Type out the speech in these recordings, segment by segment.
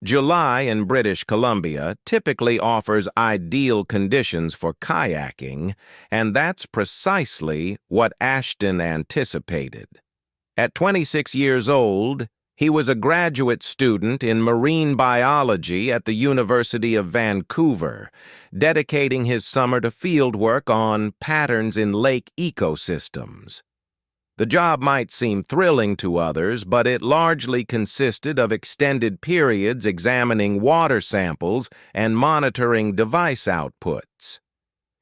July in British Columbia typically offers ideal conditions for kayaking, and that's precisely what Ashton anticipated. At 26 years old, he was a graduate student in marine biology at the University of Vancouver, dedicating his summer to fieldwork on patterns in lake ecosystems. The job might seem thrilling to others, but it largely consisted of extended periods examining water samples and monitoring device outputs.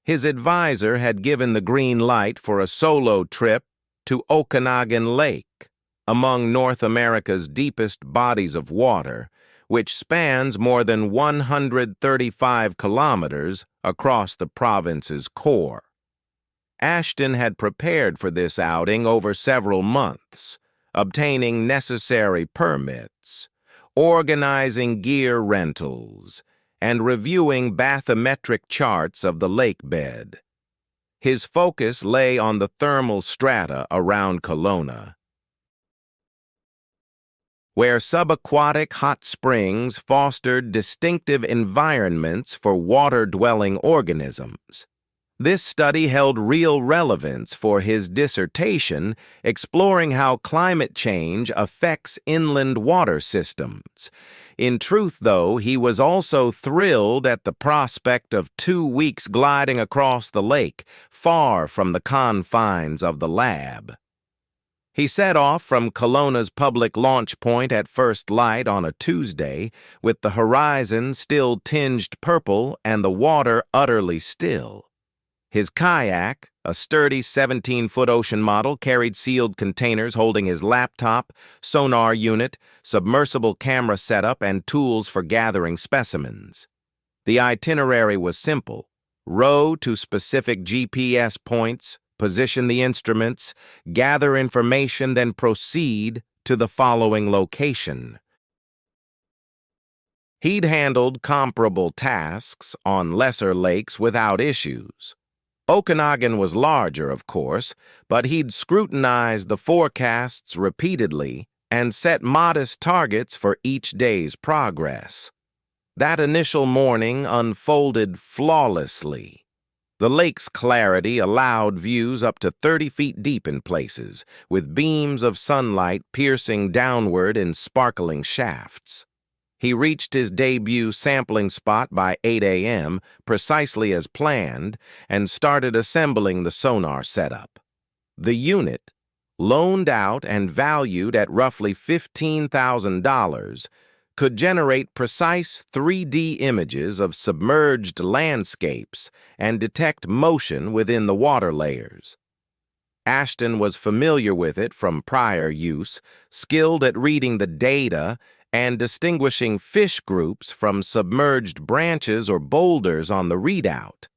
His advisor had given the green light for a solo trip to Okanagan Lake, among North America's deepest bodies of water, which spans more than 135 kilometers across the province's core. Ashton had prepared for this outing over several months, obtaining necessary permits, organizing gear rentals, and reviewing bathymetric charts of the lake bed. His focus lay on the thermal strata around Kelowna, where subaquatic hot springs fostered distinctive environments for water-dwelling organisms. This study held real relevance for his dissertation, exploring how climate change affects inland water systems. In truth, though, he was also thrilled at the prospect of 2 weeks gliding across the lake, far from the confines of the lab. He set off from Kelowna's public launch point at first light on a Tuesday, with the horizon still tinged purple and the water utterly still. His kayak, a sturdy 17-foot ocean model, carried sealed containers holding his laptop, sonar unit, submersible camera setup, and tools for gathering specimens. The itinerary was simple: row to specific GPS points, position the instruments, gather information, then proceed to the following location. He'd handled comparable tasks on lesser lakes without issues. Okanagan was larger, of course, but he'd scrutinized the forecasts repeatedly and set modest targets for each day's progress. That initial morning unfolded flawlessly. The lake's clarity allowed views up to 30 feet deep in places, with beams of sunlight piercing downward in sparkling shafts. He reached his debut sampling spot by 8 a.m., precisely as planned, and started assembling the sonar setup. The unit, loaned out and valued at roughly $15,000, could generate precise 3D images of submerged landscapes and detect motion within the water layers. Ashton was familiar with it from prior use, skilled at reading the data and distinguishing fish groups from submerged branches or boulders on the readout.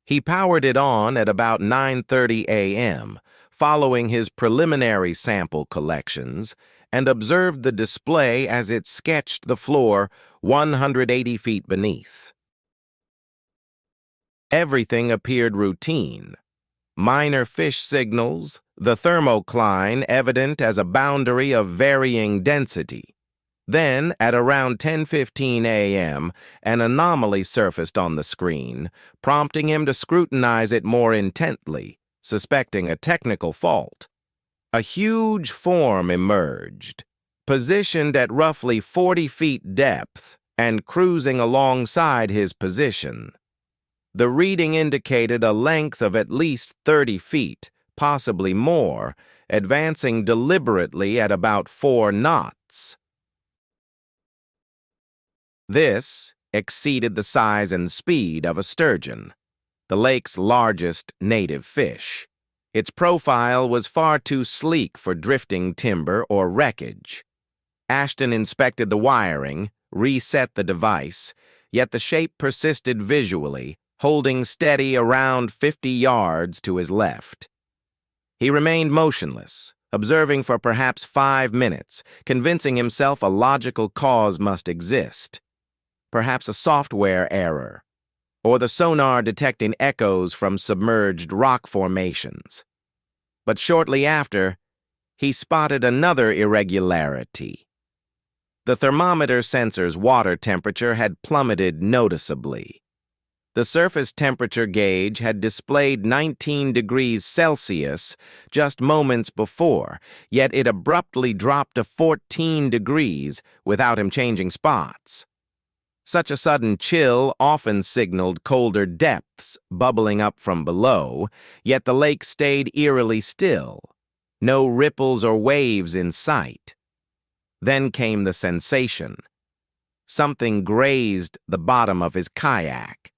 He powered it on at about 9:30 a.m., following his preliminary sample collections, and observed the display as it sketched the floor 180 feet beneath. Everything appeared routine. Minor fish signals, the thermocline evident as a boundary of varying density. Then, at around 10:15 a.m., an anomaly surfaced on the screen, prompting him to scrutinize it more intently, suspecting a technical fault. A huge form emerged, positioned at roughly 40 feet depth and cruising alongside his position. The reading indicated a length of at least 30 feet, possibly more, advancing deliberately at about 4 knots. This exceeded the size and speed of a sturgeon, the lake's largest native fish. Its profile was far too sleek for drifting timber or wreckage. Ashton inspected the wiring, reset the device, yet the shape persisted visually, holding steady around 50 yards to his left. He remained motionless, observing for perhaps 5 minutes, convincing himself a logical cause must exist. Perhaps a software error, or the sonar detecting echoes from submerged rock formations. But shortly after, he spotted another irregularity. The thermometer sensor's water temperature had plummeted noticeably. The surface temperature gauge had displayed 19 degrees Celsius just moments before, yet it abruptly dropped to 14 degrees without him changing spots. Such a sudden chill often signaled colder depths bubbling up from below, yet the lake stayed eerily still. No ripples or waves in sight. Then came the sensation. Something grazed the bottom of his kayak.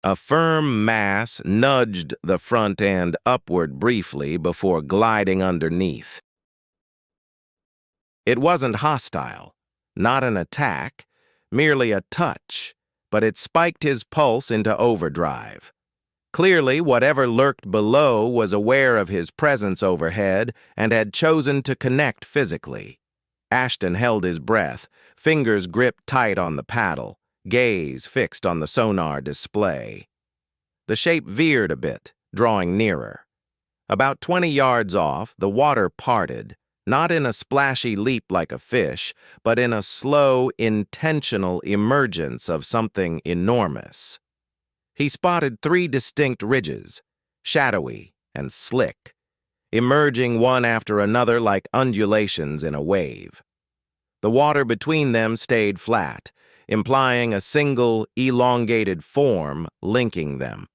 A firm mass nudged the front end upward briefly before gliding underneath. It wasn't hostile, not an attack, merely a touch, but it spiked his pulse into overdrive. Clearly, whatever lurked below was aware of his presence overhead and had chosen to connect physically. Ashton held his breath, fingers gripped tight on the paddle, gaze fixed on the sonar display. The shape veered a bit, drawing nearer. About 20 yards off, the water parted, not in a splashy leap like a fish, but in a slow, intentional emergence of something enormous. He spotted 3 distinct ridges, shadowy and slick, emerging one after another like undulations in a wave. The water between them stayed flat, implying a single, elongated form linking them.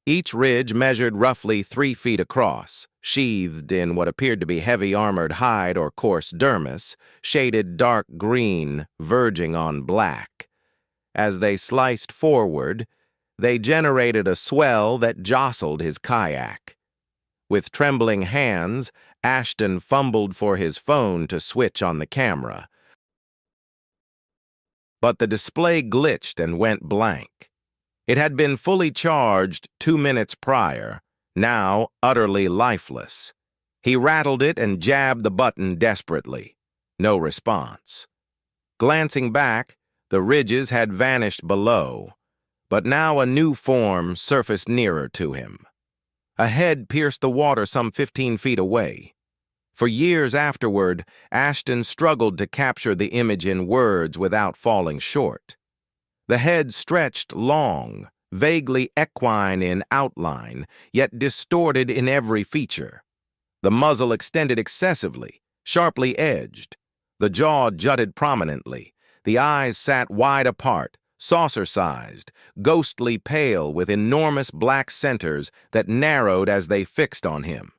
Each ridge measured roughly 3 feet across, sheathed in what appeared to be heavy armored hide or coarse dermis, shaded dark green, verging on black. As they sliced forward, they generated a swell that jostled his kayak. With trembling hands, Ashton fumbled for his phone to switch on the camera. But the display glitched and went blank. It had been fully charged 2 minutes prior, now utterly lifeless. He rattled it and jabbed the button desperately. No response. Glancing back, the ridges had vanished below, but now a new form surfaced nearer to him. A head pierced the water some 15 feet away. For years afterward, Ashton struggled to capture the image in words without falling short. The head stretched long, vaguely equine in outline, yet distorted in every feature. The muzzle extended excessively, sharply edged. The jaw jutted prominently. The eyes sat wide apart, saucer-sized, ghostly pale with enormous black centers that narrowed as they fixed on him.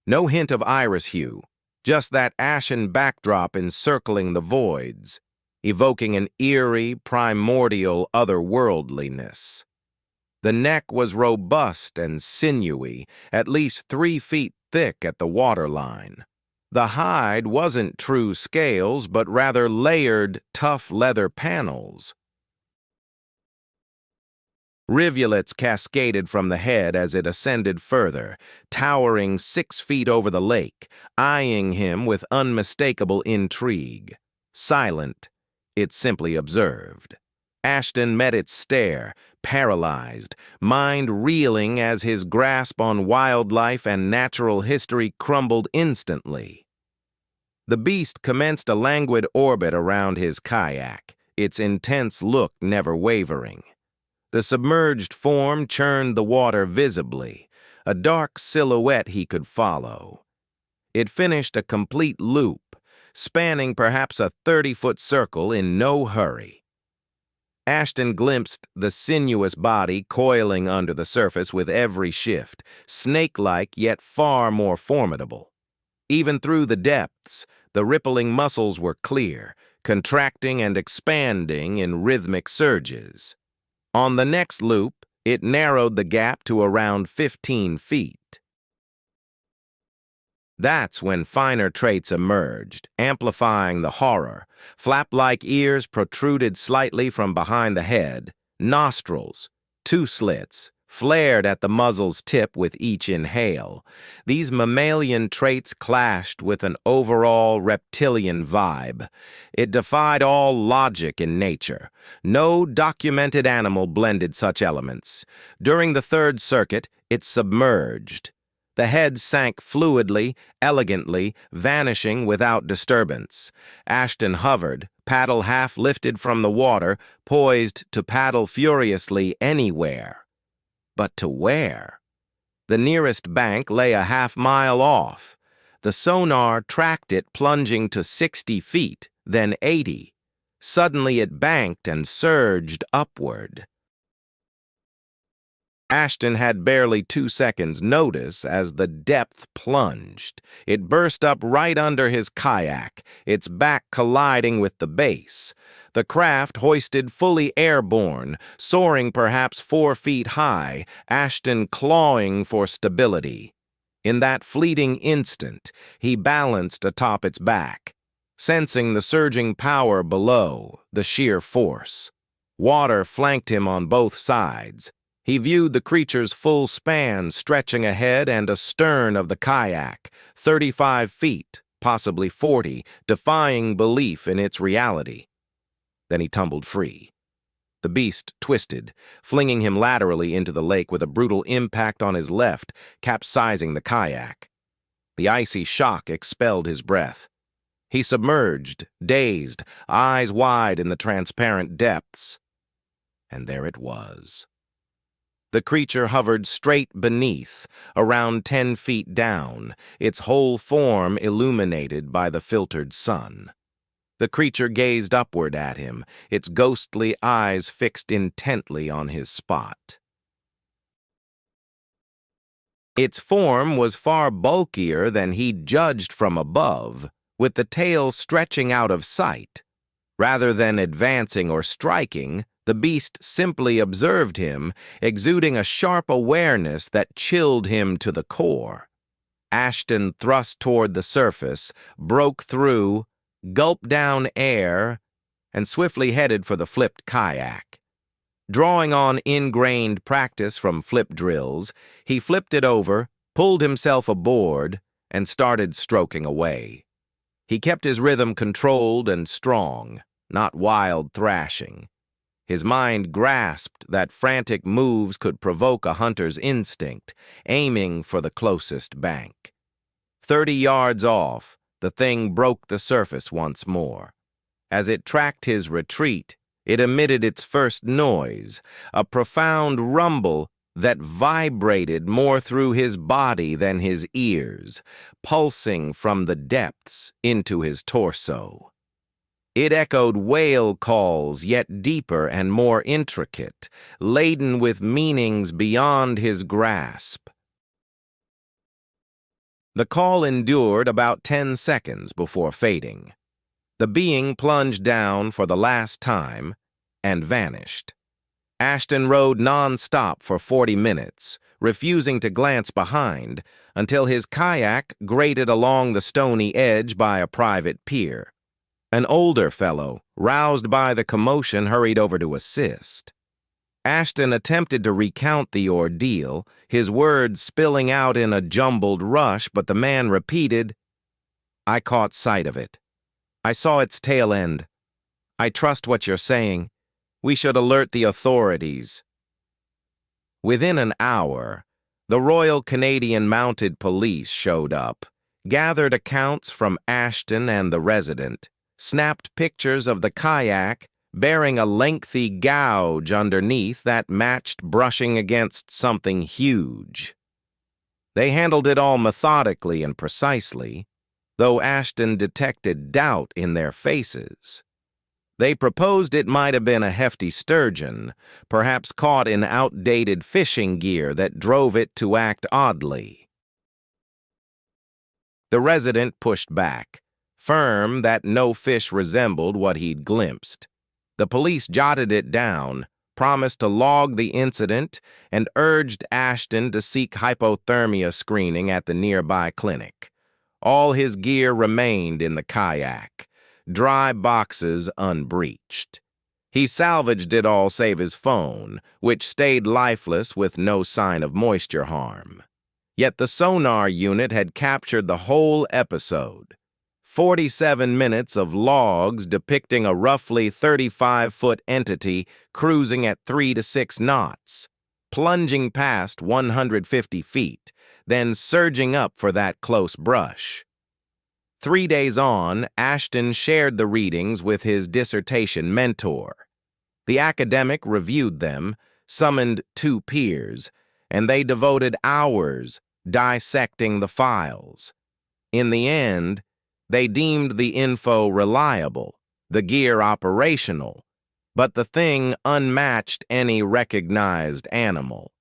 No hint of iris hue, just that ashen backdrop encircling the voids, evoking an eerie, primordial otherworldliness. The neck was robust and sinewy, at least 3 feet thick at the waterline. The hide wasn't true scales, but rather layered, tough leather panels. Rivulets cascaded from the head as it ascended further, towering 6 feet over the lake, eyeing him with unmistakable intrigue. Silent, it simply observed. Ashton met its stare, paralyzed, mind reeling as his grasp on wildlife and natural history crumbled instantly. The beast commenced a languid orbit around his kayak, its intense look never wavering. The submerged form churned the water visibly, a dark silhouette he could follow. It finished a complete loop, spanning perhaps a 30-foot circle in no hurry. Ashton glimpsed the sinuous body coiling under the surface with every shift, snake-like yet far more formidable. Even through the depths, the rippling muscles were clear, contracting and expanding in rhythmic surges. On the next loop, it narrowed the gap to around 15 feet. That's when finer traits emerged, amplifying the horror. Flap-like ears protruded slightly from behind the head. Nostrils, 2 slits, flared at the muzzle's tip with each inhale. These mammalian traits clashed with an overall reptilian vibe. It defied all logic in nature. No documented animal blended such elements. During the Third Circuit, it submerged. The head sank fluidly, elegantly, vanishing without disturbance. Ashton hovered, paddle half lifted from the water, poised to paddle furiously anywhere. But to where? The nearest bank lay a half-mile off. The sonar tracked it plunging to 60 feet, then 80. Suddenly it banked and surged upward. Ashton had barely 2 seconds' notice as the depth plunged. It burst up right under his kayak, its back colliding with the base. The craft hoisted fully airborne, soaring perhaps 4 feet high, Ashton clawing for stability. In that fleeting instant, he balanced atop its back, sensing the surging power below, the sheer force. Water flanked him on both sides. He viewed the creature's full span stretching ahead and astern of the kayak, 35 feet, possibly 40, defying belief in its reality. Then he tumbled free. The beast twisted, flinging him laterally into the lake with a brutal impact on his left, capsizing the kayak. The icy shock expelled his breath. He submerged, dazed, eyes wide in the transparent depths. And there it was. The creature hovered straight beneath, around 10 feet down, its whole form illuminated by the filtered sun. The creature gazed upward at him, its ghostly eyes fixed intently on his spot. Its form was far bulkier than he'd judged from above, with the tail stretching out of sight. Rather than advancing or striking, the beast simply observed him, exuding a sharp awareness that chilled him to the core. Ashton thrust toward the surface, broke through, gulped down air, and swiftly headed for the flipped kayak. Drawing on ingrained practice from flip drills, he flipped it over, pulled himself aboard, and started stroking away. He kept his rhythm controlled and strong, not wild thrashing. His mind grasped that frantic moves could provoke a hunter's instinct, aiming for the closest bank. 30 yards off, the thing broke the surface once more. As it tracked his retreat, it emitted its first noise, a profound rumble that vibrated more through his body than his ears, pulsing from the depths into his torso. It echoed whale calls, yet deeper and more intricate, laden with meanings beyond his grasp. The call endured about 10 seconds before fading. The being plunged down for the last time and vanished. Ashton rode non-stop for 40 minutes, refusing to glance behind, until his kayak grated along the stony edge by a private pier. An older fellow, roused by the commotion, hurried over to assist. Ashton attempted to recount the ordeal, his words spilling out in a jumbled rush, but the man repeated, "I caught sight of it. I saw its tail end. I trust what you're saying. We should alert the authorities." Within an hour, the Royal Canadian Mounted Police showed up, gathered accounts from Ashton and the resident, snapped pictures of the kayak bearing a lengthy gouge underneath that matched brushing against something huge. They handled it all methodically and precisely, though Ashton detected doubt in their faces. They proposed it might have been a hefty sturgeon, perhaps caught in outdated fishing gear that drove it to act oddly. The resident pushed back, firm that no fish resembled what he'd glimpsed. The police jotted it down, promised to log the incident, and urged Ashton to seek hypothermia screening at the nearby clinic. All his gear remained in the kayak, dry boxes unbreached. He salvaged it all save his phone, which stayed lifeless with no sign of moisture harm. Yet the sonar unit had captured the whole episode. 47 minutes of logs depicting a roughly 35-foot entity cruising at 3 to 6 knots, plunging past 150 feet, then surging up for that close brush. 3 days on, Ashton shared the readings with his dissertation mentor. The academic reviewed them, summoned 2 peers, and they devoted hours dissecting the files. In the end, they deemed the info reliable, the gear operational, but the thing unmatched any recognized animal.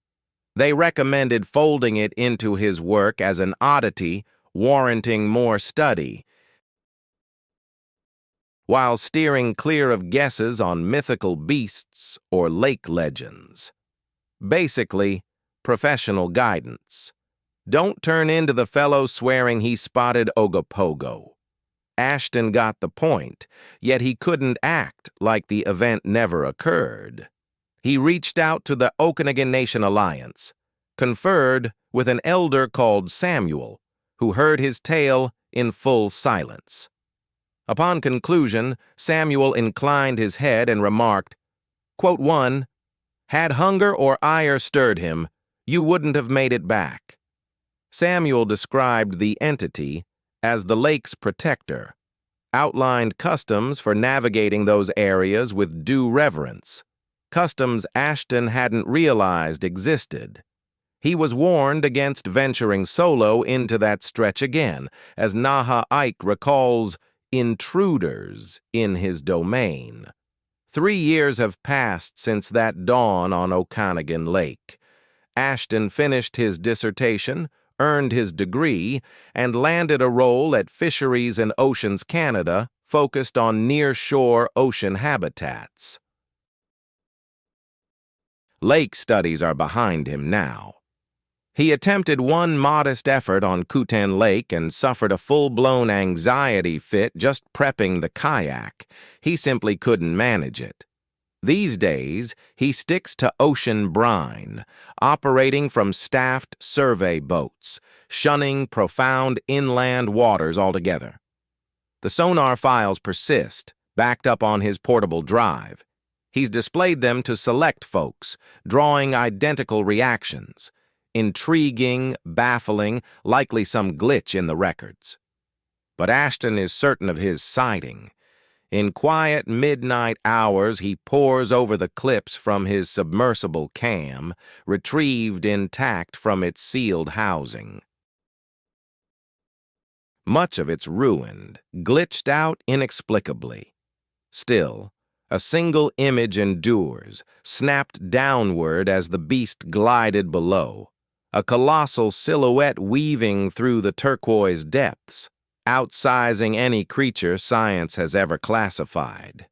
They recommended folding it into his work as an oddity, warranting more study, while steering clear of guesses on mythical beasts or lake legends. Basically, professional guidance. Don't turn into the fellow swearing he spotted Ogopogo. Ashton got the point, yet he couldn't act like the event never occurred. He reached out to the Okanagan Nation Alliance, conferred with an elder called Samuel, who heard his tale in full silence. Upon conclusion, Samuel inclined his head and remarked, quote 1, "Had hunger or ire stirred him, you wouldn't have made it back." Samuel described the entity as the lake's protector, outlined customs for navigating those areas with due reverence, customs Ashton hadn't realized existed. He was warned against venturing solo into that stretch again, as Naha Ike recalls intruders in his domain. 3 years have passed since that dawn on Okanagan Lake. Ashton finished his dissertation, earned his degree, and landed a role at Fisheries and Oceans Canada, focused on near-shore ocean habitats. Lake studies are behind him now. He attempted one modest effort on Kooten Lake and suffered a full-blown anxiety fit just prepping the kayak. He simply couldn't manage it. These days, he sticks to ocean brine, operating from staffed survey boats, shunning profound inland waters altogether. The sonar files persist, backed up on his portable drive. He's displayed them to select folks, drawing identical reactions. Intriguing, baffling, likely some glitch in the records. But Ashton is certain of his sighting. In quiet midnight hours, he pores over the clips from his submersible cam, retrieved intact from its sealed housing. Much of it's ruined, glitched out inexplicably. Still, a single image endures, snapped downward as the beast glided below. A colossal silhouette weaving through the turquoise depths, outsizing any creature science has ever classified.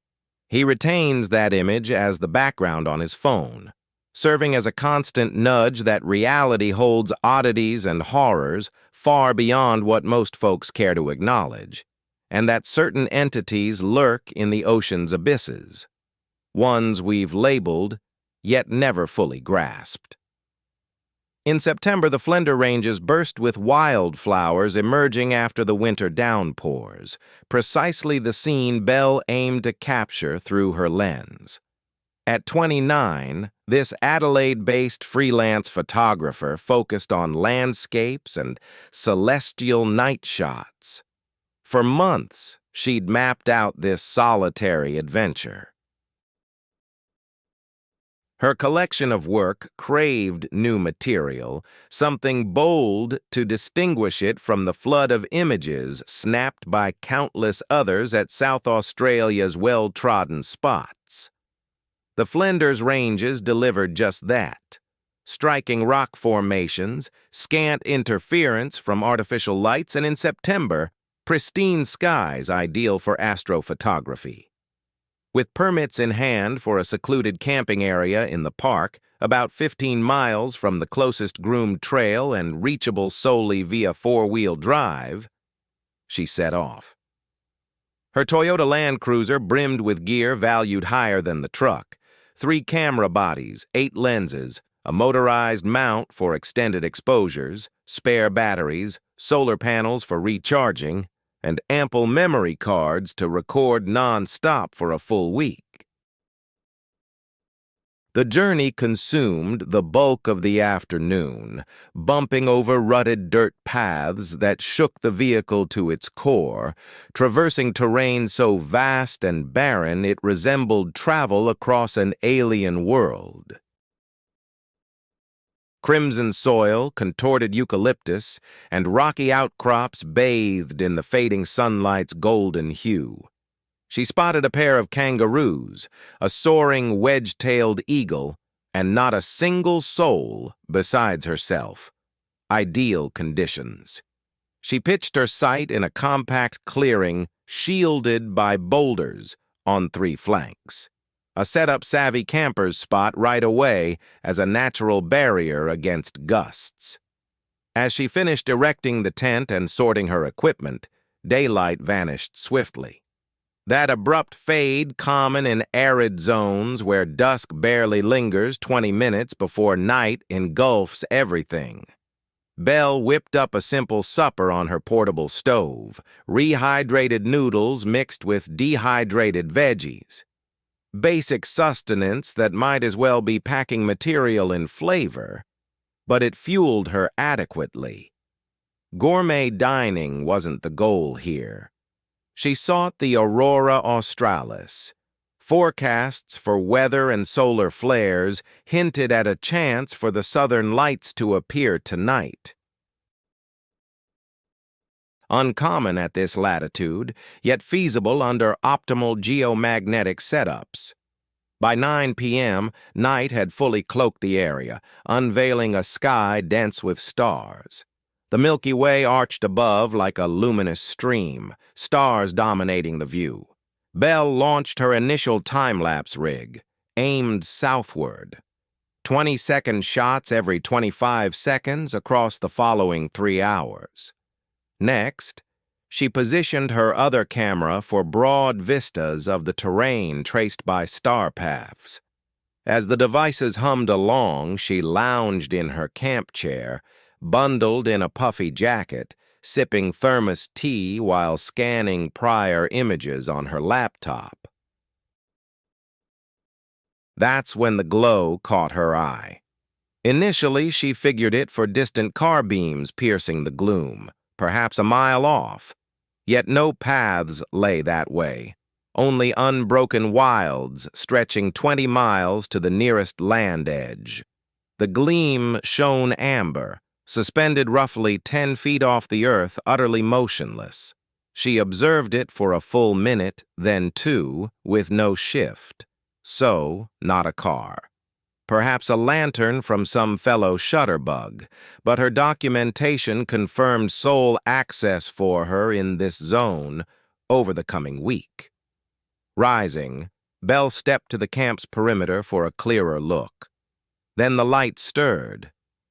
He retains that image as the background on his phone, serving as a constant nudge that reality holds oddities and horrors far beyond what most folks care to acknowledge, and that certain entities lurk in the ocean's abysses, ones we've labeled, yet never fully grasped. In September, the Flender Ranges burst with wildflowers emerging after the winter downpours, precisely the scene Belle aimed to capture through her lens. At 29, this Adelaide-based freelance photographer focused on landscapes and celestial night shots. For months, she'd mapped out this solitary adventure. Her collection of work craved new material, something bold to distinguish it from the flood of images snapped by countless others at South Australia's well-trodden spots. The Flinders Ranges delivered just that. Striking rock formations, scant interference from artificial lights, and in September, pristine skies ideal for astrophotography. With permits in hand for a secluded camping area in the park, about 15 miles from the closest groomed trail and reachable solely via four-wheel drive, she set off. Her Toyota Land Cruiser brimmed with gear valued higher than the truck, 3 camera bodies, 8 lenses, a motorized mount for extended exposures, spare batteries, solar panels for recharging, and ample memory cards to record non-stop for a full week. The journey consumed the bulk of the afternoon, bumping over rutted dirt paths that shook the vehicle to its core, traversing terrain so vast and barren it resembled travel across an alien world. Crimson soil, contorted eucalyptus, and rocky outcrops bathed in the fading sunlight's golden hue. She spotted a pair of kangaroos, a soaring wedge-tailed eagle, and not a single soul besides herself. Ideal conditions. She pitched her sight in a compact clearing shielded by boulders on 3 flanks. A set-up-savvy camper's spot right away as a natural barrier against gusts. As she finished erecting the tent and sorting her equipment, daylight vanished swiftly. That abrupt fade common in arid zones where dusk barely lingers 20 minutes before night engulfs everything. Belle whipped up a simple supper on her portable stove, rehydrated noodles mixed with dehydrated veggies. Basic sustenance that might as well be packing material in flavor, but it fueled her adequately. Gourmet dining wasn't the goal here. She sought the aurora australis. Forecasts for weather and solar flares hinted at a chance for the southern lights to appear tonight. Uncommon at this latitude, yet feasible under optimal geomagnetic setups. By 9 p.m., night had fully cloaked the area, unveiling a sky dense with stars. The Milky Way arched above like a luminous stream, stars dominating the view. Belle launched her initial time-lapse rig, aimed southward. 20-second shots every 25 seconds across the following 3 hours. Next, she positioned her other camera for broad vistas of the terrain traced by star paths. As the devices hummed along, she lounged in her camp chair, bundled in a puffy jacket, sipping thermos tea while scanning prior images on her laptop. That's when the glow caught her eye. Initially, she figured it for distant car beams piercing the gloom, perhaps a mile off. Yet no paths lay that way, only unbroken wilds stretching 20 miles to the nearest land edge. The gleam shone amber, suspended roughly 10 feet off the earth, utterly motionless. She observed it for a full minute, then 2, with no shift. So, not a car. Perhaps a lantern from some fellow shutterbug, but her documentation confirmed sole access for her in this zone over the coming week. Rising, Belle stepped to the camp's perimeter for a clearer look. Then the light stirred,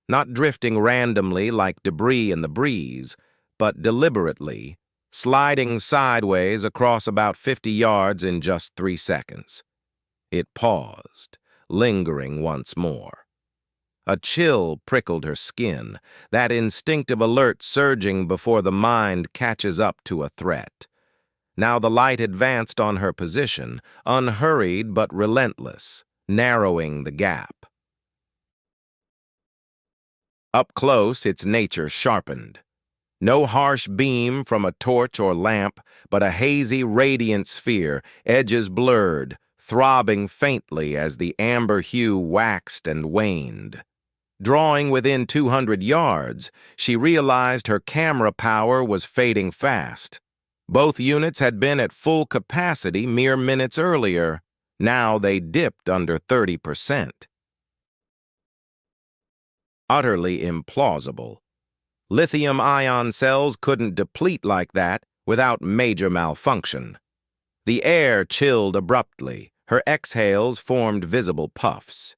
not drifting randomly like debris in the breeze, but deliberately, sliding sideways across about 50 yards in just 3 seconds. It paused, lingering once more. A chill prickled her skin, that instinctive alert surging before the mind catches up to a threat. Now the light advanced on her position, unhurried but relentless, narrowing the gap. Up close, its nature sharpened. No harsh beam from a torch or lamp, but a hazy, radiant sphere, edges blurred, throbbing faintly as the amber hue waxed and waned. Drawing within 200 yards, she realized her camera power was fading fast. Both units had been at full capacity mere minutes earlier. Now they dipped under 30%. Utterly implausible. Lithium-ion cells couldn't deplete like that without major malfunction. The air chilled abruptly. Her exhales formed visible puffs.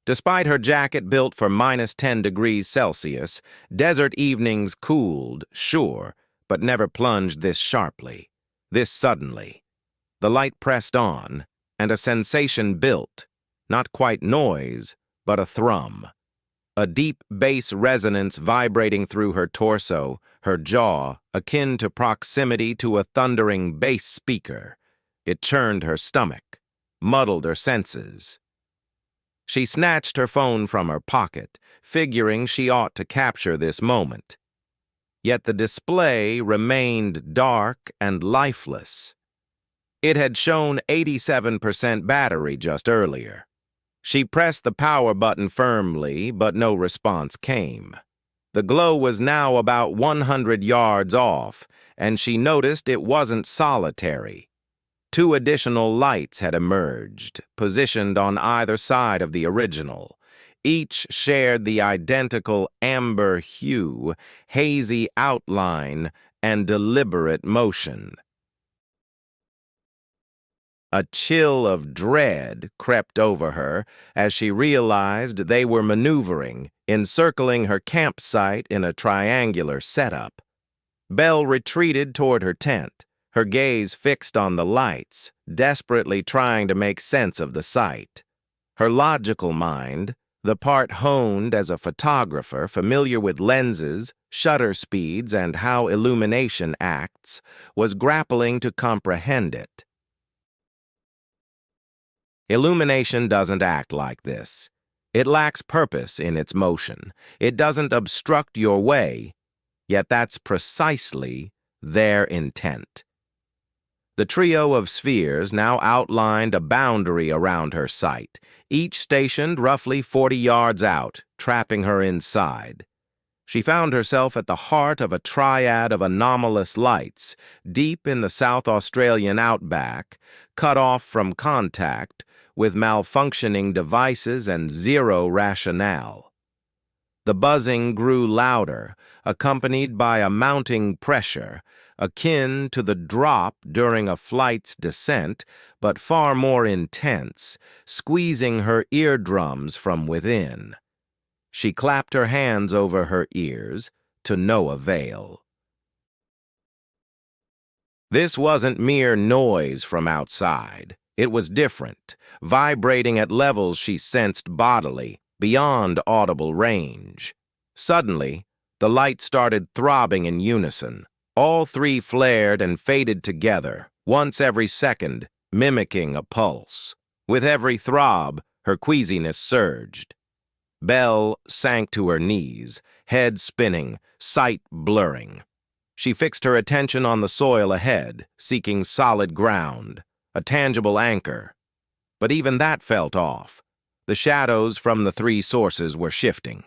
Despite her jacket built for -10 degrees Celsius, desert evenings cooled, sure, but never plunged this sharply, this suddenly. The light pressed on, and a sensation built, not quite noise, but a thrum. A deep bass resonance vibrating through her torso, her jaw, akin to proximity to a thundering bass speaker. It churned her stomach, muddled her senses. She snatched her phone from her pocket, figuring she ought to capture this moment. Yet the display remained dark and lifeless. It had shown 87% battery just earlier. She pressed the power button firmly, but no response came. The glow was now about 100 yards off, and she noticed it wasn't solitary. 2 additional lights had emerged, positioned on either side of the original. Each shared the identical amber hue, hazy outline, and deliberate motion. A chill of dread crept over her as she realized they were maneuvering, encircling her campsite in a triangular setup. Belle retreated toward her tent, her gaze fixed on the lights, desperately trying to make sense of the sight. Her logical mind, the part honed as a photographer familiar with lenses, shutter speeds, and how illumination acts, was grappling to comprehend it. Illumination doesn't act like this. It lacks purpose in its motion. It doesn't obstruct your way, yet that's precisely their intent. The trio of spheres now outlined a boundary around her sight, each stationed roughly 40 yards out, trapping her inside. She found herself at the heart of a triad of anomalous lights, deep in the South Australian outback, cut off from contact, with malfunctioning devices and zero rationale. The buzzing grew louder, accompanied by a mounting pressure, akin to the drop during a flight's descent, but far more intense, squeezing her eardrums from within. She clapped her hands over her ears, to no avail. This wasn't mere noise from outside. It was different, vibrating at levels she sensed bodily, beyond audible range. Suddenly, the light started throbbing in unison. All 3 flared and faded together, once every second, mimicking a pulse. With every throb, her queasiness surged. Belle sank to her knees, head spinning, sight blurring. She fixed her attention on the soil ahead, seeking solid ground, a tangible anchor. But even that felt off. The shadows from the 3 sources were shifting.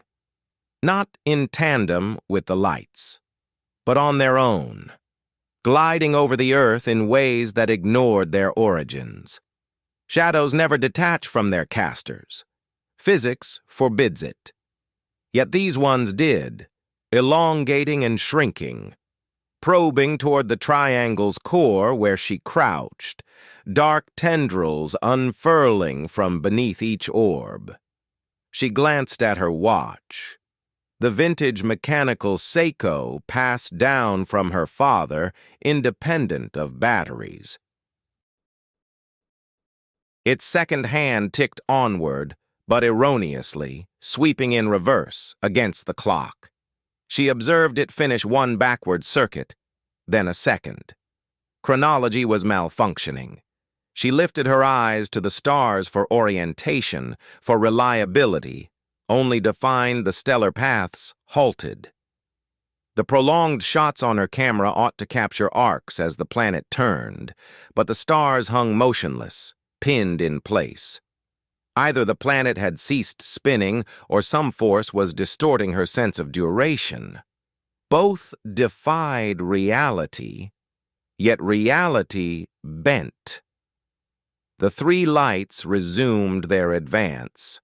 Not in tandem with the lights, but on their own, gliding over the earth in ways that ignored their origins. Shadows never detach from their casters. Physics forbids it. Yet these ones did, elongating and shrinking, probing toward the triangle's core where she crouched, dark tendrils unfurling from beneath each orb. She glanced at her watch. The vintage mechanical Seiko passed down from her father, independent of batteries. Its second hand ticked onward, but erroneously, sweeping in reverse against the clock. She observed it finish one backward circuit, then a second. Chronology was malfunctioning. She lifted her eyes to the stars for orientation, for reliability, only to find the stellar paths halted. The prolonged shots on her camera ought to capture arcs as the planet turned, but the stars hung motionless, pinned in place. Either the planet had ceased spinning or some force was distorting her sense of duration. Both defied reality, yet reality bent. The 3 lights resumed their advance.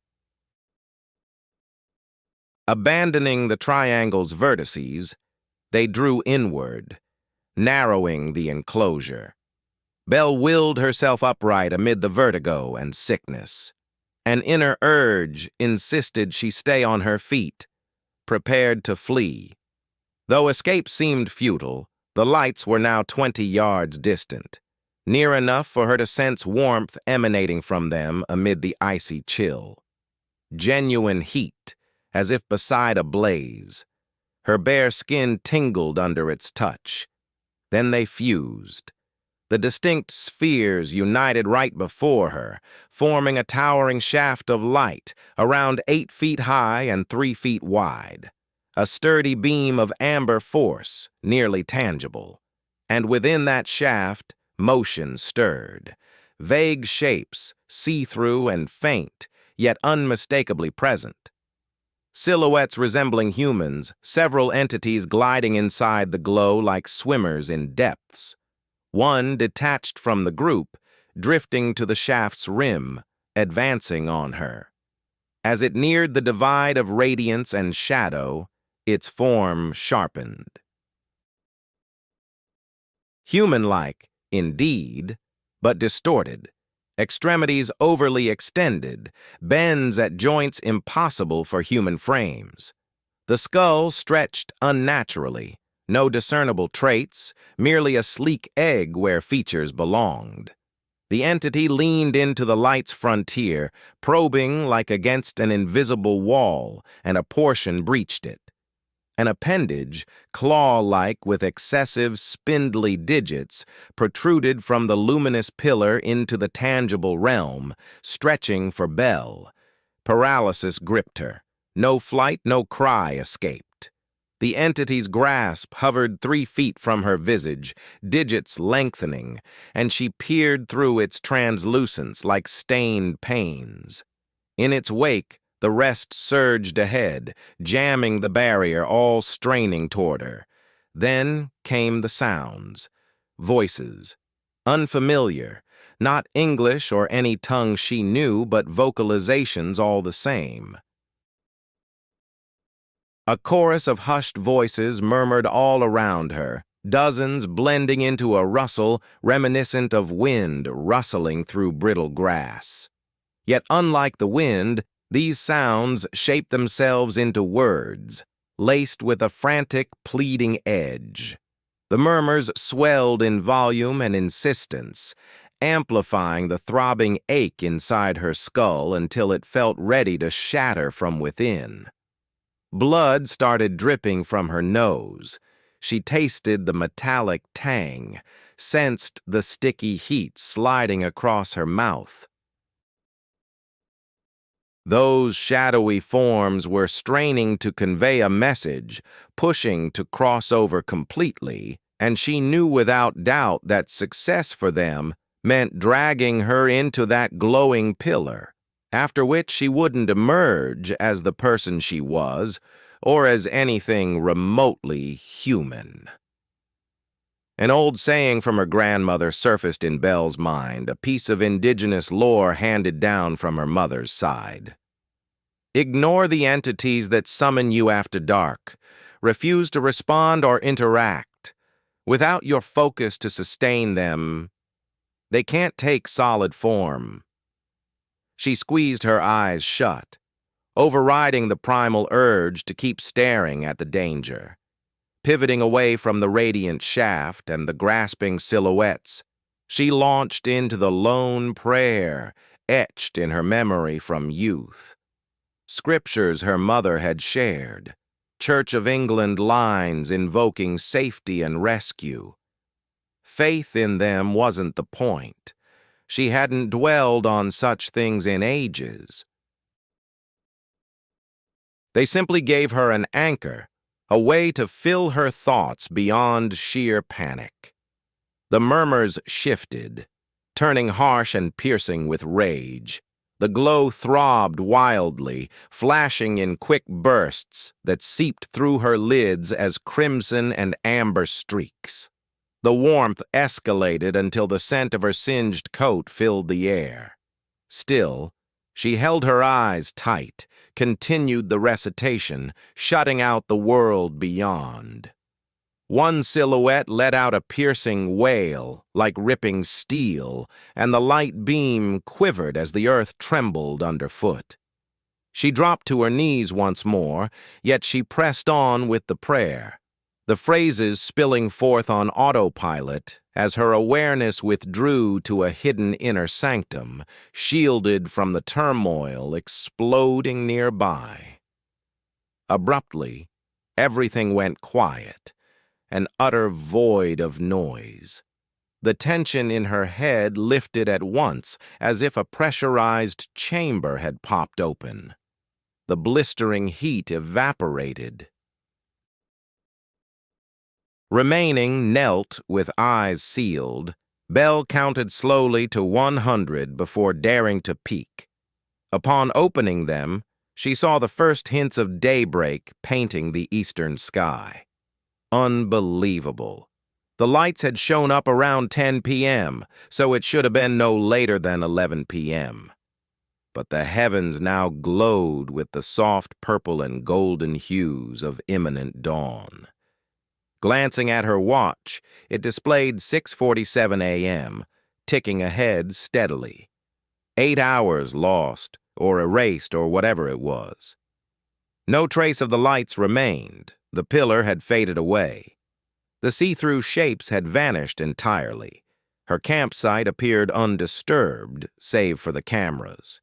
Abandoning the triangle's vertices, they drew inward, narrowing the enclosure. Belle willed herself upright amid the vertigo and sickness. An inner urge insisted she stay on her feet, prepared to flee. Though escape seemed futile, the lights were now 20 yards distant, near enough for her to sense warmth emanating from them amid the icy chill. Genuine heat, as if beside a blaze. Her bare skin tingled under its touch. Then they fused. The distinct spheres united right before her, forming a towering shaft of light, around 8 feet high and 3 feet wide. A sturdy beam of amber force, nearly tangible. And within that shaft, motion stirred. Vague shapes, see-through and faint, yet unmistakably present. Silhouettes resembling humans, several entities gliding inside the glow like swimmers in depths. One detached from the group, drifting to the shaft's rim, advancing on her. As it neared the divide of radiance and shadow, its form sharpened. Human-like, indeed, but distorted. Extremities overly extended, bends at joints impossible for human frames. The skull stretched unnaturally, no discernible traits, merely a sleek egg where features belonged. The entity leaned into the light's frontier, probing like against an invisible wall, and a portion breached it. An appendage, claw-like with excessive, spindly digits, protruded from the luminous pillar into the tangible realm, stretching for bell. Paralysis gripped her. No flight, no cry escaped. The entity's grasp hovered 3 feet from her visage, digits lengthening, and she peered through its translucence like stained panes. In its wake, the rest surged ahead, jamming the barrier, all straining toward her. Then came the sounds. Voices. Unfamiliar. Not English or any tongue she knew, but vocalizations all the same. A chorus of hushed voices murmured all around her, dozens blending into a rustle reminiscent of wind rustling through brittle grass. Yet unlike the wind, these sounds shaped themselves into words, laced with a frantic, pleading edge. The murmurs swelled in volume and insistence, amplifying the throbbing ache inside her skull until it felt ready to shatter from within. Blood started dripping from her nose. She tasted the metallic tang, sensed the sticky heat sliding across her mouth. Those shadowy forms were straining to convey a message, pushing to cross over completely, and she knew without doubt that success for them meant dragging her into that glowing pillar, after which she wouldn't emerge as the person she was, or as anything remotely human. An old saying from her grandmother surfaced in Belle's mind, a piece of indigenous lore handed down from her mother's side. Ignore the entities that summon you after dark. Refuse to respond or interact. Without your focus to sustain them, they can't take solid form. She squeezed her eyes shut, overriding the primal urge to keep staring at the danger. Pivoting away from the radiant shaft and the grasping silhouettes, she launched into the lone prayer etched in her memory from youth. Scriptures her mother had shared, Church of England lines invoking safety and rescue. Faith in them wasn't the point. She hadn't dwelled on such things in ages. They simply gave her an anchor, a way to fill her thoughts beyond sheer panic. The murmurs shifted, turning harsh and piercing with rage. The glow throbbed wildly, flashing in quick bursts that seeped through her lids as crimson and amber streaks. The warmth escalated until the scent of her singed coat filled the air. Still, she held her eyes tight, continued the recitation, shutting out the world beyond. One silhouette let out a piercing wail, like ripping steel, and the light beam quivered as the earth trembled underfoot. She dropped to her knees once more, yet she pressed on with the prayer, the phrases spilling forth on autopilot as her awareness withdrew to a hidden inner sanctum, shielded from the turmoil exploding nearby. Abruptly, everything went quiet, an utter void of noise. The tension in her head lifted at once, as if a pressurized chamber had popped open. The blistering heat evaporated. Remaining knelt with eyes sealed, Belle counted slowly to 100 before daring to peek. Upon opening them, she saw the first hints of daybreak painting the eastern sky. Unbelievable. The lights had shown up around 10 p.m., so it should have been no later than 11 p.m. But the heavens now glowed with the soft purple and golden hues of imminent dawn. Glancing at her watch, it displayed 6:47 a.m., ticking ahead steadily. 8 hours lost, or erased, or whatever it was. No trace of the lights remained. The pillar had faded away. The see-through shapes had vanished entirely. Her campsite appeared undisturbed, save for the cameras.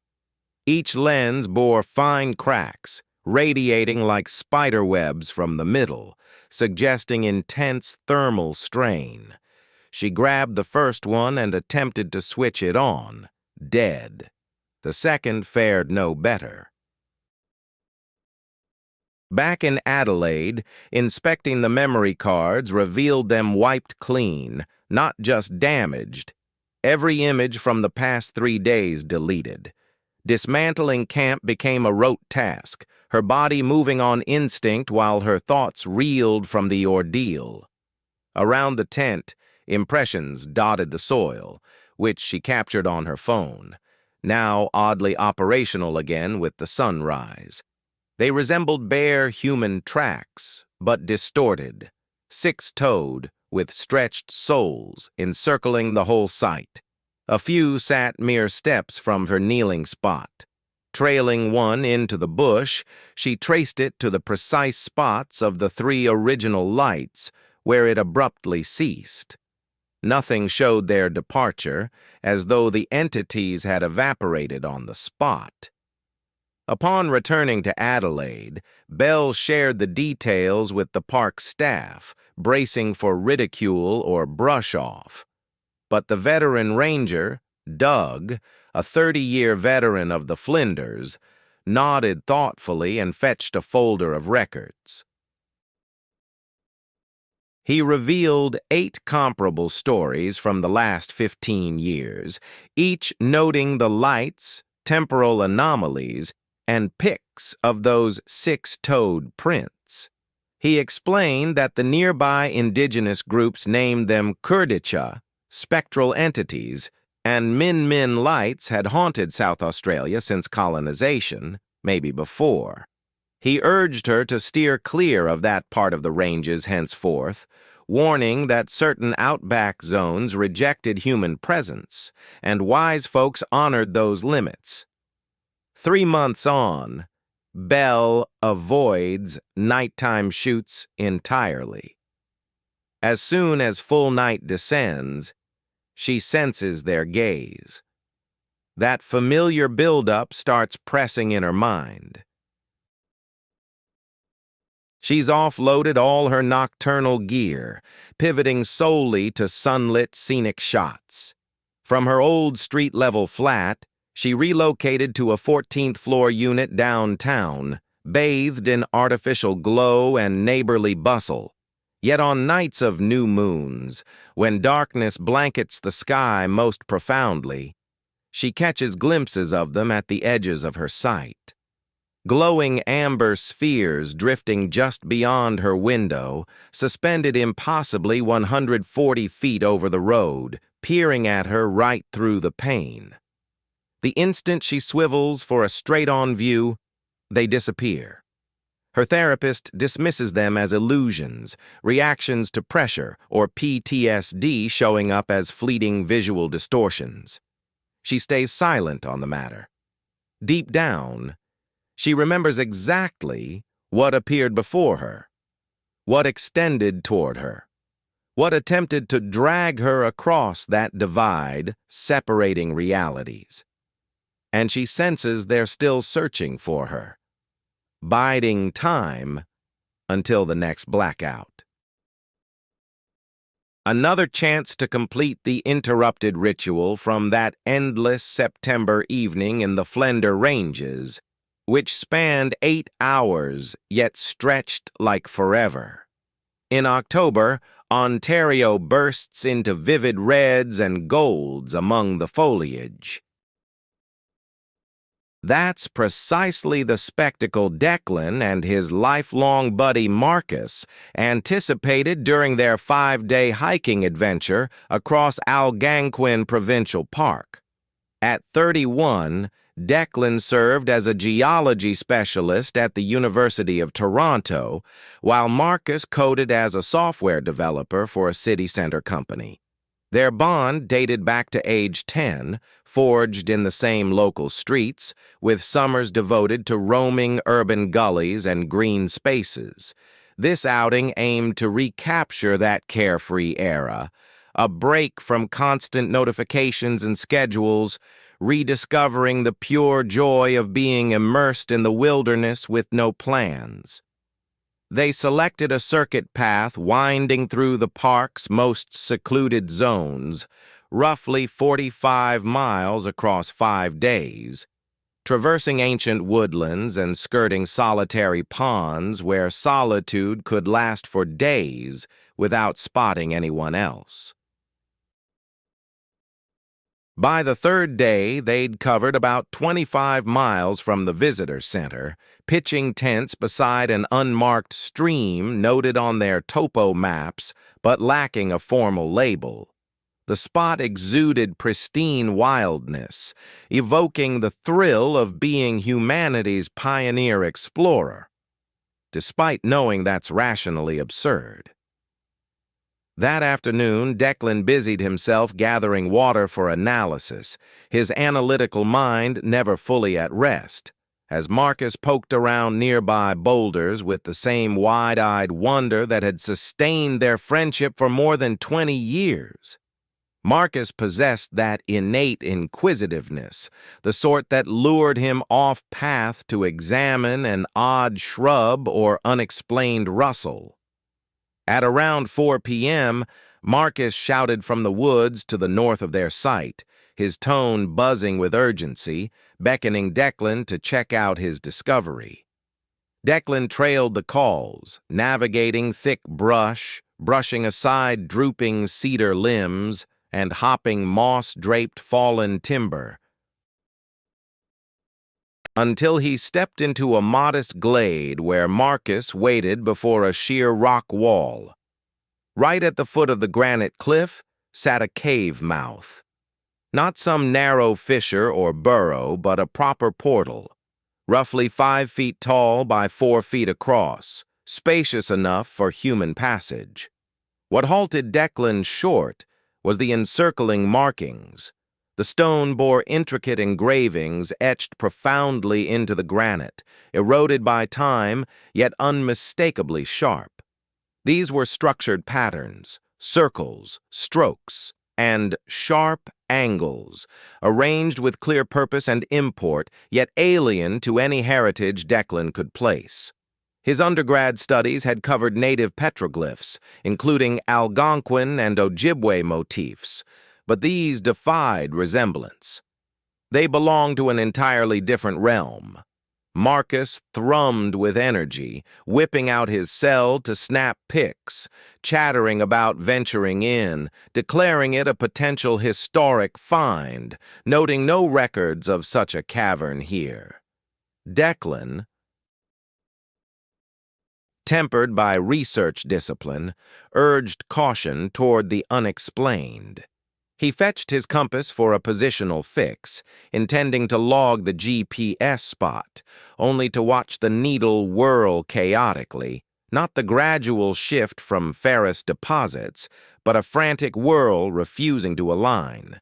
Each lens bore fine cracks, radiating like spider webs from the middle, suggesting intense thermal strain. She grabbed the first one and attempted to switch it on. Dead. The second fared no better. Back in Adelaide, inspecting the memory cards revealed them wiped clean, not just damaged. Every image from the past 3 days deleted. Dismantling camp became a rote task, her body moving on instinct while her thoughts reeled from the ordeal. Around the tent, impressions dotted the soil, which she captured on her phone, now oddly operational again with the sunrise. They resembled bare human tracks, but distorted, 6-toed, with stretched soles encircling the whole site. A few sat mere steps from her kneeling spot. Trailing one into the bush, she traced it to the precise spots of the 3 original lights, where it abruptly ceased. Nothing showed their departure, as though the entities had evaporated on the spot. Upon returning to Adelaide, Belle shared the details with the park staff, bracing for ridicule or brush-off. But the veteran ranger, Doug, a 30-year veteran of the Flinders, nodded thoughtfully and fetched a folder of records. He revealed 8 comparable stories from the last 15 years, each noting the lights, temporal anomalies, and pics of those 6-toed prints. He explained that the nearby indigenous groups named them Kurdicha, spectral entities, and Min lights had haunted South Australia since colonization, maybe before. He urged her to steer clear of that part of the ranges henceforth, warning that certain outback zones rejected human presence, and wise folks honored those limits. 3 months on, Belle avoids nighttime shoots entirely. As soon as full night descends, she senses their gaze. That familiar buildup starts pressing in her mind. She's offloaded all her nocturnal gear, pivoting solely to sunlit scenic shots. From her old street-level flat, she relocated to a 14th-floor unit downtown, bathed in artificial glow and neighborly bustle. Yet on nights of new moons, when darkness blankets the sky most profoundly, she catches glimpses of them at the edges of her sight. Glowing amber spheres drifting just beyond her window, suspended impossibly 140 feet over the road, peering at her right through the pane. The instant she swivels for a straight-on view, they disappear. Her therapist dismisses them as illusions, reactions to pressure, or PTSD showing up as fleeting visual distortions. She stays silent on the matter. Deep down, she remembers exactly what appeared before her, what extended toward her, what attempted to drag her across that divide separating realities. And she senses they're still searching for her, biding time until the next blackout. Another chance to complete the interrupted ritual from that endless September evening in the Flender Ranges, which spanned 8 hours yet stretched like forever. In October, Ontario bursts into vivid reds and golds among the foliage. That's precisely the spectacle Declan and his lifelong buddy Marcus anticipated during their 5-day hiking adventure across Algonquin Provincial Park. At 31, Declan served as a geology specialist at the University of Toronto, while Marcus coded as a software developer for a city center company. Their bond dated back to age 10, forged in the same local streets, with summers devoted to roaming urban gullies and green spaces. This outing aimed to recapture that carefree era, a break from constant notifications and schedules, rediscovering the pure joy of being immersed in the wilderness with no plans. They selected a circuit path winding through the park's most secluded zones, roughly 45 miles across 5 days, traversing ancient woodlands and skirting solitary ponds where solitude could last for days without spotting anyone else. By the 3rd day, they'd covered about 25 miles from the visitor center, pitching tents beside an unmarked stream noted on their topo maps, but lacking a formal label. The spot exuded pristine wildness, evoking the thrill of being humanity's pioneer explorer, despite knowing that's rationally absurd. That afternoon, Declan busied himself gathering water for analysis, his analytical mind never fully at rest, as Marcus poked around nearby boulders with the same wide-eyed wonder that had sustained their friendship for more than 20 years. Marcus possessed that innate inquisitiveness, the sort that lured him off-path to examine an odd shrub or unexplained rustle. At around 4 p.m., Marcus shouted from the woods to the north of their site, his tone buzzing with urgency, beckoning Declan to check out his discovery. Declan trailed the calls, navigating thick brush, brushing aside drooping cedar limbs, and hopping moss-draped fallen timber, until he stepped into a modest glade where Marcus waited before a sheer rock wall. Right at the foot of the granite cliff sat a cave mouth. Not some narrow fissure or burrow, but a proper portal, roughly 5 feet tall by 4 feet across, spacious enough for human passage. What halted Declan short was the encircling markings. The stone bore intricate engravings etched profoundly into the granite, eroded by time, yet unmistakably sharp. These were structured patterns, circles, strokes, and sharp angles, arranged with clear purpose and import, yet alien to any heritage Declan could place. His undergrad studies had covered native petroglyphs, including Algonquin and Ojibwe motifs, but these defied resemblance. They belonged to an entirely different realm. Marcus thrummed with energy, whipping out his cell to snap pics, chattering about venturing in, declaring it a potential historic find, noting no records of such a cavern here. Declan, tempered by research discipline, urged caution toward the unexplained. He fetched his compass for a positional fix, intending to log the GPS spot, only to watch the needle whirl chaotically, not the gradual shift from ferrous deposits, but a frantic whirl refusing to align.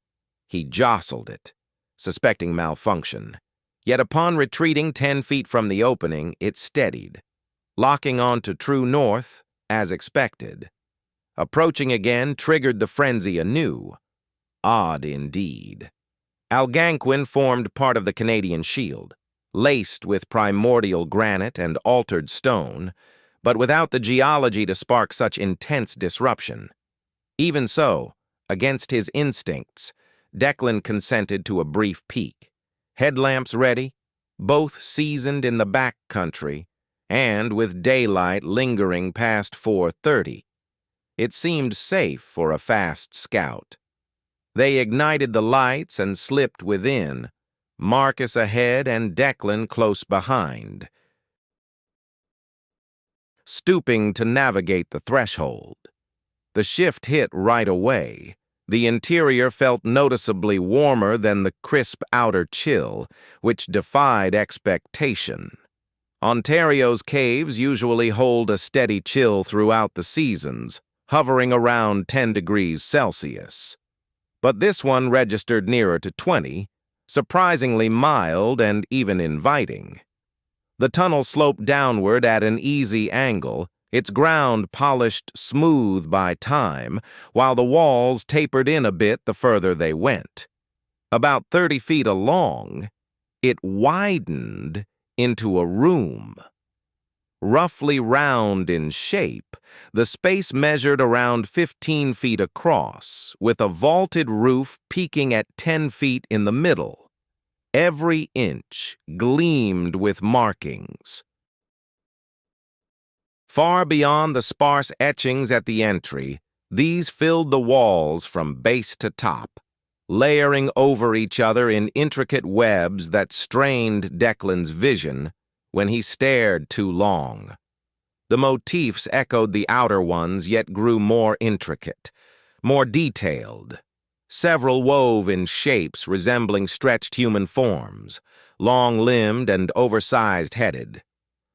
He jostled it, suspecting malfunction. Yet upon retreating 10 feet from the opening, it steadied, locking on to true north, as expected. Approaching again triggered the frenzy anew. Odd indeed. Algonquin formed part of the Canadian Shield, laced with primordial granite and altered stone, but without the geology to spark such intense disruption. Even so, against his instincts, Declan consented to a brief peek. Headlamps ready, both seasoned in the back country, and with daylight lingering past 4:30. It seemed safe for a fast scout. They ignited the lights and slipped within, Marcus ahead and Declan close behind, stooping to navigate the threshold. The shift hit right away. The interior felt noticeably warmer than the crisp outer chill, which defied expectation. Ontario's caves usually hold a steady chill throughout the seasons, hovering around 10 degrees Celsius. But this one registered nearer to 20, surprisingly mild and even inviting. The tunnel sloped downward at an easy angle, its ground polished smooth by time, while the walls tapered in a bit the further they went. About 30 feet along, it widened into a room. Roughly round in shape, the space measured around 15 feet across, with a vaulted roof peaking at 10 feet in the middle. Every inch gleamed with markings. Far beyond the sparse etchings at the entry, these filled the walls from base to top, layering over each other in intricate webs that strained Declan's vision when he stared too long. The motifs echoed the outer ones, yet grew more intricate, more detailed. Several wove in shapes resembling stretched human forms, long-limbed and oversized-headed.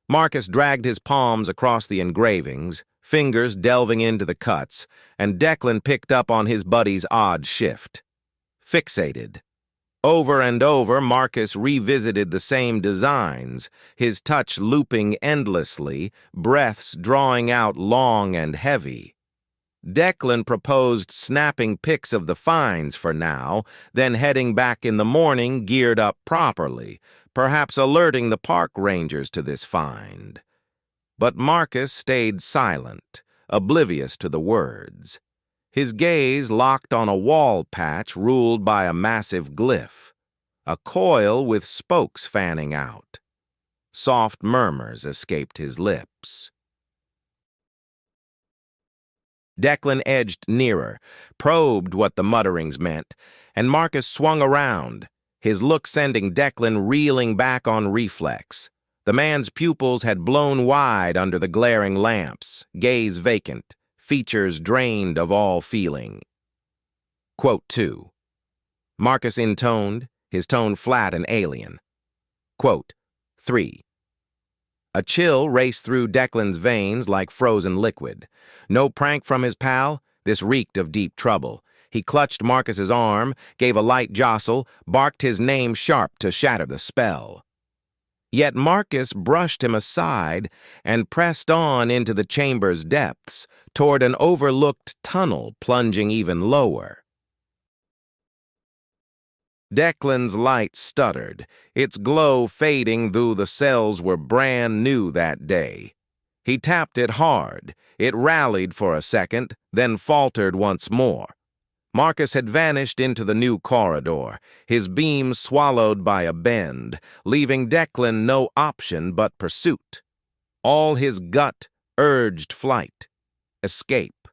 Marcus dragged his palms across the engravings, fingers delving into the cuts, and Declan picked up on his buddy's odd shift. Fixated. Over and over, Marcus revisited the same designs, his touch looping endlessly, breaths drawing out long and heavy. Declan proposed snapping pics of the finds for now, then heading back in the morning geared up properly, perhaps alerting the park rangers to this find. But Marcus stayed silent, oblivious to the words. His gaze locked on a wall patch ruled by a massive glyph, a coil with spokes fanning out. Soft murmurs escaped his lips. Declan edged nearer, probed what the mutterings meant, and Marcus swung around, his look sending Declan reeling back on reflex. The man's pupils had blown wide under the glaring lamps, gaze vacant, features drained of all feeling. Quote 2. Marcus intoned, his tone flat and alien. Quote 3. A chill raced through Declan's veins like frozen liquid. No prank from his pal, this reeked of deep trouble. He clutched Marcus's arm, gave a light jostle, barked his name sharp to shatter the spell. Yet Marcus brushed him aside and pressed on into the chamber's depths, toward an overlooked tunnel plunging even lower. Declan's light stuttered, its glow fading though the cells were brand new that day. He tapped it hard. It rallied for a second, then faltered once more. Marcus had vanished into the new corridor, his beam swallowed by a bend, leaving Declan no option but pursuit. All his gut urged flight, escape.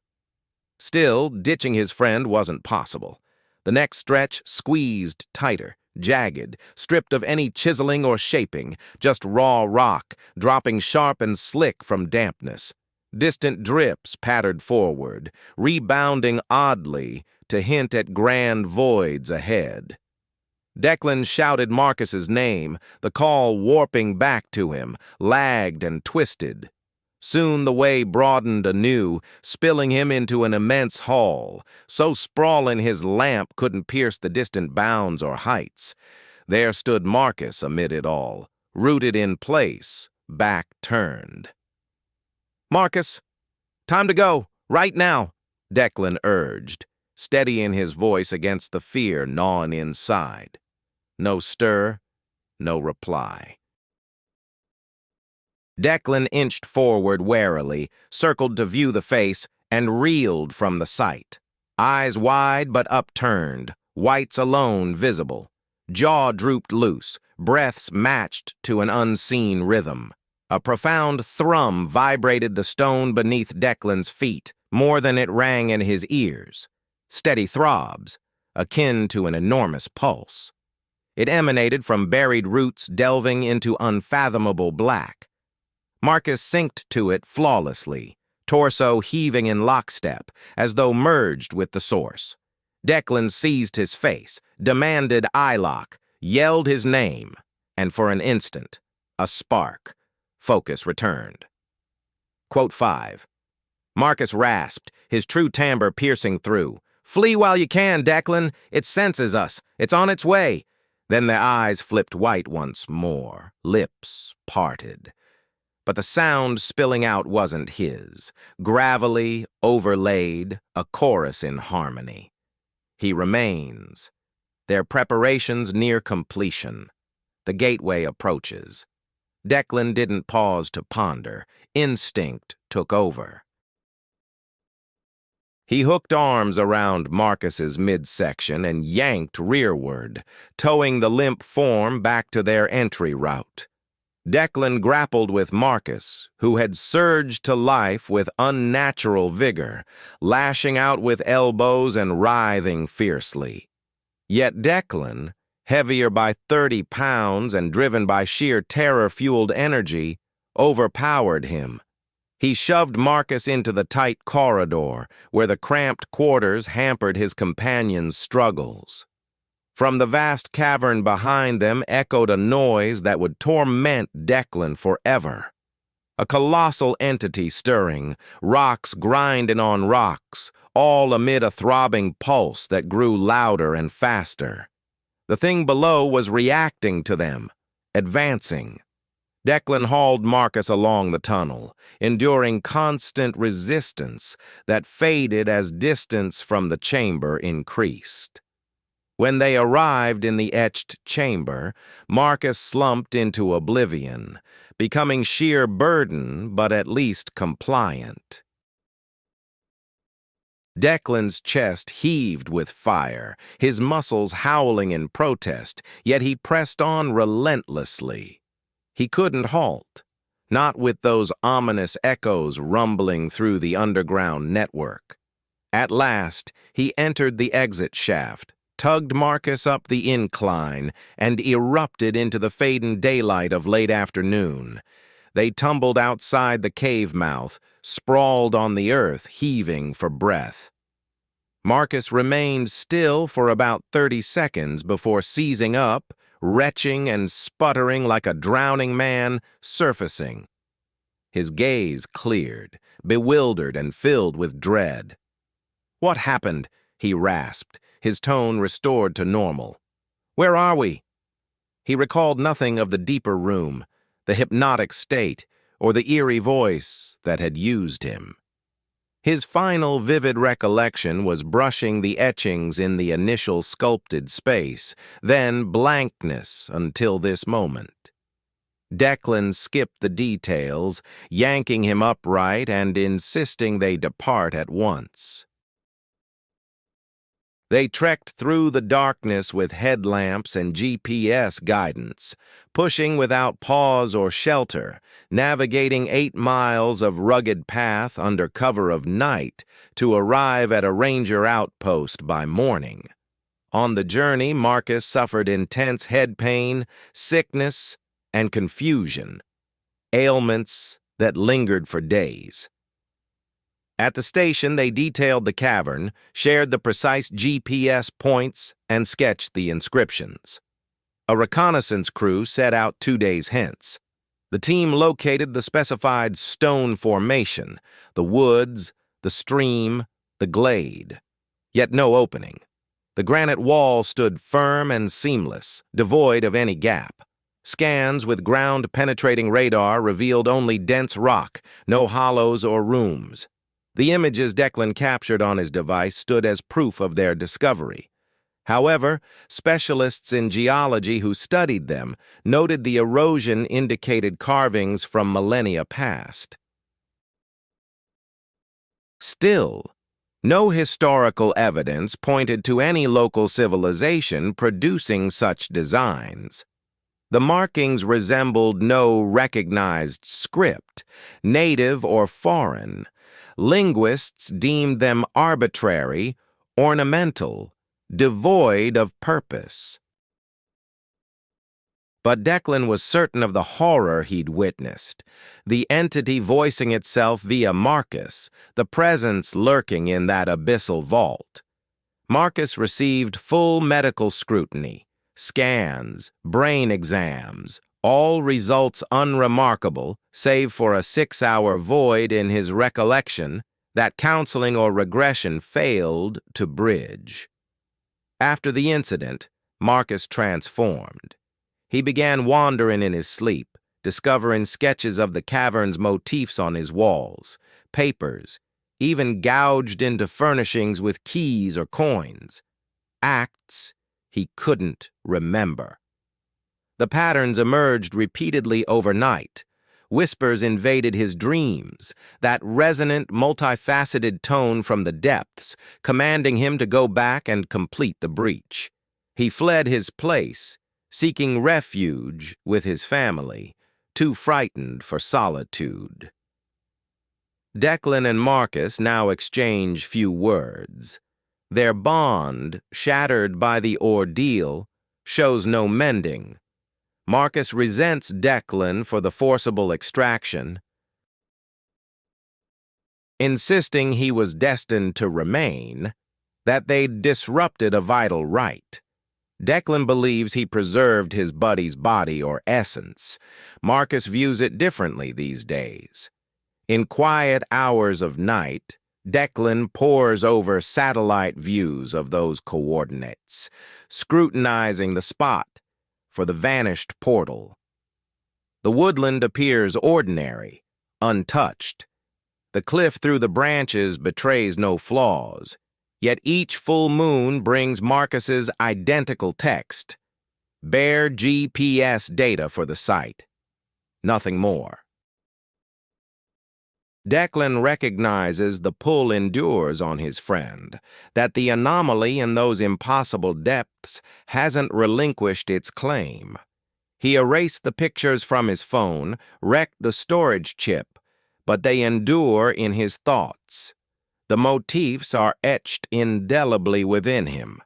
Still, ditching his friend wasn't possible. The next stretch squeezed tighter, jagged, stripped of any chiseling or shaping, just raw rock, dropping sharp and slick from dampness. Distant drips pattered forward, rebounding oddly to hint at grand voids ahead. Declan shouted Marcus's name, the call warping back to him, lagged and twisted. Soon the way broadened anew, spilling him into an immense hall, so sprawling his lamp couldn't pierce the distant bounds or heights. There stood Marcus amid it all, rooted in place, back turned. "Marcus, time to go, right now," Declan urged, steadying his voice against the fear gnawing inside. No stir, no reply. Declan inched forward warily, circled to view the face, and reeled from the sight. Eyes wide but upturned, whites alone visible. Jaw drooped loose, breaths matched to an unseen rhythm. A profound thrum vibrated the stone beneath Declan's feet, more than it rang in his ears. Steady throbs, akin to an enormous pulse. It emanated from buried roots delving into unfathomable black. Marcus synced to it flawlessly, torso heaving in lockstep, as though merged with the source. Declan seized his face, demanded eye lock, yelled his name, and for an instant, a spark, focus returned. Quote 5. Marcus rasped, his true timbre piercing through. "Flee while you can, Declan. It senses us. It's on its way." Then their eyes flipped white once more, lips parted. But the sound spilling out wasn't his. Gravelly, overlaid, a chorus in harmony. He remains. Their preparations near completion. The gateway approaches. Declan didn't pause to ponder. Instinct took over. He hooked arms around Marcus's midsection and yanked rearward, towing the limp form back to their entry route. Declan grappled with Marcus, who had surged to life with unnatural vigor, lashing out with elbows and writhing fiercely. Yet Declan, heavier by 30 pounds and driven by sheer terror-fueled energy, overpowered him. He shoved Marcus into the tight corridor, where the cramped quarters hampered his companion's struggles. From the vast cavern behind them echoed a noise that would torment Declan forever. A colossal entity stirring, rocks grinding on rocks, all amid a throbbing pulse that grew louder and faster. The thing below was reacting to them, advancing. Declan hauled Marcus along the tunnel, enduring constant resistance that faded as distance from the chamber increased. When they arrived in the etched chamber, Marcus slumped into oblivion, becoming sheer burden but at least compliant. Declan's chest heaved with fire, his muscles howling in protest, yet he pressed on relentlessly. He couldn't halt, not with those ominous echoes rumbling through the underground network. At last, he entered the exit shaft, tugged Marcus up the incline, and erupted into the fading daylight of late afternoon. They tumbled outside the cave mouth, sprawled on the earth, heaving for breath. Marcus remained still for about 30 seconds before seizing up, retching and sputtering like a drowning man, surfacing. His gaze cleared, bewildered and filled with dread. "What happened?" he rasped, his tone restored to normal. "Where are we?" He recalled nothing of the deeper room, the hypnotic state, or the eerie voice that had used him. His final vivid recollection was brushing the etchings in the initial sculpted space, then blankness until this moment. Declan skipped the details, yanking him upright and insisting they depart at once. They trekked through the darkness with headlamps and GPS guidance, pushing without pause or shelter, navigating 8 miles of rugged path under cover of night to arrive at a ranger outpost by morning. On the journey, Marcus suffered intense head pain, sickness, and confusion, ailments that lingered for days. At the station, they detailed the cavern, shared the precise GPS points, and sketched the inscriptions. A reconnaissance crew set out 2 days hence. The team located the specified stone formation, the woods, the stream, the glade. Yet no opening. The granite wall stood firm and seamless, devoid of any gap. Scans with ground-penetrating radar revealed only dense rock, no hollows or rooms. The images Declan captured on his device stood as proof of their discovery. However, specialists in geology who studied them noted the erosion indicated carvings from millennia past. Still, no historical evidence pointed to any local civilization producing such designs. The markings resembled no recognized script, native or foreign. Linguists deemed them arbitrary, ornamental, devoid of purpose. But Declan was certain of the horror he'd witnessed, the entity voicing itself via Marcus, the presence lurking in that abyssal vault. Marcus received full medical scrutiny, scans, brain exams, all results unremarkable, save for a 6-hour void in his recollection that counseling or regression failed to bridge. After the incident, Marcus transformed. He began wandering in his sleep, discovering sketches of the cavern's motifs on his walls, papers, even gouged into furnishings with keys or coins. Acts he couldn't remember. The patterns emerged repeatedly overnight. Whispers invaded his dreams, that resonant, multifaceted tone from the depths, commanding him to go back and complete the breach. He fled his place, seeking refuge with his family, too frightened for solitude. Declan and Marcus now exchange few words. Their bond, shattered by the ordeal, shows no mending. Marcus resents Declan for the forcible extraction, insisting he was destined to remain, that they'd disrupted a vital right. Declan believes he preserved his buddy's body or essence. Marcus views it differently these days. In quiet hours of night, Declan pores over satellite views of those coordinates, scrutinizing the spot for the vanished portal. The woodland appears ordinary, untouched. The cliff through the branches betrays no flaws. Yet each full moon brings Marcus's identical text, bare GPS data for the site. Nothing more. Declan recognizes the pull endures on his friend, that the anomaly in those impossible depths hasn't relinquished its claim. He erased the pictures from his phone, wrecked the storage chip, but they endure in his thoughts. The motifs are etched indelibly within him,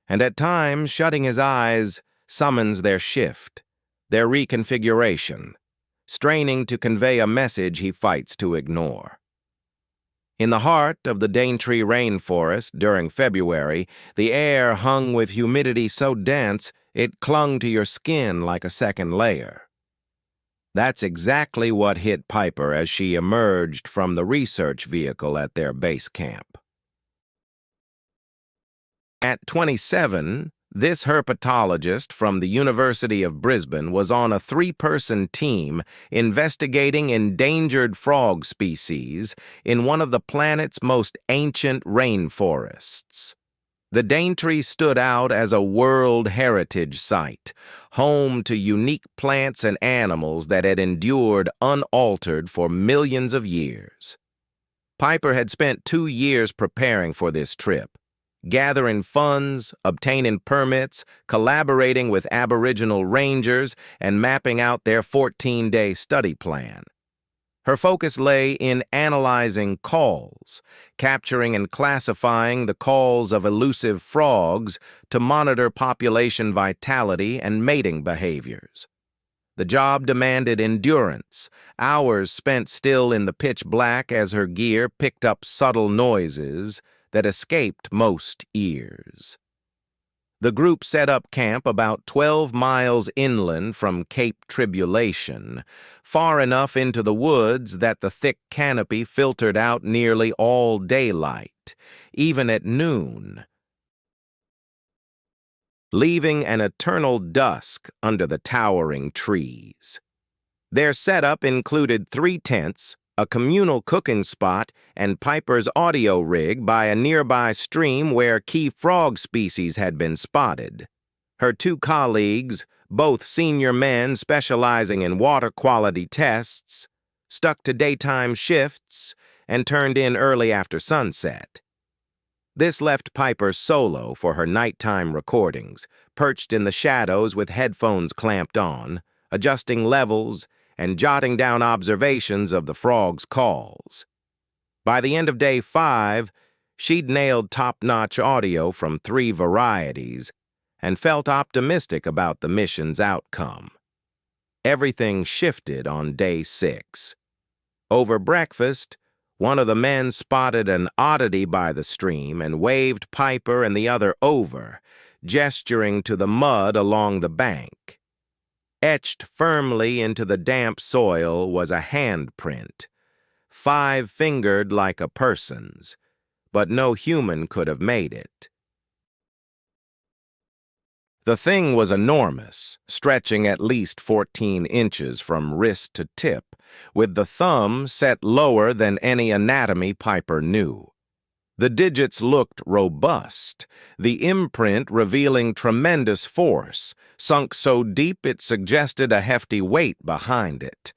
and at times shutting his eyes summons their shift, their reconfiguration, straining to convey a message he fights to ignore. In the heart of the Daintree rainforest during February, the air hung with humidity so dense it clung to your skin like a second layer. That's exactly what hit Piper as she emerged from the research vehicle at their base camp. At 27, this herpetologist from the University of Brisbane was on a 3-person team investigating endangered frog species in one of the planet's most ancient rainforests. The Daintree stood out as a World Heritage Site, home to unique plants and animals that had endured unaltered for millions of years. Piper had spent 2 years preparing for this trip, gathering funds, obtaining permits, collaborating with Aboriginal rangers, and mapping out their 14-day study plan. Her focus lay in analyzing calls, capturing and classifying the calls of elusive frogs to monitor population vitality and mating behaviors. The job demanded endurance, hours spent still in the pitch black as her gear picked up subtle noises that escaped most ears. The group set up camp about 12 miles inland from Cape Tribulation, far enough into the woods that the thick canopy filtered out nearly all daylight, even at noon, leaving an eternal dusk under the towering trees. Their setup included 3 tents, a communal cooking spot, and Piper's audio rig by a nearby stream where key frog species had been spotted. Her 2 colleagues, both senior men specializing in water quality tests, stuck to daytime shifts and turned in early after sunset. This left Piper solo for her nighttime recordings, perched in the shadows with headphones clamped on, adjusting levels and jotting down observations of the frogs' calls. By the end of day 5, she'd nailed top-notch audio from 3 varieties and felt optimistic about the mission's outcome. Everything shifted on day 6. Over breakfast, one of the men spotted an oddity by the stream and waved Piper and the other over, gesturing to the mud along the bank. Etched firmly into the damp soil was a handprint, 5-fingered like a person's, but no human could have made it. The thing was enormous, stretching at least 14 inches from wrist to tip, with the thumb set lower than any anatomy Piper knew. The digits looked robust, the imprint revealing tremendous force, sunk so deep it suggested a hefty weight behind it.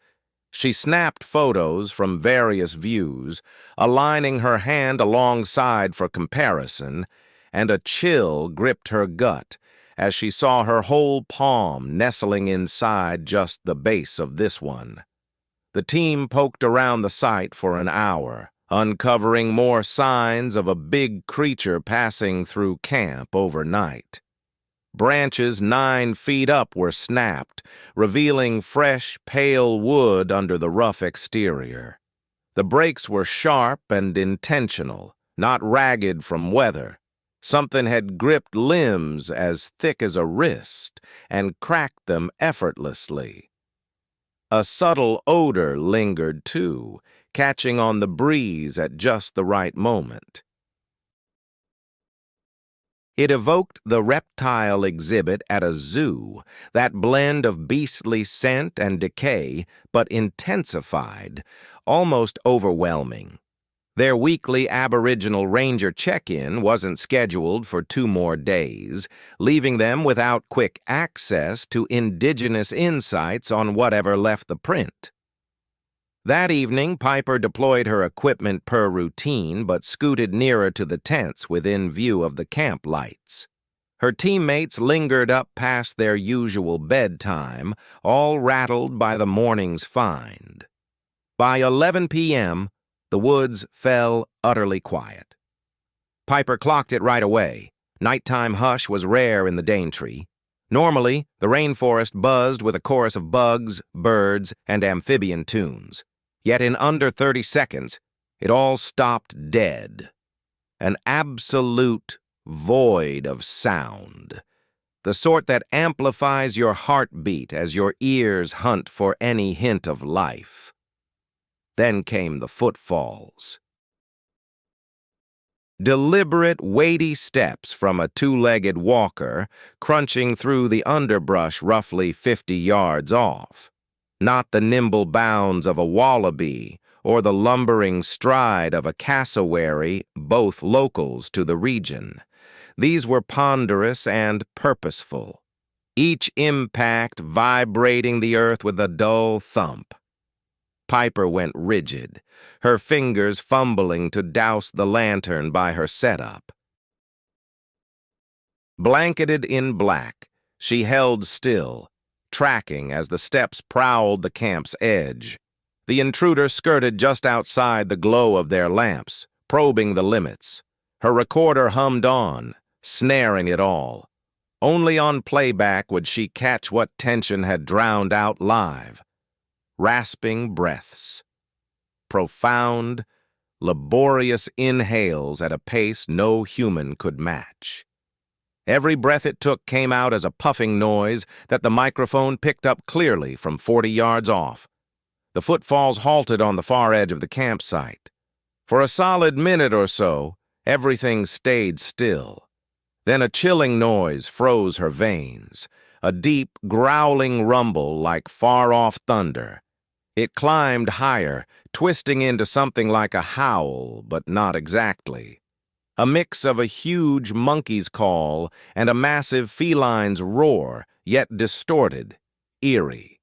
She snapped photos from various views, aligning her hand alongside for comparison, and a chill gripped her gut as she saw her whole palm nestling inside just the base of this one. The team poked around the site for an hour, uncovering more signs of a big creature passing through camp overnight. Branches 9 feet up were snapped, revealing fresh, pale wood under the rough exterior. The breaks were sharp and intentional, not ragged from weather. Something had gripped limbs as thick as a wrist and cracked them effortlessly. A subtle odor lingered too, catching on the breeze at just the right moment. It evoked the reptile exhibit at a zoo, that blend of beastly scent and decay, but intensified, almost overwhelming. Their weekly Aboriginal Ranger check-in wasn't scheduled for 2 more days, leaving them without quick access to indigenous insights on whatever left the print. That evening, Piper deployed her equipment per routine but scooted nearer to the tents within view of the camp lights. Her teammates lingered up past their usual bedtime, all rattled by the morning's find. By 11 p.m., the woods fell utterly quiet. Piper clocked it right away. Nighttime hush was rare in the Daintree. Normally, the rainforest buzzed with a chorus of bugs, birds, and amphibian tunes. Yet in under 30 seconds, it all stopped dead. An absolute void of sound. The sort that amplifies your heartbeat as your ears hunt for any hint of life. Then came the footfalls. Deliberate, weighty steps from a 2-legged walker crunching through the underbrush roughly 50 yards off. Not the nimble bounds of a wallaby or the lumbering stride of a cassowary, both locals to the region. These were ponderous and purposeful, each impact vibrating the earth with a dull thump. Piper went rigid, her fingers fumbling to douse the lantern by her setup. Blanketed in black, she held still, tracking as the steps prowled the camp's edge. The intruder skirted just outside the glow of their lamps, probing the limits. Her recorder hummed on, snaring it all. Only on playback would she catch what tension had drowned out live. Rasping breaths. Profound, laborious inhales at a pace no human could match. Every breath it took came out as a puffing noise that the microphone picked up clearly from 40 yards off. The footfalls halted on the far edge of the campsite. For a solid minute or so, everything stayed still. Then a chilling noise froze her veins, a deep, growling rumble like far-off thunder. It climbed higher, twisting into something like a howl, but not exactly. A mix of a huge monkey's call and a massive feline's roar, yet distorted, eerie.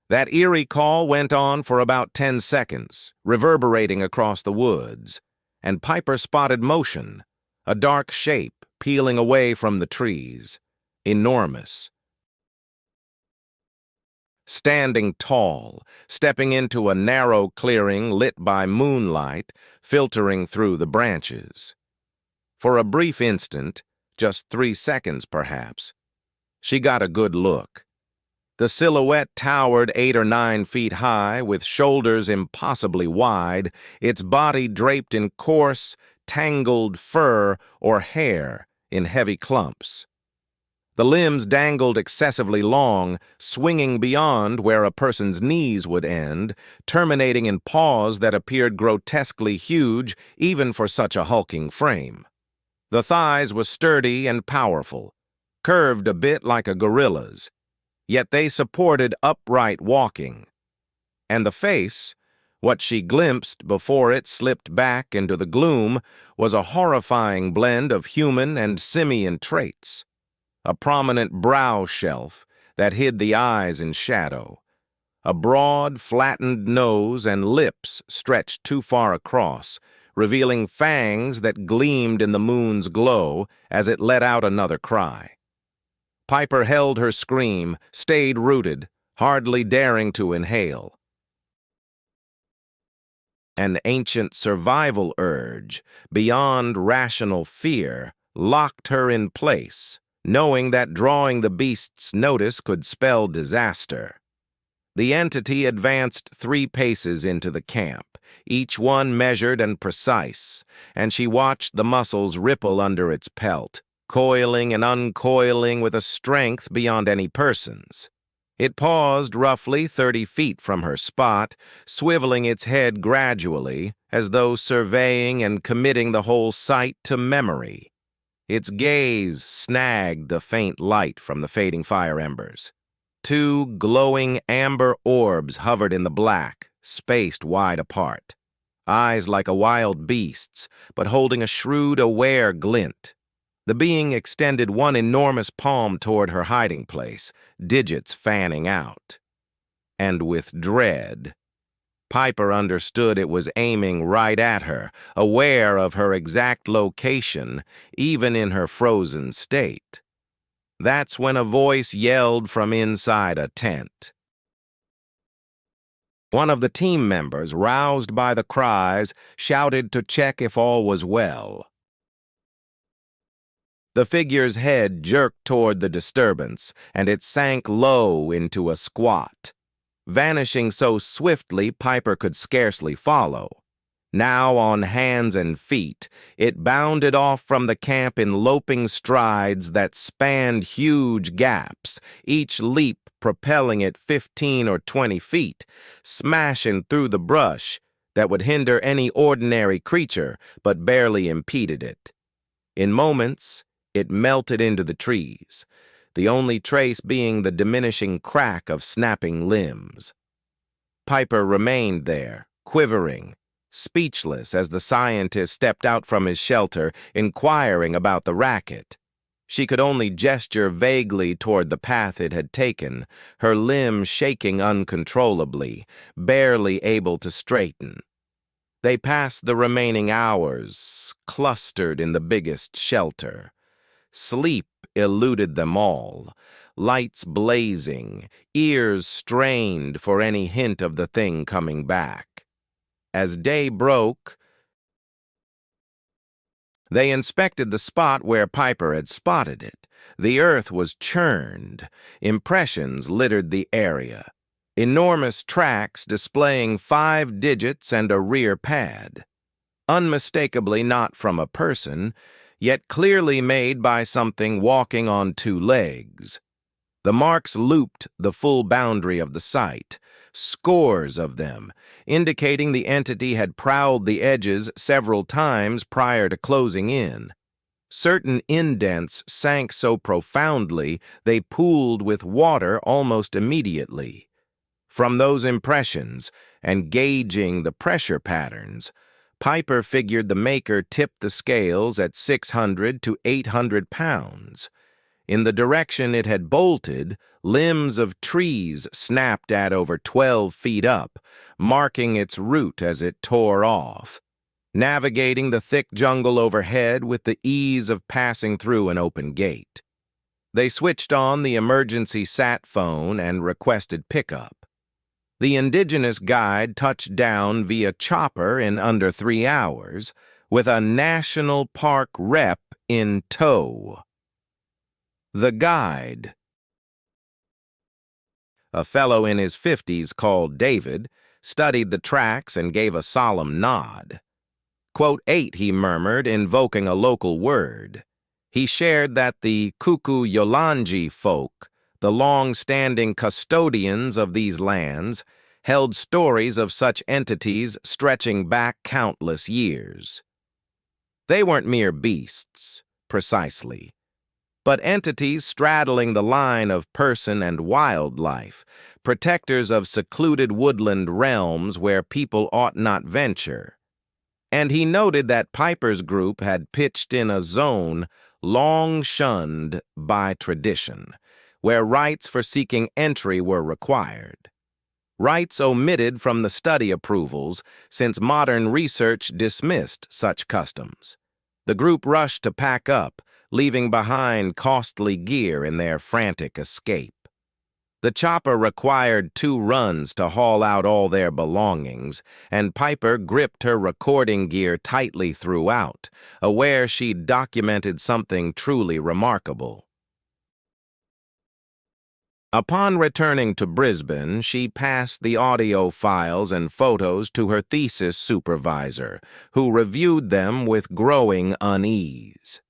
That eerie call went on for about 10 seconds, reverberating across the woods, and Piper spotted motion, a dark shape peeling away from the trees, enormous. Standing tall, stepping into a narrow clearing lit by moonlight filtering through the branches. For a brief instant, just 3 seconds perhaps, she got a good look. The silhouette towered 8 or 9 feet high, with shoulders impossibly wide, its body draped in coarse, tangled fur or hair in heavy clumps. The limbs dangled excessively long, swinging beyond where a person's knees would end, terminating in paws that appeared grotesquely huge even for such a hulking frame. The thighs were sturdy and powerful, curved a bit like a gorilla's, yet they supported upright walking. And the face, what she glimpsed before it slipped back into the gloom, was a horrifying blend of human and simian traits. A prominent brow shelf that hid the eyes in shadow, a broad, flattened nose and lips stretched too far across, revealing fangs that gleamed in the moon's glow as it let out another cry. Piper held her scream, stayed rooted, hardly daring to inhale. An ancient survival urge, beyond rational fear, locked her in place, knowing that drawing the beast's notice could spell disaster. The entity advanced 3 paces into the camp, each one measured and precise, and she watched the muscles ripple under its pelt, coiling and uncoiling with a strength beyond any person's. It paused roughly 30 feet from her spot, swiveling its head gradually, as though surveying and committing the whole sight to memory. Its gaze snagged the faint light from the fading fire embers. 2 glowing amber orbs hovered in the black, spaced wide apart. Eyes like a wild beast's, but holding a shrewd, aware glint. The being extended one enormous palm toward her hiding place, digits fanning out. And with dread, Piper understood it was aiming right at her, aware of her exact location, even in her frozen state. That's when a voice yelled from inside a tent. One of the team members, roused by the cries, shouted to check if all was well. The figure's head jerked toward the disturbance, and it sank low into a squat, vanishing so swiftly Piper could scarcely follow. Now on hands and feet, it bounded off from the camp in loping strides that spanned huge gaps, each leap propelling it 15 or 20 feet, smashing through the brush that would hinder any ordinary creature but barely impeded it. In moments, it melted into the trees, the only trace being the diminishing crack of snapping limbs. Piper remained there, quivering, speechless as the scientist stepped out from his shelter, inquiring about the racket. She could only gesture vaguely toward the path it had taken, her limbs shaking uncontrollably, barely able to straighten. They passed the remaining hours, clustered in the biggest shelter. Sleep eluded them all, lights blazing, ears strained for any hint of the thing coming back. As day broke, they inspected the spot where Piper had spotted it. The earth was churned. Impressions littered the area. Enormous tracks displaying 5 digits and a rear pad. Unmistakably not from a person, yet clearly made by something walking on 2 legs. The marks looped the full boundary of the site, scores of them, indicating the entity had prowled the edges several times prior to closing in. Certain indents sank so profoundly they pooled with water almost immediately. From those impressions, and gauging the pressure patterns, Piper figured the maker tipped the scales at 600 to 800 pounds. In the direction it had bolted, limbs of trees snapped at over 12 feet up, marking its route as it tore off, navigating the thick jungle overhead with the ease of passing through an open gate. They switched on the emergency sat phone and requested pickup. The indigenous guide touched down via chopper in under 3 hours, with a national park rep in tow. The guide, a fellow in his 50s called David, studied the tracks and gave a solemn nod. Quote 8, he murmured, invoking a local word. He shared that the Kuku-Yolanji folk, the long-standing custodians of these lands, held stories of such entities stretching back countless years. They weren't mere beasts, precisely, but entities straddling the line of person and wildlife, protectors of secluded woodland realms where people ought not venture. And he noted that Piper's group had pitched in a zone long shunned by tradition, where rites for seeking entry were required. Rites omitted from the study approvals since modern research dismissed such customs. The group rushed to pack up, leaving behind costly gear in their frantic escape. The chopper required 2 runs to haul out all their belongings, and Piper gripped her recording gear tightly throughout, aware she'd documented something truly remarkable. Upon returning to Brisbane, she passed the audio files and photos to her thesis supervisor, who reviewed them with growing unease.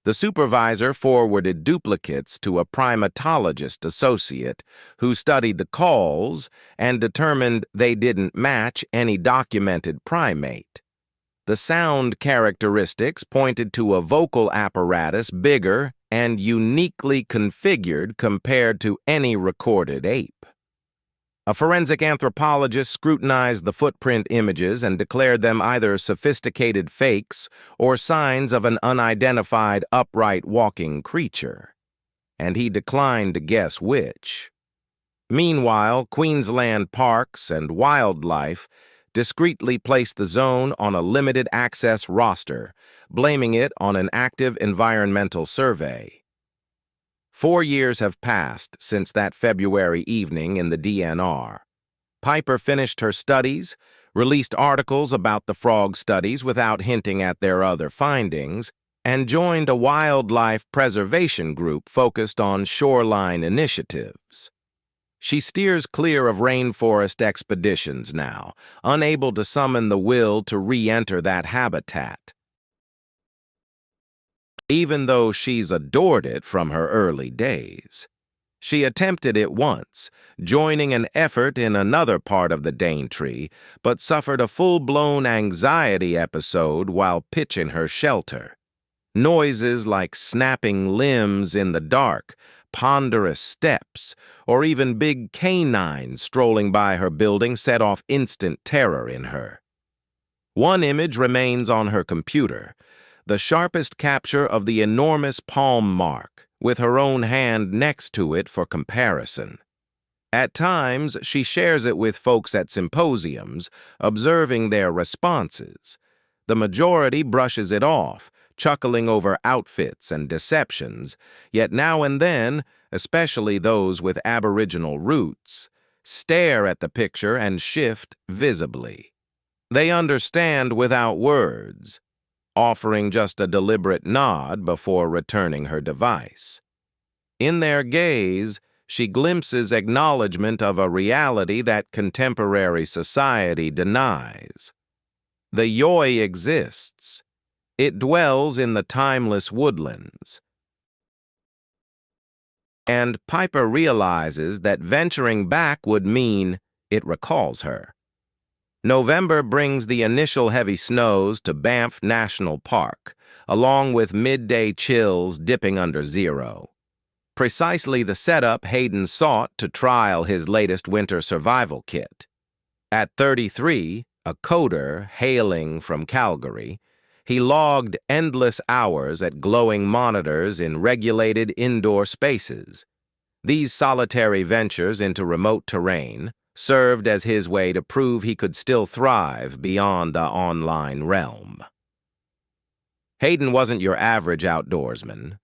The supervisor forwarded duplicates to a primatologist associate who studied the calls and determined they didn't match any documented primate. The sound characteristics pointed to a vocal apparatus bigger and uniquely configured compared to any recorded ape. A forensic anthropologist scrutinized the footprint images and declared them either sophisticated fakes or signs of an unidentified upright walking creature, and he declined to guess which. Meanwhile, Queensland Parks and Wildlife discreetly placed the zone on a limited access roster, blaming it on an active environmental survey. 4 years have passed since that February evening in the DNR. Piper finished her studies, released articles about the frog studies without hinting at their other findings, and joined a wildlife preservation group focused on shoreline initiatives. She steers clear of rainforest expeditions now, unable to summon the will to re-enter that habitat, even though she's adored it from her early days. She attempted it once, joining an effort in another part of the Daintree, but suffered a full-blown anxiety episode while pitching her shelter. Noises like snapping limbs in the dark, ponderous steps, or even big canines strolling by her building set off instant terror in her. One image remains on her computer, the sharpest capture of the enormous palm mark, with her own hand next to it for comparison. At times, she shares it with folks at symposiums, observing their responses. The majority brushes it off, chuckling over outfits and deceptions, yet now and then, especially those with Aboriginal roots, stare at the picture and shift visibly. They understand without words, offering just a deliberate nod before returning her device. In their gaze, she glimpses acknowledgement of a reality that contemporary society denies. The Yoi exists. It dwells in the timeless woodlands. And Piper realizes that venturing back would mean it recalls her. November brings the initial heavy snows to Banff National Park, along with midday chills dipping under 0. Precisely the setup Hayden sought to trial his latest winter survival kit. At 33, a coder hailing from Calgary, He logged endless hours at glowing monitors in regulated indoor spaces. These solitary ventures into remote terrain served as his way to prove he could still thrive beyond the online realm. Hayden wasn't your average outdoorsman.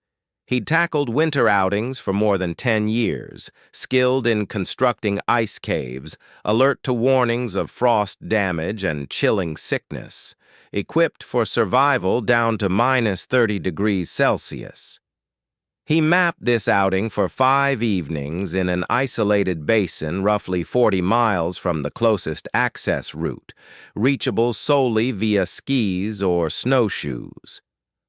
He'd tackled winter outings for more than 10 years, skilled in constructing ice caves, alert to warnings of frost damage and chilling sickness, equipped for survival down to minus 30 degrees Celsius. He mapped this outing for 5 evenings in an isolated basin roughly 40 miles from the closest access route, reachable solely via skis or snowshoes.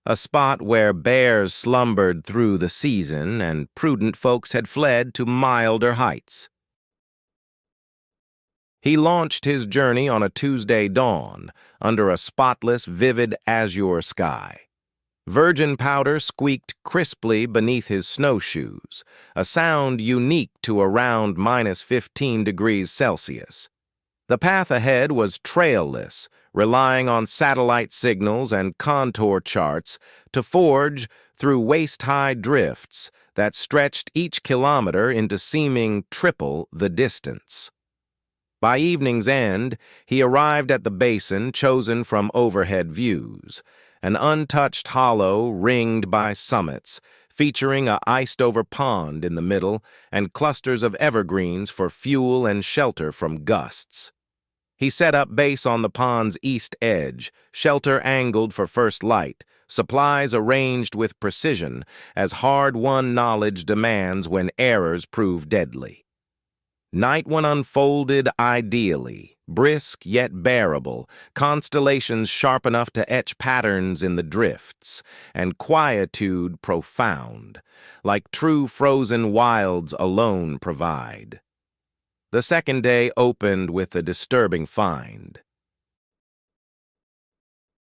A spot where bears slumbered through the season and prudent folks had fled to milder heights. He launched his journey on a Tuesday dawn under a spotless, vivid azure sky. Virgin powder squeaked crisply beneath his snowshoes, a sound unique to around minus 15 degrees Celsius. The path ahead was trailless, relying on satellite signals and contour charts to forge through waist-high drifts that stretched each kilometer into seeming triple the distance. By evening's end, he arrived at the basin chosen from overhead views, an untouched hollow ringed by summits, featuring a iced-over pond in the middle and clusters of evergreens for fuel and shelter from gusts. He set up base on the pond's east edge, shelter angled for first light, supplies arranged with precision, as hard-won knowledge demands when errors prove deadly. Night one unfolded ideally, brisk yet bearable, constellations sharp enough to etch patterns in the drifts, and quietude profound, like true frozen wilds alone provide. The second day opened with a disturbing find.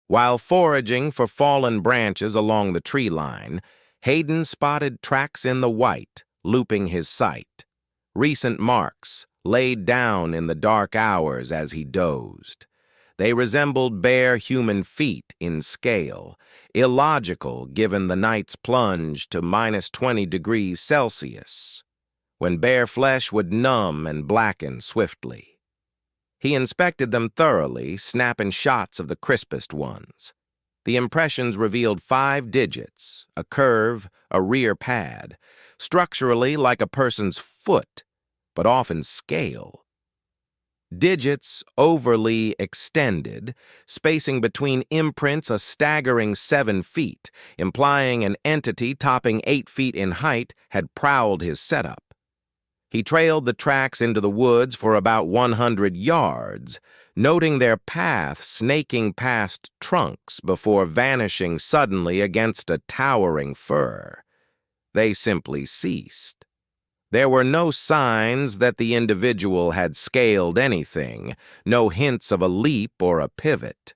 While foraging for fallen branches along the tree line, Hayden spotted tracks in the white, looping his sight. Recent marks, laid down in the dark hours as he dozed. They resembled bare human feet in scale, illogical given the night's plunge to minus 20 degrees Celsius, when bare flesh would numb and blacken swiftly. He inspected them thoroughly, snapping shots of the crispest ones. The impressions revealed 5 digits, a curve, a rear pad, structurally like a person's foot, but often scale. Digits overly extended, spacing between imprints a staggering 7 feet, implying an entity topping 8 feet in height had prowled his setup. He trailed the tracks into the woods for about 100 yards, noting their path snaking past trunks before vanishing suddenly against a towering fir. They simply ceased. There were no signs that the individual had scaled anything, no hints of a leap or a pivot.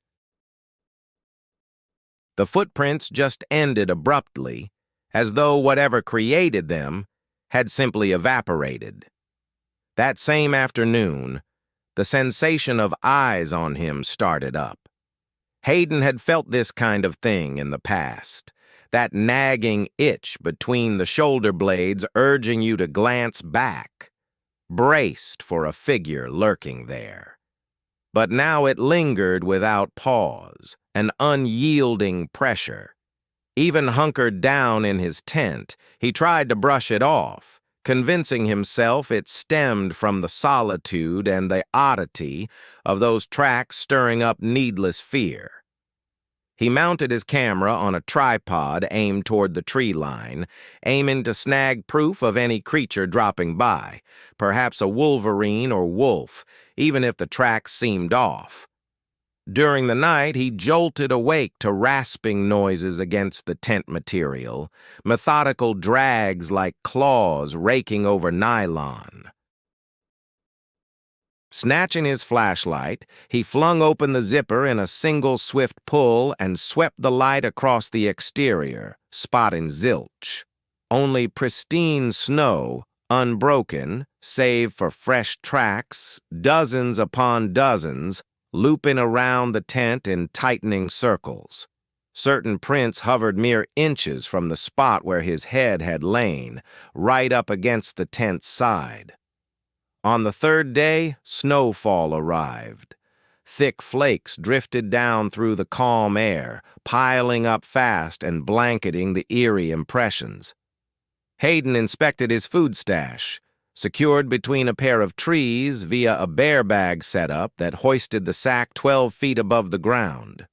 The footprints just ended abruptly, as though whatever created them had simply evaporated. That same afternoon, the sensation of eyes on him started up. Hayden had felt this kind of thing in the past, that nagging itch between the shoulder blades urging you to glance back, braced for a figure lurking there. But now it lingered without pause, an unyielding pressure. Even hunkered down in his tent, he tried to brush it off, convincing himself it stemmed from the solitude and the oddity of those tracks stirring up needless fear. He mounted his camera on a tripod aimed toward the tree line, aiming to snag proof of any creature dropping by, perhaps a wolverine or wolf, even if the tracks seemed off. During the night, he jolted awake to rasping noises against the tent material, methodical drags like claws raking over nylon. Snatching his flashlight, he flung open the zipper in a single swift pull and swept the light across the exterior, spotting zilch. Only pristine snow, unbroken, save for fresh tracks, dozens upon dozens, looping around the tent in tightening circles. Certain prints hovered mere inches from the spot where his head had lain, right up against the tent's side. On the third day, snowfall arrived. Thick flakes drifted down through the calm air, piling up fast and blanketing the eerie impressions. Hayden inspected his food stash, secured between a pair of trees via a bear bag setup that hoisted the sack 12 feet above the ground.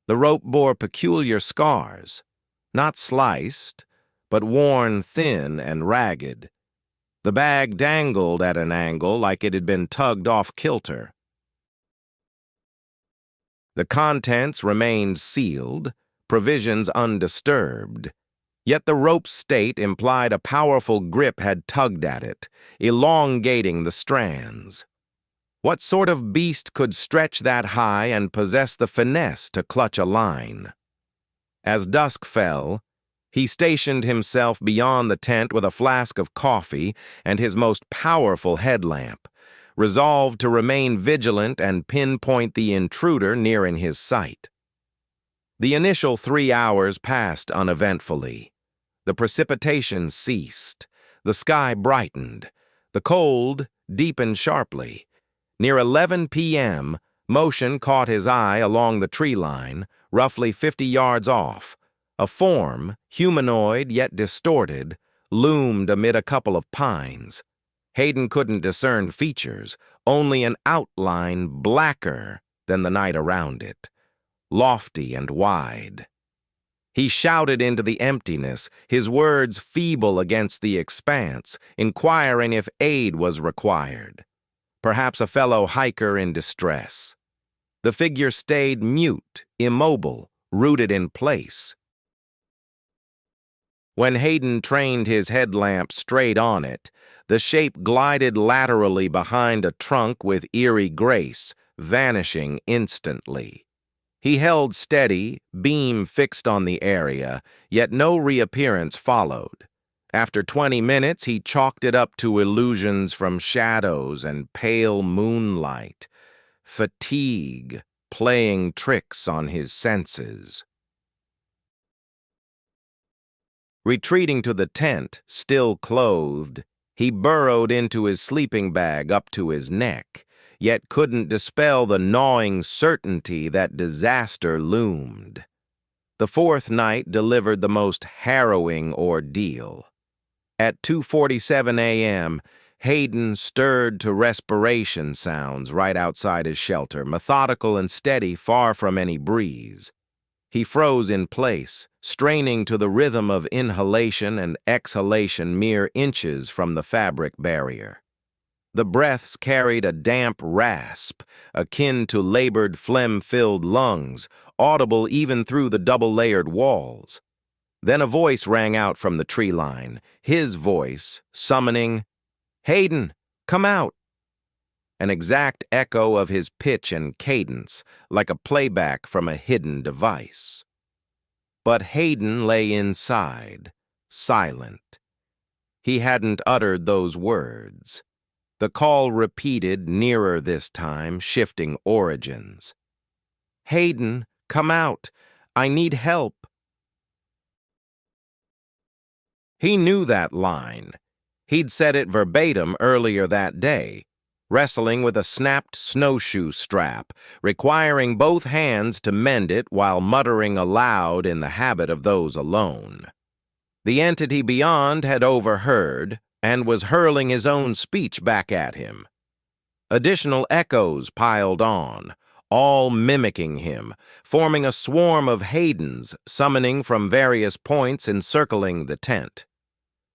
The rope bore peculiar scars, not sliced, but worn thin and ragged. The bag dangled at an angle like it had been tugged off kilter. The contents remained sealed, provisions undisturbed. Yet the rope's state implied a powerful grip had tugged at it, elongating the strands. What sort of beast could stretch that high and possess the finesse to clutch a line? As dusk fell, he stationed himself beyond the tent with a flask of coffee and his most powerful headlamp, resolved to remain vigilant and pinpoint the intruder near in his sight. The initial 3 hours passed uneventfully. The precipitation ceased. The sky brightened. The cold deepened sharply. Near 11 p.m., motion caught his eye along the tree line, roughly 50 yards off. A form, humanoid yet distorted, loomed amid a couple of pines. Hayden couldn't discern features, only an outline blacker than the night around it, lofty and wide. He shouted into the emptiness, his words feeble against the expanse, inquiring if aid was required. Perhaps a fellow hiker in distress. The figure stayed mute, immobile, rooted in place. When Hayden trained his headlamp straight on it, the shape glided laterally behind a trunk with eerie grace, vanishing instantly. He held steady, beam fixed on the area, yet no reappearance followed. After 20 minutes, he chalked it up to illusions from shadows and pale moonlight, fatigue playing tricks on his senses. Retreating to the tent, still clothed, he burrowed into his sleeping bag up to his neck, yet couldn't dispel the gnawing certainty that disaster loomed. The fourth night delivered the most harrowing ordeal. At 2:47 a.m., Hayden stirred to respiration sounds right outside his shelter, methodical and steady, far from any breeze. He froze in place, straining to the rhythm of inhalation and exhalation mere inches from the fabric barrier. The breaths carried a damp rasp, akin to labored phlegm-filled lungs, audible even through the double-layered walls. Then a voice rang out from the tree line, his voice, summoning, "Hayden, come out!" An exact echo of his pitch and cadence, like a playback from a hidden device. But Hayden lay inside, silent. He hadn't uttered those words. The call repeated, nearer this time, shifting origins. "Hayden, come out! I need help!" He knew that line. He'd said it verbatim earlier that day, wrestling with a snapped snowshoe strap, requiring both hands to mend it while muttering aloud in the habit of those alone. The entity beyond had overheard and was hurling his own speech back at him. Additional echoes piled on, all mimicking him, forming a swarm of Haydens summoning from various points encircling the tent.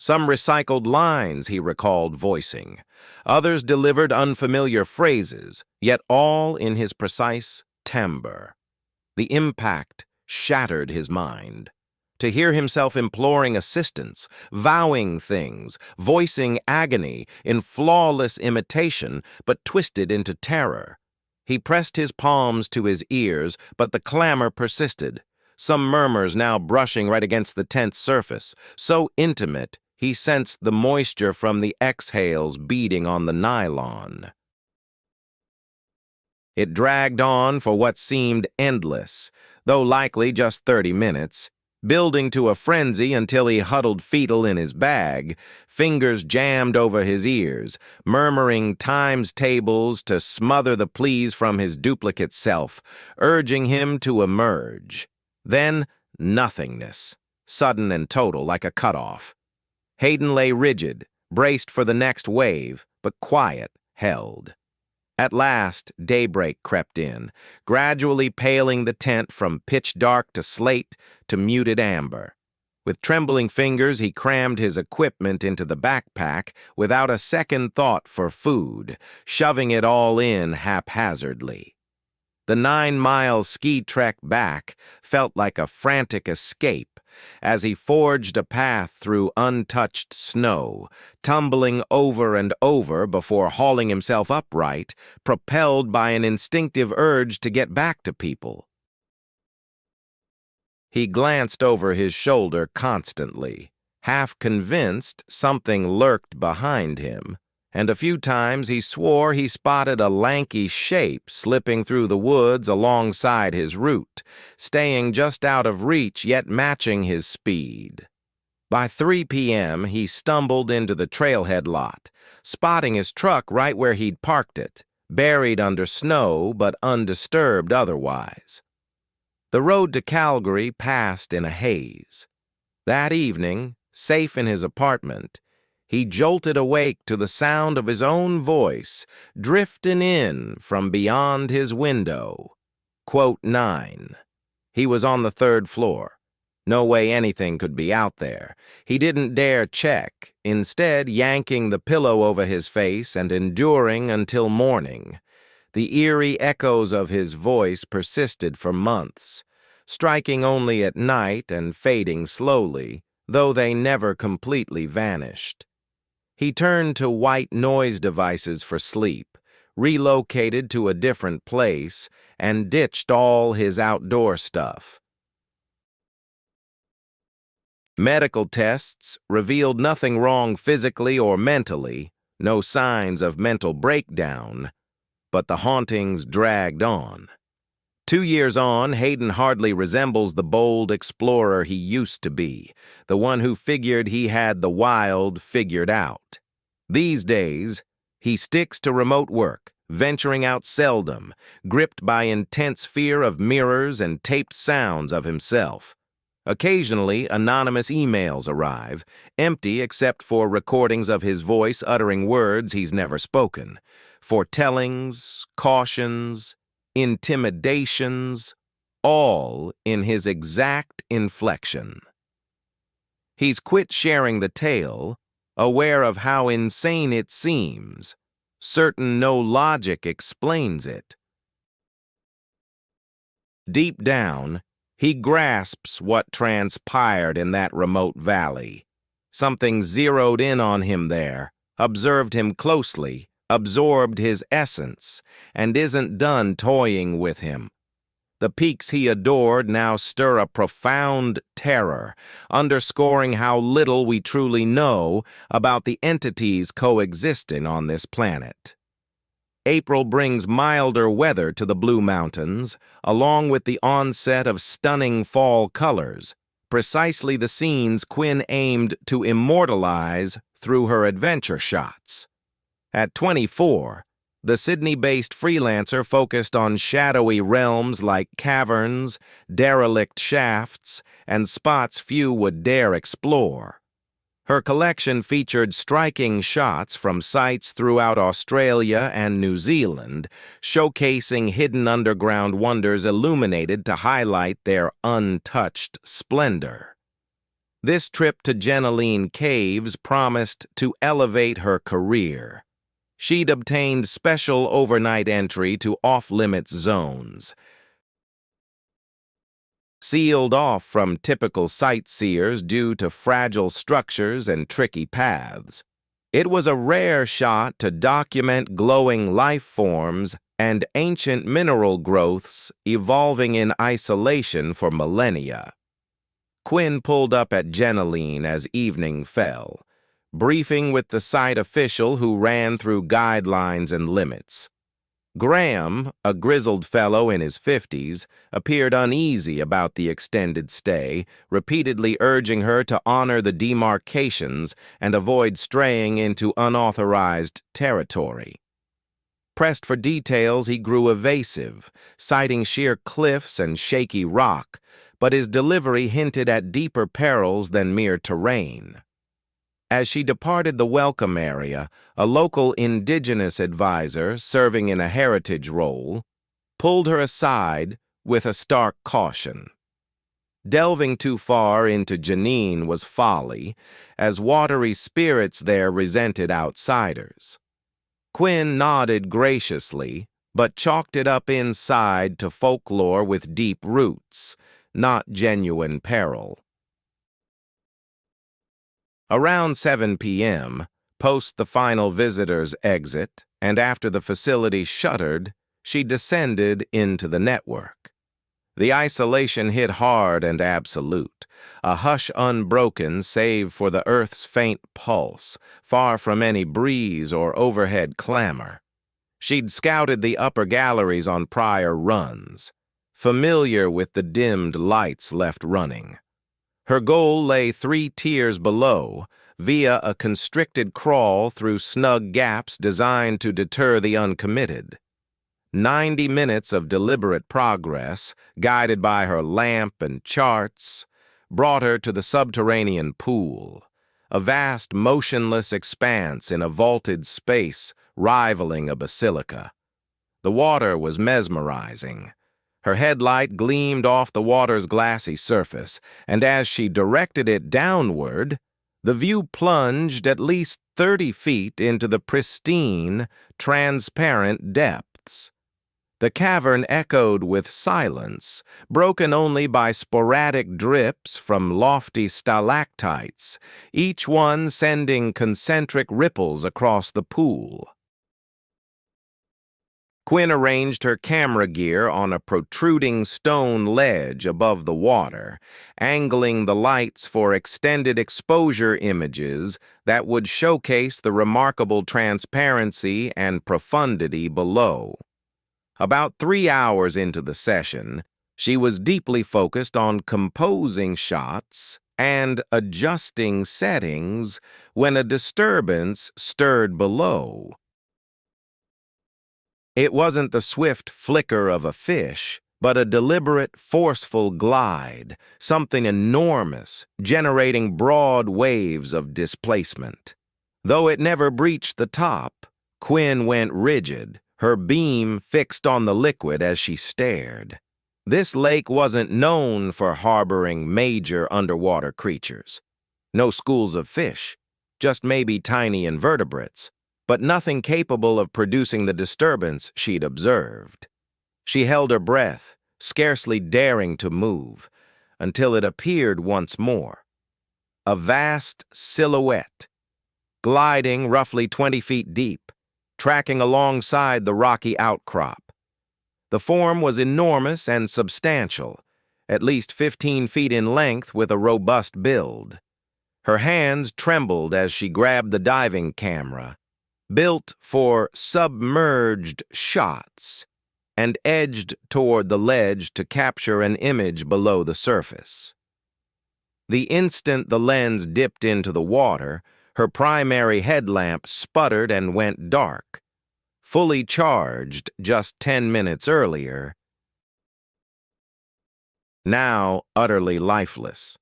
Some recycled lines he recalled voicing. Others delivered unfamiliar phrases, yet all in his precise timbre. The impact shattered his mind. To hear himself imploring assistance, vowing things, voicing agony in flawless imitation, but twisted into terror. He pressed his palms to his ears, but the clamor persisted, some murmurs now brushing right against the tent's surface, so intimate he sensed the moisture from the exhales beading on the nylon. It dragged on for what seemed endless, though likely just 30 minutes, building to a frenzy until he huddled fetal in his bag, fingers jammed over his ears, murmuring times tables to smother the pleas from his duplicate self, urging him to emerge. Then, nothingness, sudden and total like a cutoff. Hayden lay rigid, braced for the next wave, but quiet, held. At last, daybreak crept in, gradually paling the tent from pitch dark to slate to muted amber. With trembling fingers, he crammed his equipment into the backpack without a second thought for food, shoving it all in haphazardly. The 9-mile ski trek back felt like a frantic escape as he forged a path through untouched snow, tumbling over and over before hauling himself upright, propelled by an instinctive urge to get back to people. He glanced over his shoulder constantly, half convinced something lurked behind him, and a few times he swore he spotted a lanky shape slipping through the woods alongside his route, staying just out of reach yet matching his speed. By 3 p.m., he stumbled into the trailhead lot, spotting his truck right where he'd parked it, buried under snow but undisturbed otherwise. The road to Calgary passed in a haze. That evening, safe in his apartment, he jolted awake to the sound of his own voice, drifting in from beyond his window. Quote 9. He was on the 3rd floor. No way anything could be out there. He didn't dare check, instead yanking the pillow over his face and enduring until morning. The eerie echoes of his voice persisted for months, striking only at night and fading slowly, though they never completely vanished. He turned to white noise devices for sleep, relocated to a different place, and ditched all his outdoor stuff. Medical tests revealed nothing wrong physically or mentally, no signs of mental breakdown, but the hauntings dragged on. 2 years on, Hayden hardly resembles the bold explorer he used to be, the one who figured he had the wild figured out. These days, he sticks to remote work, venturing out seldom, gripped by intense fear of mirrors and taped sounds of himself. Occasionally, anonymous emails arrive, empty except for recordings of his voice uttering words he's never spoken, foretellings, cautions, intimidations, all in his exact inflection. He's quit sharing the tale, aware of how insane it seems, certain no logic explains it. Deep down, he grasps what transpired in that remote valley. Something zeroed in on him there, observed him closely, absorbed his essence, and isn't done toying with him. The peaks he adored now stir a profound terror, underscoring how little we truly know about the entities coexisting on this planet. April brings milder weather to the Blue Mountains, along with the onset of stunning fall colors, precisely the scenes Quinn aimed to immortalize through her adventure shots. At 24, the Sydney-based freelancer focused on shadowy realms like caverns, derelict shafts, and spots few would dare explore. Her collection featured striking shots from sites throughout Australia and New Zealand, showcasing hidden underground wonders illuminated to highlight their untouched splendor. This trip to Jenoline Caves promised to elevate her career. She'd obtained special overnight entry to off-limits zones, sealed off from typical sightseers due to fragile structures and tricky paths. It was a rare shot to document glowing life forms and ancient mineral growths evolving in isolation for millennia. Quinn pulled up at Jenoline as evening fell, briefing with the site official who ran through guidelines and limits. Graham, a grizzled fellow in his 50s, appeared uneasy about the extended stay, repeatedly urging her to honor the demarcations and avoid straying into unauthorized territory. Pressed for details, he grew evasive, citing sheer cliffs and shaky rock, but his delivery hinted at deeper perils than mere terrain. As she departed the welcome area, a local indigenous advisor, serving in a heritage role, pulled her aside with a stark caution. Delving too far into Janine was folly, as watery spirits there resented outsiders. Quinn nodded graciously, but chalked it up inside to folklore with deep roots, not genuine peril. Around 7 p.m., post the final visitor's exit, and after the facility shuttered, she descended into the network. The isolation hit hard and absolute, a hush unbroken save for the Earth's faint pulse, far from any breeze or overhead clamor. She'd scouted the upper galleries on prior runs, familiar with the dimmed lights left running. Her goal lay 3 tiers below, via a constricted crawl through snug gaps designed to deter the uncommitted. 90 minutes of deliberate progress, guided by her lamp and charts, brought her to the subterranean pool, a vast motionless expanse in a vaulted space rivaling a basilica. The water was mesmerizing. Her headlight gleamed off the water's glassy surface, and as she directed it downward, the view plunged at least 30 feet into the pristine, transparent depths. The cavern echoed with silence, broken only by sporadic drips from lofty stalactites, each one sending concentric ripples across the pool. Quinn arranged her camera gear on a protruding stone ledge above the water, angling the lights for extended exposure images that would showcase the remarkable transparency and profundity below. About 3 hours into the session, she was deeply focused on composing shots and adjusting settings when a disturbance stirred below. It wasn't the swift flicker of a fish, but a deliberate, forceful glide, something enormous, generating broad waves of displacement. Though it never breached the top, Quinn went rigid, her beam fixed on the liquid as she stared. This lake wasn't known for harboring major underwater creatures. No schools of fish, just maybe tiny invertebrates, but nothing capable of producing the disturbance she'd observed. She held her breath, scarcely daring to move, until it appeared once more. A vast silhouette, gliding roughly 20 feet deep, tracking alongside the rocky outcrop. The form was enormous and substantial, at least 15 feet in length with a robust build. Her hands trembled as she grabbed the diving camera, built for submerged shots, and edged toward the ledge to capture an image below the surface. The instant the lens dipped into the water, her primary headlamp sputtered and went dark. Fully charged just 10 minutes earlier, now utterly lifeless.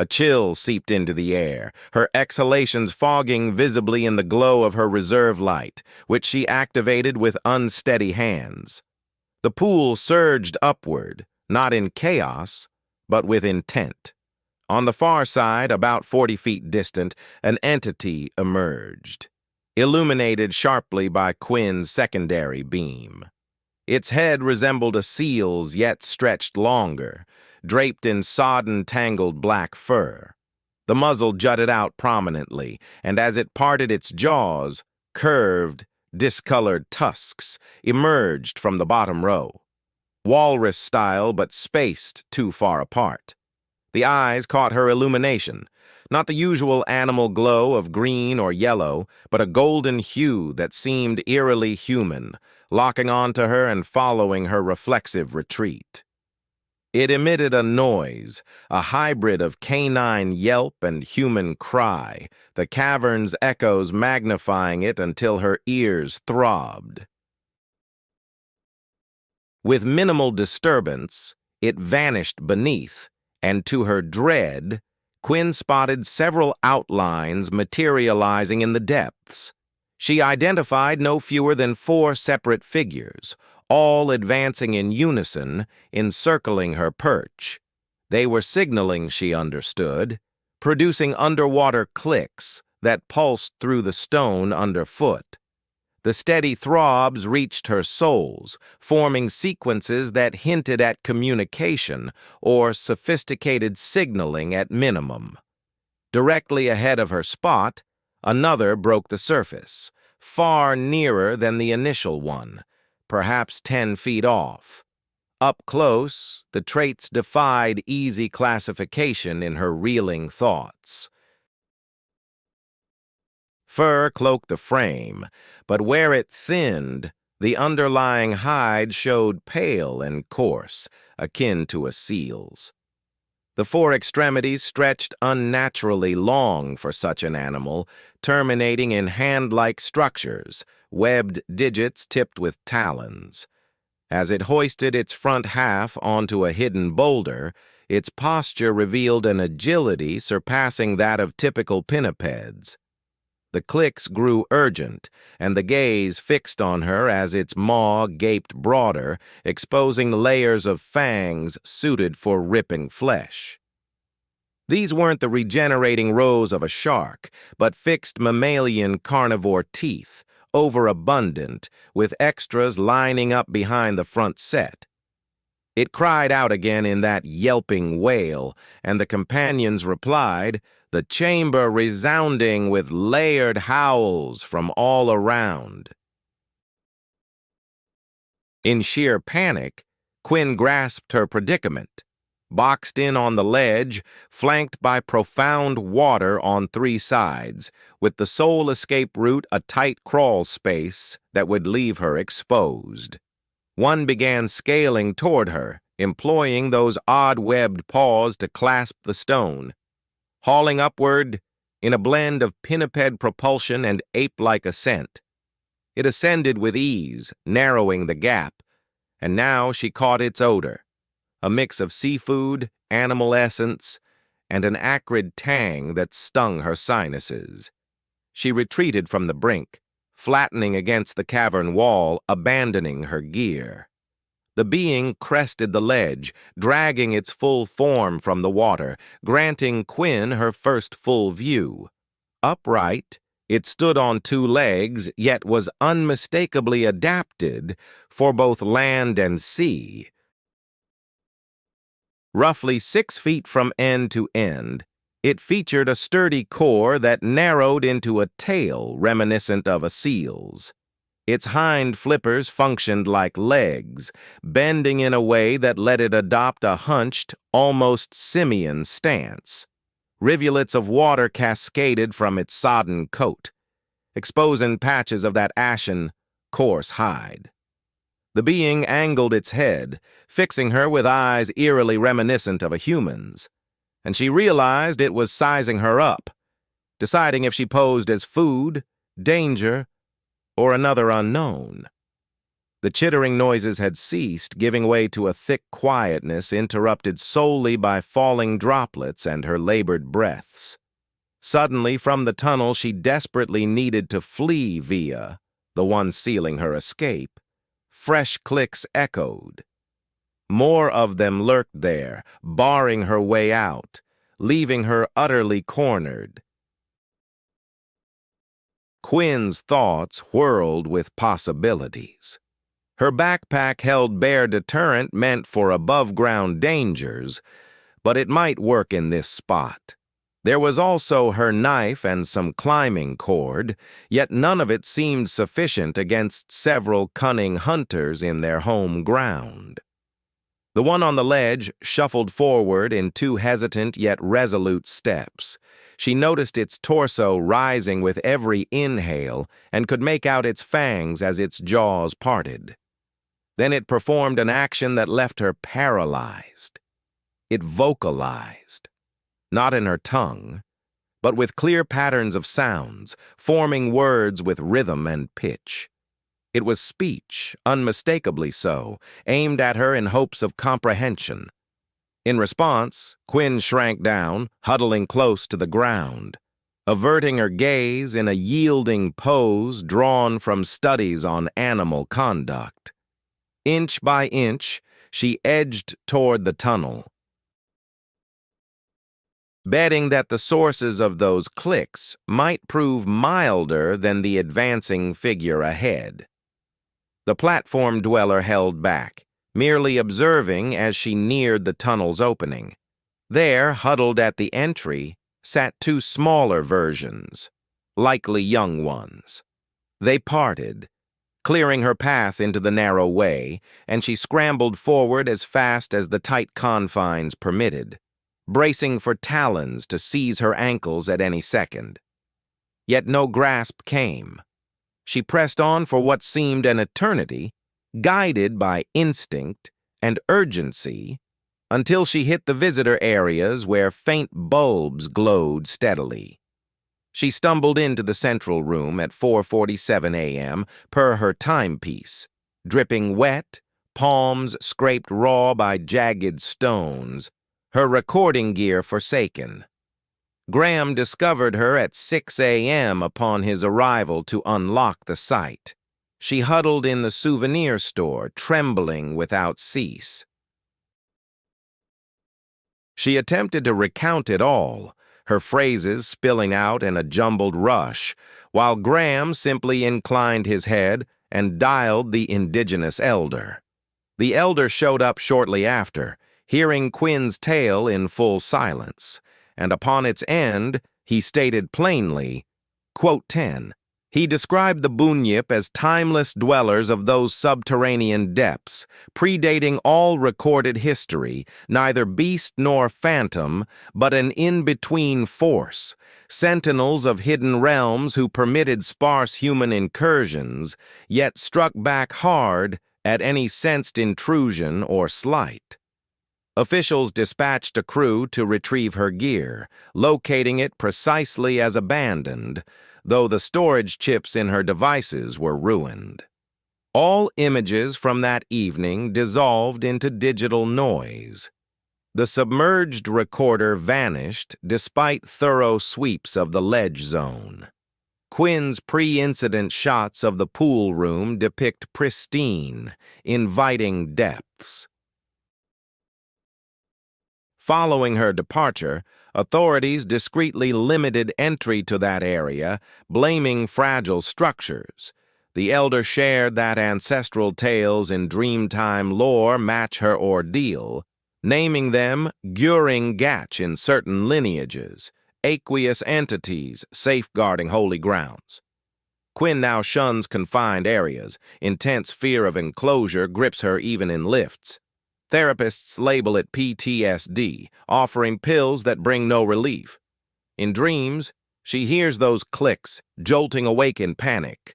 A chill seeped into the air, her exhalations fogging visibly in the glow of her reserve light, which she activated with unsteady hands. The pool surged upward, not in chaos, but with intent. On the far side, about 40 feet distant, an entity emerged, illuminated sharply by Quinn's secondary beam. Its head resembled a seal's, yet stretched longer, draped in sodden, tangled black fur. The muzzle jutted out prominently, and as it parted its jaws, curved, discolored tusks emerged from the bottom row. Walrus-style but spaced too far apart. The eyes caught her illumination, Not the usual animal glow of green or yellow, but a golden hue that seemed eerily human, locking onto her and following her reflexive retreat. It emitted a noise, a hybrid of canine yelp and human cry, the cavern's echoes magnifying it until her ears throbbed. With minimal disturbance, it vanished beneath, and to her dread, Quinn spotted several outlines materializing in the depths. She identified no fewer than 4 separate figures, all advancing in unison, encircling her perch. They were signaling, she understood, producing underwater clicks that pulsed through the stone underfoot. The steady throbs reached her soles, forming sequences that hinted at communication or sophisticated signaling at minimum. Directly ahead of her spot, another broke the surface, far nearer than the initial one, perhaps 10 feet off. Up close, the traits defied easy classification in her reeling thoughts. Fur cloaked the frame, but where it thinned, the underlying hide showed pale and coarse, akin to a seal's. The 4 extremities stretched unnaturally long for such an animal, terminating in hand-like structures, webbed digits tipped with talons. As it hoisted its front half onto a hidden boulder, its posture revealed an agility surpassing that of typical pinnipeds. The clicks grew urgent, and the gaze fixed on her as its maw gaped broader, exposing layers of fangs suited for ripping flesh. These weren't the regenerating rows of a shark, but fixed mammalian carnivore teeth, overabundant, with extras lining up behind the front set. It cried out again in that yelping wail, and the companions replied, the chamber resounding with layered howls from all around. In sheer panic, Quinn grasped her predicament. Boxed in on the ledge, flanked by profound water on 3 sides, with the sole escape route a tight crawl space that would leave her exposed. One began scaling toward her, employing those odd-webbed paws to clasp the stone. Hauling upward in a blend of pinniped propulsion and ape-like ascent. It ascended with ease, narrowing the gap, and now she caught its odor, a mix of seafood, animal essence, and an acrid tang that stung her sinuses. She retreated from the brink, flattening against the cavern wall, abandoning her gear. The being crested the ledge, dragging its full form from the water, granting Quinn her first full view. Upright, it stood on 2 legs, yet was unmistakably adapted for both land and sea. Roughly 6 feet from end to end, it featured a sturdy core that narrowed into a tail reminiscent of a seal's. Its hind flippers functioned like legs, bending in a way that let it adopt a hunched, almost simian stance. Rivulets of water cascaded from its sodden coat, exposing patches of that ashen, coarse hide. The being angled its head, fixing her with eyes eerily reminiscent of a human's, and she realized it was sizing her up, deciding if she posed as food, danger, or another unknown. The chittering noises had ceased, giving way to a thick quietness interrupted solely by falling droplets and her labored breaths. Suddenly, from the tunnel she desperately needed to flee via, the one sealing her escape, fresh clicks echoed. More of them lurked there, barring her way out, leaving her utterly cornered. Quinn's thoughts whirled with possibilities. Her backpack held bare deterrent meant for above-ground dangers, but it might work in this spot. There was also her knife and some climbing cord, yet none of it seemed sufficient against several cunning hunters in their home ground. The one on the ledge shuffled forward in two hesitant yet resolute steps. She noticed its torso rising with every inhale and could make out its fangs as its jaws parted. Then it performed an action that left her paralyzed. It vocalized, not in her tongue, but with clear patterns of sounds, forming words with rhythm and pitch. It was speech, unmistakably so, aimed at her in hopes of comprehension. In response, Quinn shrank down, huddling close to the ground, averting her gaze in a yielding pose drawn from studies on animal conduct. Inch by inch, she edged toward the tunnel, betting that the sources of those clicks might prove milder than the advancing figure ahead. The platform dweller held back, merely observing as she neared the tunnel's opening. There, huddled at the entry, sat two smaller versions, likely young ones. They parted, clearing her path into the narrow way, and she scrambled forward as fast as the tight confines permitted, bracing for talons to seize her ankles at any second. Yet no grasp came. She pressed on for what seemed an eternity, guided by instinct and urgency, until she hit the visitor areas where faint bulbs glowed steadily. She stumbled into the central room at 4:47 a.m. per her timepiece, dripping wet, palms scraped raw by jagged stones, her recording gear forsaken. Graham discovered her at 6 a.m. upon his arrival to unlock the site. She huddled in the souvenir store, trembling without cease. She attempted to recount it all, her phrases spilling out in a jumbled rush, while Graham simply inclined his head and dialed the indigenous elder. The elder showed up shortly after, hearing Quinn's tale in full silence, and upon its end, he stated plainly, quote 10, he described the Bunyip as timeless dwellers of those subterranean depths, predating all recorded history, neither beast nor phantom, but an in-between force, sentinels of hidden realms who permitted sparse human incursions, yet struck back hard at any sensed intrusion or slight. Officials dispatched a crew to retrieve her gear, locating it precisely as abandoned, though the storage chips in her devices were ruined. All images from that evening dissolved into digital noise. The submerged recorder vanished despite thorough sweeps of the ledge zone. Quinn's pre-incident shots of the pool room depict pristine, inviting depths. Following her departure, authorities discreetly limited entry to that area, blaming fragile structures. The elder shared that ancestral tales in Dreamtime lore match her ordeal, naming them Guring Gatch in certain lineages, aqueous entities safeguarding holy grounds. Quinn now shuns confined areas. Intense fear of enclosure grips her even in lifts. Therapists label it PTSD, offering pills that bring no relief. In dreams, she hears those clicks, jolting awake in panic,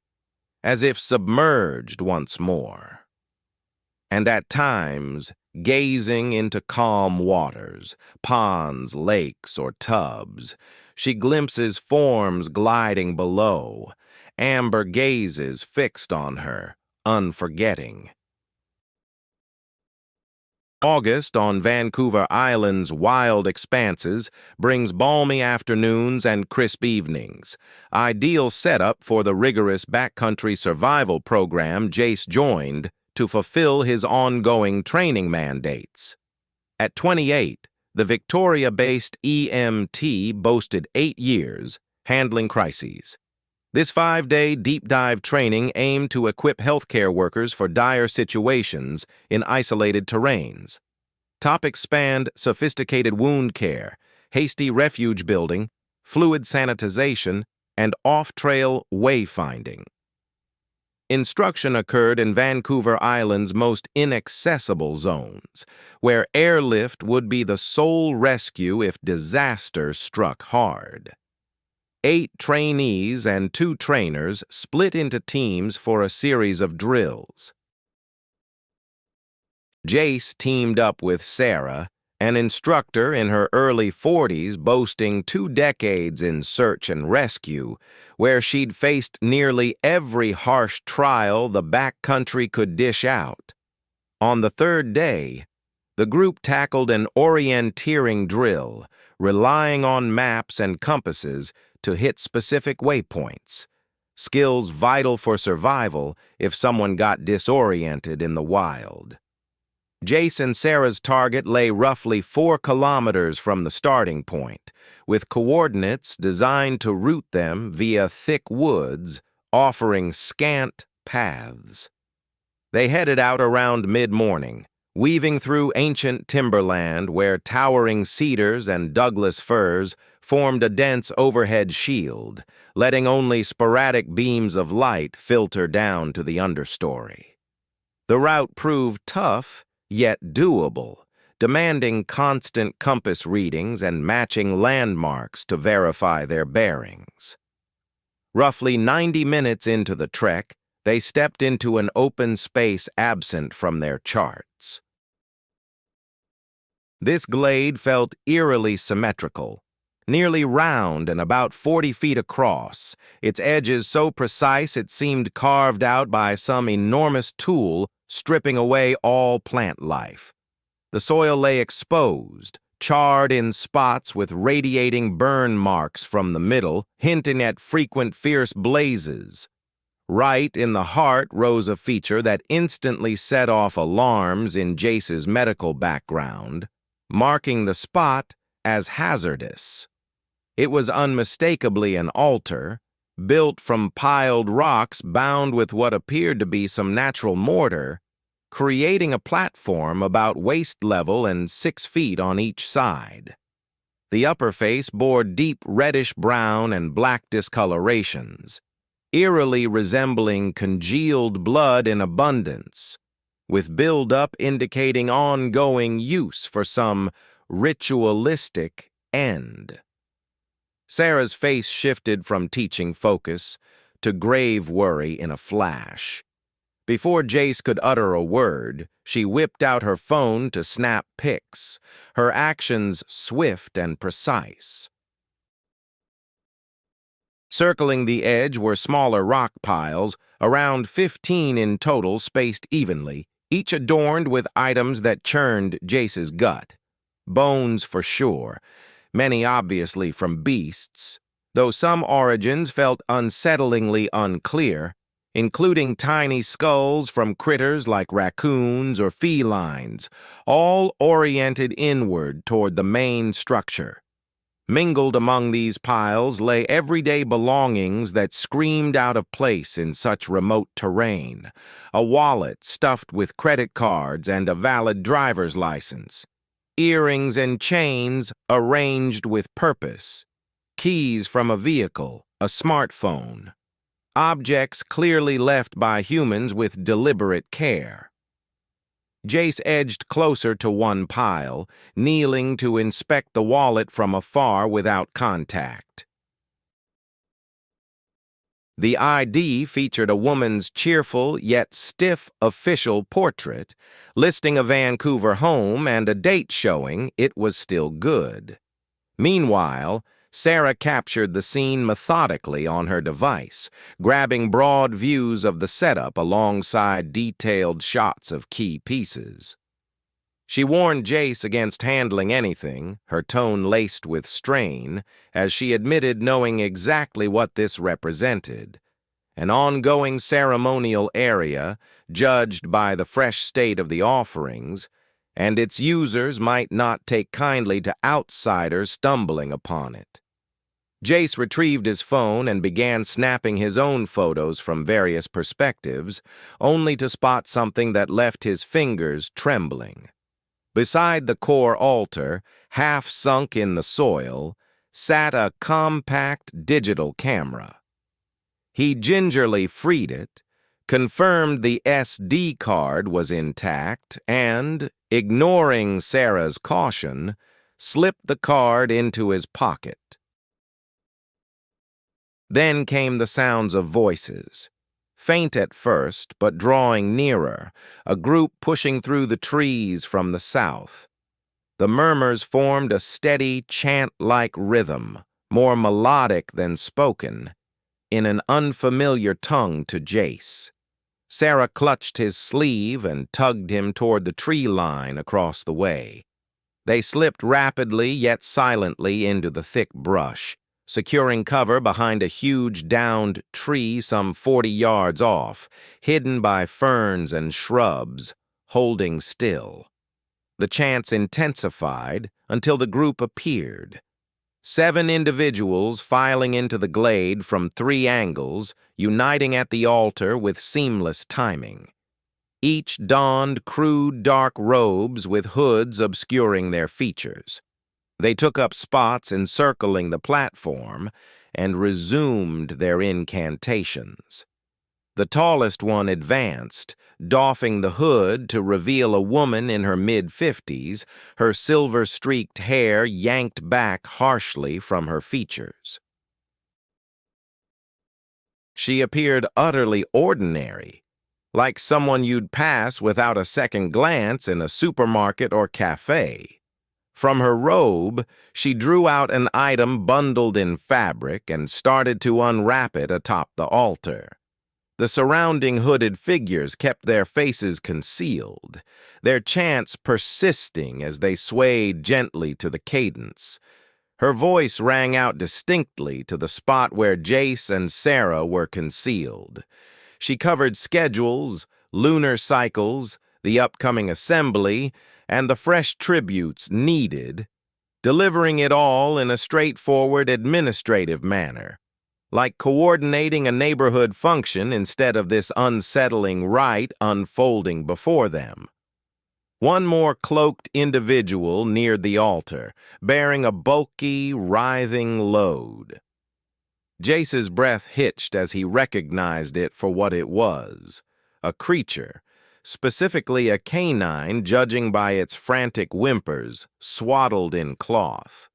as if submerged once more. And at times, gazing into calm waters, ponds, lakes, or tubs, she glimpses forms gliding below, amber gazes fixed on her, unforgetting. August on Vancouver Island's wild expanses brings balmy afternoons and crisp evenings, ideal setup for the rigorous backcountry survival program Jace joined to fulfill his ongoing training mandates. At 28, the Victoria-based EMT boasted 8 years handling crises. This 5-day deep dive training aimed to equip healthcare workers for dire situations in isolated terrains. Topics spanned sophisticated wound care, hasty refuge building, fluid sanitization, and off-trail wayfinding. Instruction occurred in Vancouver Island's most inaccessible zones, where airlift would be the sole rescue if disaster struck hard. 8 trainees and 2 trainers split into teams for a series of drills. Jace teamed up with Sarah, an instructor in her early 40s boasting 2 decades in search and rescue, where she'd faced nearly every harsh trial the backcountry could dish out. On the 3rd day, the group tackled an orienteering drill, relying on maps and compasses to hit specific waypoints, skills vital for survival if someone got disoriented in the wild. Jace and Sarah's target lay roughly 4 kilometers from the starting point, with coordinates designed to route them via thick woods, offering scant paths. They headed out around mid-morning, weaving through ancient timberland where towering cedars and Douglas firs formed a dense overhead shield, letting only sporadic beams of light filter down to the understory. The route proved tough, yet doable, demanding constant compass readings and matching landmarks to verify their bearings. Roughly 90 minutes into the trek, they stepped into an open space absent from their charts. This glade felt eerily symmetrical, nearly round and about 40 feet across, its edges so precise it seemed carved out by some enormous tool stripping away all plant life. The soil lay exposed, charred in spots with radiating burn marks from the middle, hinting at frequent fierce blazes. Right in the heart rose a feature that instantly set off alarms in Jace's medical background, marking the spot as hazardous. It was unmistakably an altar, built from piled rocks bound with what appeared to be some natural mortar, creating a platform about waist level and 6 feet on each side. The upper face bore deep reddish-brown and black discolorations, eerily resembling congealed blood in abundance, with buildup indicating ongoing use for some ritualistic end. Sarah's face shifted from teaching focus to grave worry in a flash. Before Jace could utter a word, she whipped out her phone to snap pics, her actions swift and precise. Circling the edge were smaller rock piles, around 15 in total spaced evenly, each adorned with items that churned Jace's gut. Bones for sure, many obviously from beasts, though some origins felt unsettlingly unclear, including tiny skulls from critters like raccoons or felines, all oriented inward toward the main structure. Mingled among these piles lay everyday belongings that screamed out of place in such remote terrain: a wallet stuffed with credit cards and a valid driver's license, earrings and chains arranged with purpose, keys from a vehicle, a smartphone, objects clearly left by humans with deliberate care. Jace edged closer to one pile, kneeling to inspect the wallet from afar without contact. The ID featured a woman's cheerful yet stiff official portrait, listing a Vancouver home and a date showing it was still good. Meanwhile, Sarah captured the scene methodically on her device, grabbing broad views of the setup alongside detailed shots of key pieces. She warned Jace against handling anything, her tone laced with strain, as she admitted knowing exactly what this represented: an ongoing ceremonial area judged by the fresh state of the offerings, and its users might not take kindly to outsiders stumbling upon it. Jace retrieved his phone and began snapping his own photos from various perspectives, only to spot something that left his fingers trembling. Beside the core altar, half sunk in the soil, sat a compact digital camera. He gingerly freed it, confirmed the SD card was intact, and, ignoring Sarah's caution, slipped the card into his pocket. Then came the sounds of voices. Faint at first, but drawing nearer, a group pushing through the trees from the south. The murmurs formed a steady, chant-like rhythm, more melodic than spoken, in an unfamiliar tongue to Jace. Sarah clutched his sleeve and tugged him toward the tree line across the way. They slipped rapidly yet silently into the thick brush, securing cover behind a huge downed tree some 40 yards off, hidden by ferns and shrubs, holding still. The chants intensified until the group appeared. 7 individuals filing into the glade from 3 angles, uniting at the altar with seamless timing. Each donned crude dark robes with hoods obscuring their features. They took up spots encircling the platform and resumed their incantations. The tallest one advanced, doffing the hood to reveal a woman in her mid-50s, her silver-streaked hair yanked back harshly from her features. She appeared utterly ordinary, like someone you'd pass without a second glance in a supermarket or cafe. From her robe, she drew out an item bundled in fabric and started to unwrap it atop the altar. The surrounding hooded figures kept their faces concealed, their chants persisting as they swayed gently to the cadence. Her voice rang out distinctly to the spot where Jace and Sarah were concealed. She covered schedules, lunar cycles, the upcoming assembly, and the fresh tributes needed, delivering it all in a straightforward administrative manner, like coordinating a neighborhood function instead of this unsettling rite unfolding before them. One more cloaked individual neared the altar, bearing a bulky, writhing load. Jace's breath hitched as he recognized it for what it was, a creature, specifically a canine, judging by its frantic whimpers, swaddled in cloth.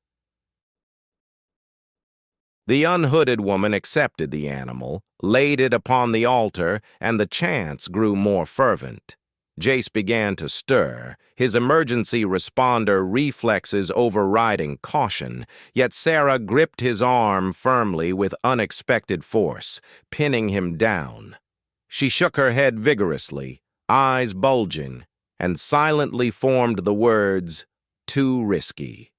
The unhooded woman accepted the animal, laid it upon the altar, and the chants grew more fervent. Jace began to stir, his emergency responder reflexes overriding caution, yet Sarah gripped his arm firmly with unexpected force, pinning him down. She shook her head vigorously, eyes bulging, and silently formed the words, "Too risky."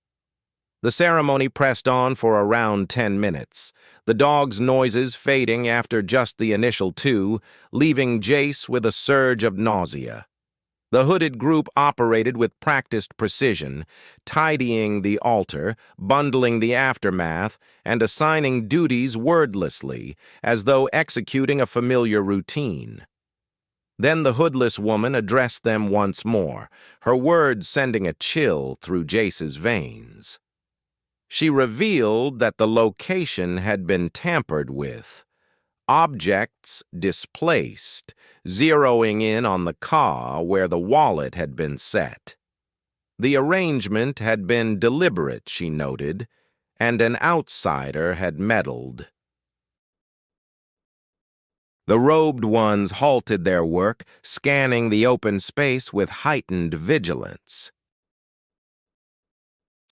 The ceremony pressed on for around 10 minutes, the dog's noises fading after just the initial 2, leaving Jace with a surge of nausea. The hooded group operated with practiced precision, tidying the altar, bundling the aftermath, and assigning duties wordlessly, as though executing a familiar routine. Then the hoodless woman addressed them once more, her words sending a chill through Jace's veins. She revealed that the location had been tampered with, objects displaced, zeroing in on the car where the wallet had been set. The arrangement had been deliberate, she noted, and an outsider had meddled. The robed ones halted their work, scanning the open space with heightened vigilance.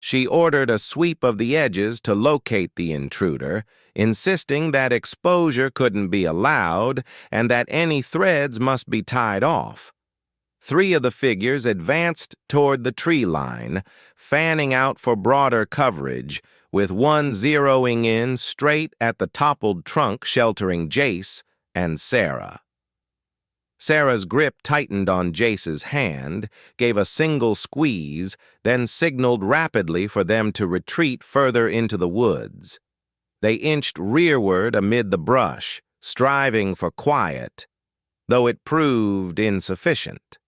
She ordered a sweep of the edges to locate the intruder, insisting that exposure couldn't be allowed and that any threads must be tied off. 3 of the figures advanced toward the tree line, fanning out for broader coverage, with one zeroing in straight at the toppled trunk sheltering Jace and Sarah. Sarah's grip tightened on Jace's hand, gave a single squeeze, then signaled rapidly for them to retreat further into the woods. They inched rearward amid the brush, striving for quiet, though it proved insufficient.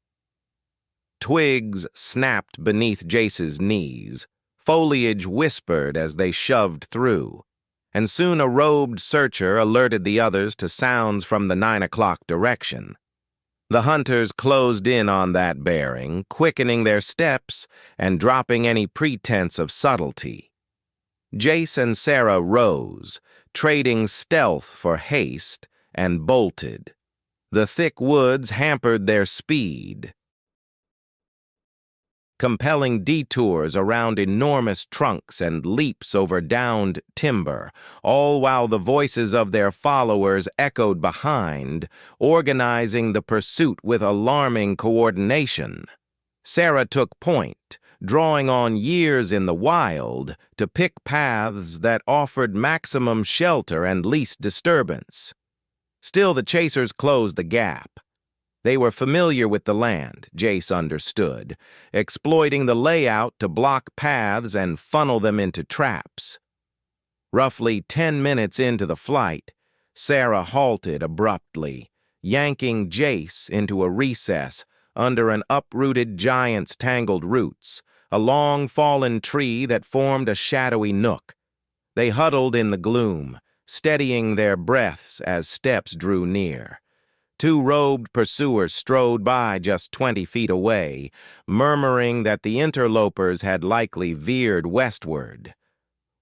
Twigs snapped beneath Jace's knees, foliage whispered as they shoved through, and soon a robed searcher alerted the others to sounds from the 9 o'clock direction. The hunters closed in on that bearing, quickening their steps and dropping any pretense of subtlety. Jace and Sarah rose, trading stealth for haste, and bolted. The thick woods hampered their speed, compelling detours around enormous trunks and leaps over downed timber, all while the voices of their followers echoed behind, organizing the pursuit with alarming coordination. Sarah took point, drawing on years in the wild to pick paths that offered maximum shelter and least disturbance. Still, the chasers closed the gap. They were familiar with the land, Jace understood, exploiting the layout to block paths and funnel them into traps. Roughly 10 minutes into the flight, Sarah halted abruptly, yanking Jace into a recess under an uprooted giant's tangled roots, a long fallen tree that formed a shadowy nook. They huddled in the gloom, steadying their breaths as steps drew near. Two robed pursuers strode by just 20 feet away, murmuring that the interlopers had likely veered westward.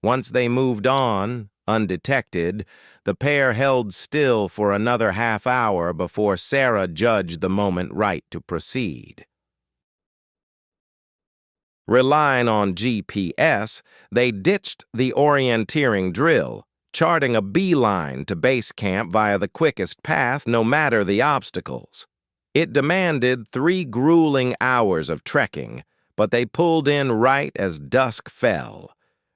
Once they moved on, undetected, the pair held still for another half-hour before Sarah judged the moment right to proceed. Relying on GPS, they ditched the orienteering drill, charting a beeline to base camp via the quickest path no matter the obstacles. It demanded 3 grueling hours of trekking, but they pulled in right as dusk fell.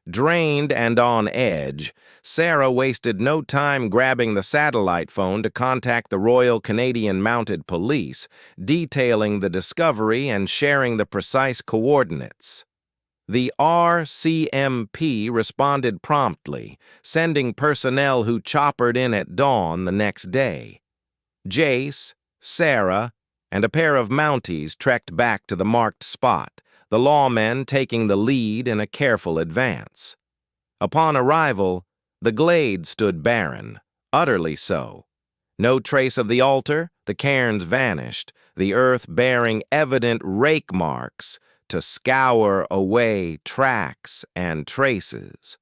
Drained and on edge, Sarah wasted no time grabbing the satellite phone to contact the Royal Canadian Mounted Police, detailing the discovery and sharing the precise coordinates. The RCMP responded promptly, sending personnel who choppered in at dawn the next day. Jace, Sarah, and a pair of Mounties trekked back to the marked spot, the lawmen taking the lead in a careful advance. Upon arrival, the glade stood barren, utterly so. No trace of the altar, the cairns vanished, the earth bearing evident rake marks to scour away tracks and traces.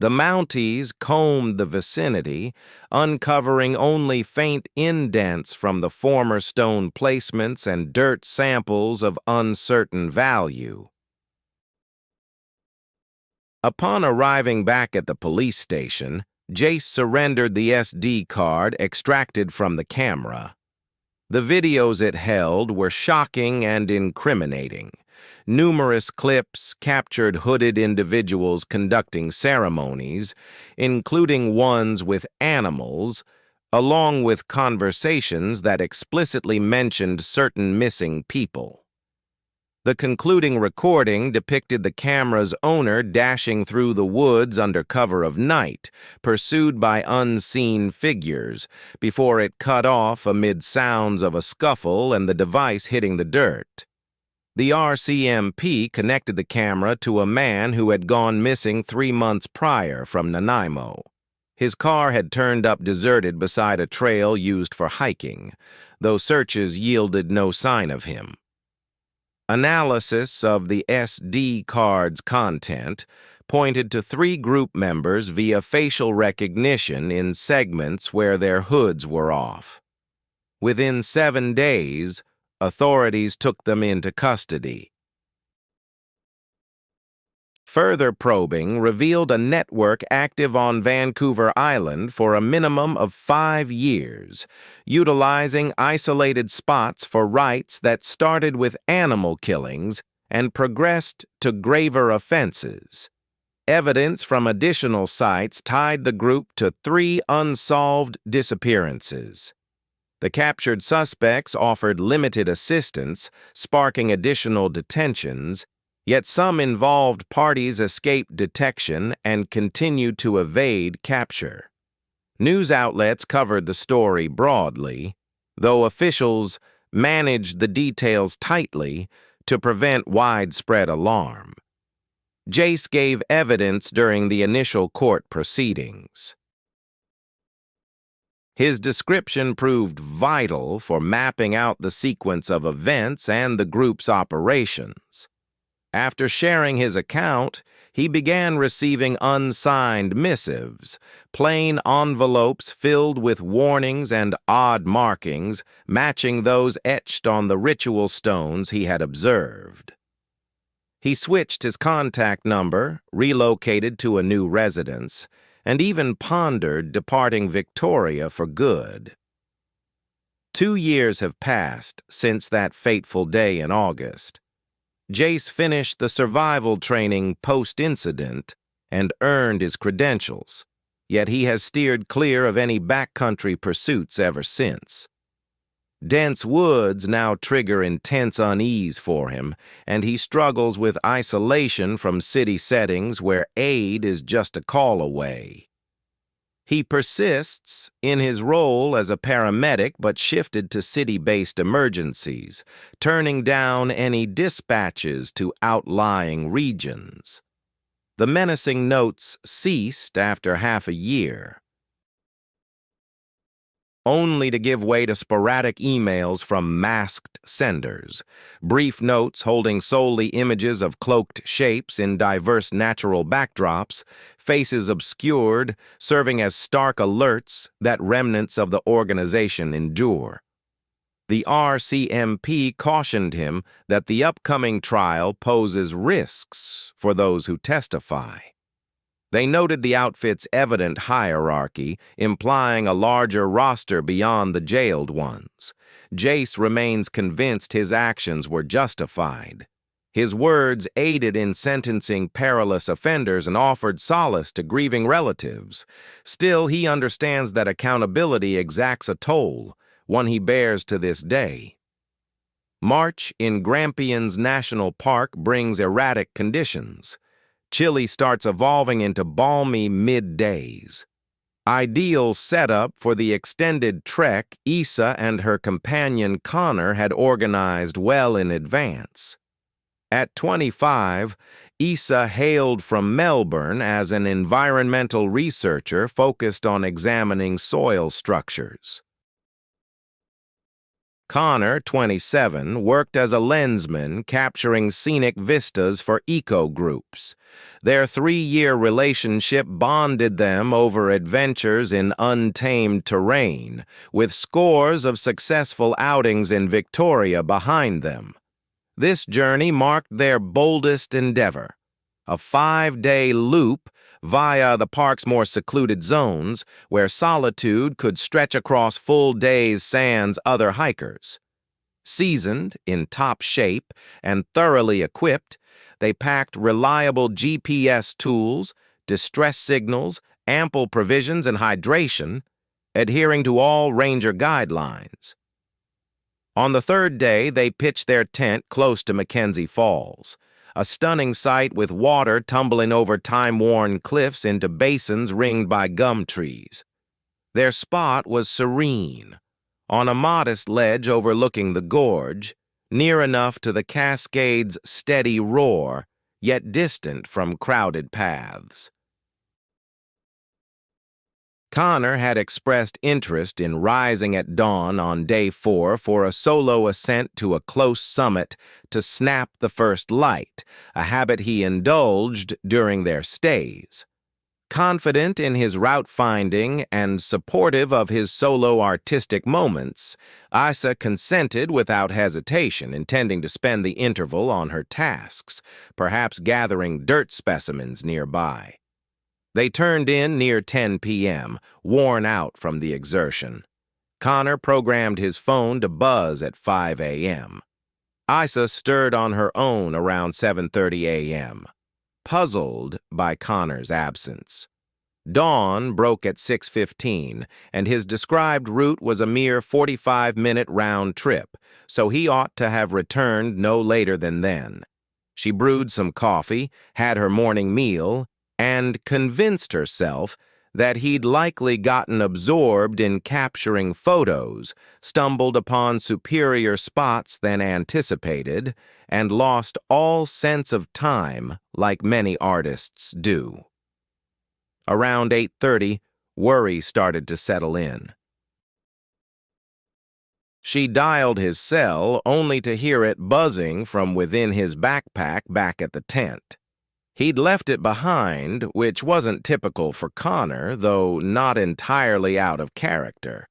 The Mounties combed the vicinity, uncovering only faint indents from the former stone placements and dirt samples of uncertain value. Upon arriving back at the police station, Jace surrendered the SD card extracted from the camera. The videos it held were shocking and incriminating. Numerous clips captured hooded individuals conducting ceremonies, including ones with animals, along with conversations that explicitly mentioned certain missing people. The concluding recording depicted the camera's owner dashing through the woods under cover of night, pursued by unseen figures, before it cut off amid sounds of a scuffle and the device hitting the dirt. The RCMP connected the camera to a man who had gone missing 3 months prior from Nanaimo. His car had turned up deserted beside a trail used for hiking, though searches yielded no sign of him. Analysis of the SD card's content pointed to 3 group members via facial recognition in segments where their hoods were off. Within 7 days, authorities took them into custody. Further probing revealed a network active on Vancouver Island for a minimum of 5 years, utilizing isolated spots for rites that started with animal killings and progressed to graver offenses. Evidence from additional sites tied the group to 3 unsolved disappearances. The captured suspects offered limited assistance, sparking additional detentions, yet some involved parties escaped detection and continued to evade capture. News outlets covered the story broadly, though officials managed the details tightly to prevent widespread alarm. Jace gave evidence during the initial court proceedings. His description proved vital for mapping out the sequence of events and the group's operations. After sharing his account, he began receiving unsigned missives, plain envelopes filled with warnings and odd markings matching those etched on the ritual stones he had observed. He switched his contact number, relocated to a new residence, and even pondered departing Victoria for good. 2 years have passed since that fateful day in August. Jace finished the survival training post-incident and earned his credentials, yet he has steered clear of any backcountry pursuits ever since. Dense woods now trigger intense unease for him, and he struggles with isolation from city settings where aid is just a call away. He persists in his role as a paramedic but shifted to city-based emergencies, turning down any dispatches to outlying regions. The menacing notes ceased after half a year, only to give way to sporadic emails from masked senders, brief notes holding solely images of cloaked shapes in diverse natural backdrops, faces obscured, serving as stark alerts that remnants of the organization endure. The RCMP cautioned him that the upcoming trial poses risks for those who testify. They noted the outfit's evident hierarchy, implying a larger roster beyond the jailed ones. Jace remains convinced his actions were justified. His words aided in sentencing perilous offenders and offered solace to grieving relatives. Still, he understands that accountability exacts a toll, one he bears to this day. March in Grampians National Park brings erratic conditions. Chile starts evolving into balmy middays. Ideal setup for the extended trek Issa and her companion Connor had organized well in advance. At 25, Issa hailed from Melbourne as an environmental researcher focused on examining soil structures. Connor, 27, worked as a lensman capturing scenic vistas for eco-groups. Their 3-year relationship bonded them over adventures in untamed terrain, with scores of successful outings in Victoria behind them. This journey marked their boldest endeavor, a 5-day loop via the park's more secluded zones, where solitude could stretch across full days sans other hikers. Seasoned, in top shape, and thoroughly equipped, they packed reliable GPS tools, distress signals, ample provisions, and hydration, adhering to all ranger guidelines. On the 3rd day, they pitched their tent close to Mackenzie Falls, a stunning sight with water tumbling over time-worn cliffs into basins ringed by gum trees. Their spot was serene, on a modest ledge overlooking the gorge, near enough to the Cascade's steady roar, yet distant from crowded paths. Connor had expressed interest in rising at dawn on day 4 for a solo ascent to a close summit to snap the first light, a habit he indulged during their stays. Confident in his route finding and supportive of his solo artistic moments, Issa consented without hesitation, intending to spend the interval on her tasks, perhaps gathering dirt specimens nearby. They turned in near 10 p.m., worn out from the exertion. Connor programmed his phone to buzz at 5 a.m. Issa stirred on her own around 7:30 a.m., puzzled by Connor's absence. Dawn broke at 6:15, and his described route was a mere 45-minute round trip, so he ought to have returned no later than then. She brewed some coffee, had her morning meal, and convinced herself that he'd likely gotten absorbed in capturing photos, stumbled upon superior spots than anticipated, and lost all sense of time like many artists do. Around 8:30, worry started to settle in. She dialed his cell only to hear it buzzing from within his backpack back at the tent. He'd left it behind, which wasn't typical for Connor, though not entirely out of character.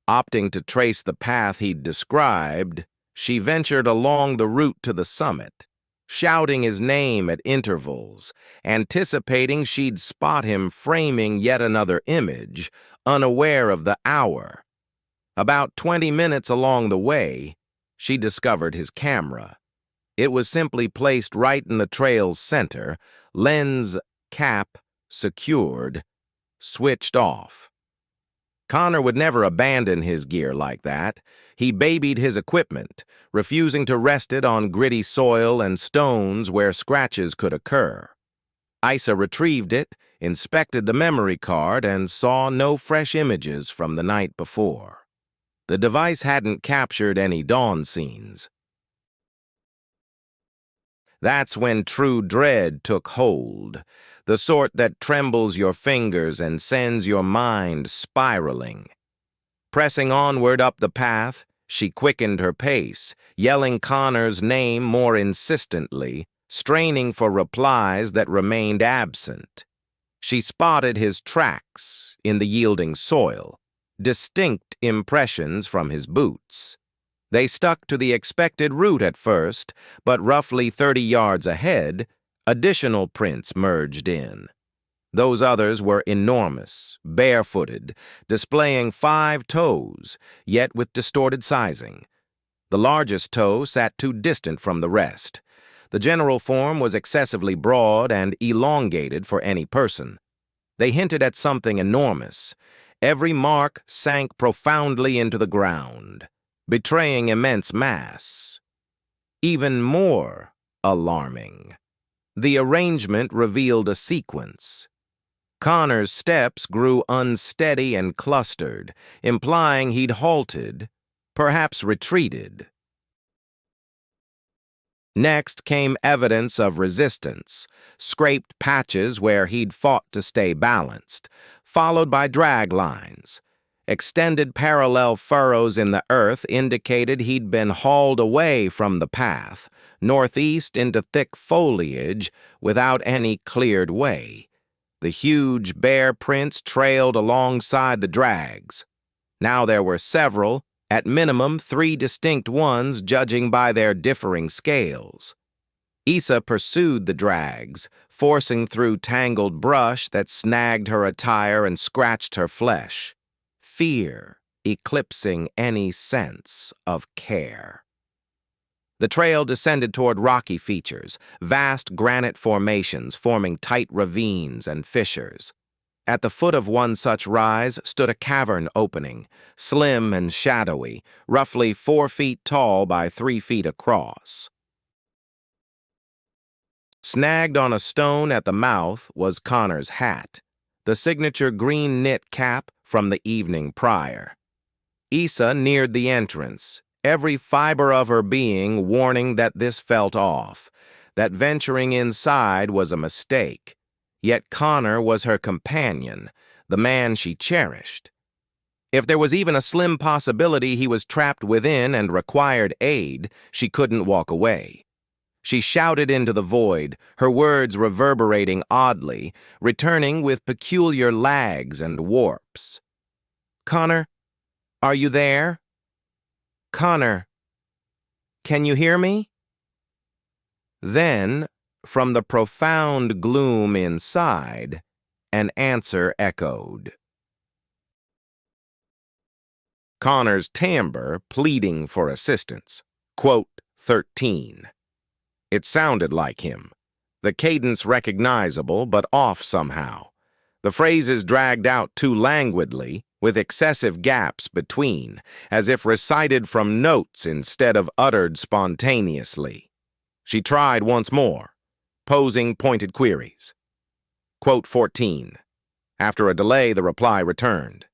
Opting to trace the path he'd described, she ventured along the route to the summit, shouting his name at intervals, anticipating she'd spot him framing yet another image, unaware of the hour. About 20 minutes along the way, she discovered his camera. It was simply placed right in the trail's center, lens cap secured, switched off. Connor would never abandon his gear like that. He babied his equipment, refusing to rest it on gritty soil and stones where scratches could occur. Isa retrieved it, inspected the memory card, and saw no fresh images from the night before. The device hadn't captured any dawn scenes. That's when true dread took hold, the sort that trembles your fingers and sends your mind spiraling. Pressing onward up the path, she quickened her pace, yelling Connor's name more insistently, straining for replies that remained absent. She spotted his tracks in the yielding soil, distinct impressions from his boots. They stuck to the expected route at first, but roughly 30 yards ahead, additional prints merged in. Those others were enormous, barefooted, displaying 5 toes, yet with distorted sizing. The largest toe sat too distant from the rest. The general form was excessively broad and elongated for any person. They hinted at something enormous. Every mark sank profoundly into the ground, betraying immense mass. Even more alarming, the arrangement revealed a sequence. Connor's steps grew unsteady and clustered, implying he'd halted, perhaps retreated. Next came evidence of resistance, scraped patches where he'd fought to stay balanced, followed by drag lines. Extended parallel furrows in the earth indicated he'd been hauled away from the path, northeast into thick foliage, without any cleared way. The huge bare prints trailed alongside the drags. Now there were several, at minimum 3 distinct ones judging by their differing scales. Isa pursued the drags, forcing through tangled brush that snagged her attire and scratched her flesh. Fear eclipsing any sense of care. The trail descended toward rocky features, vast granite formations forming tight ravines and fissures. At the foot of one such rise stood a cavern opening, slim and shadowy, roughly 4 feet tall by 3 feet across. Snagged on a stone at the mouth was Connor's hat, the signature green knit cap from the evening prior. Isa neared the entrance, every fiber of her being warning that this felt off, that venturing inside was a mistake. Yet Connor was her companion, the man she cherished. If there was even a slim possibility he was trapped within and required aid, she couldn't walk away. She shouted into the void, her words reverberating oddly, returning with peculiar lags and warps. "Connor, are you there? Connor, can you hear me?" Then, from the profound gloom inside, an answer echoed. Connor's timbre pleading for assistance. Quote 13. It sounded like him. The cadence recognizable, but off somehow. The phrases dragged out too languidly, with excessive gaps between, as if recited from notes instead of uttered spontaneously. She tried once more, posing pointed queries. Quote 14. After a delay, the reply returned.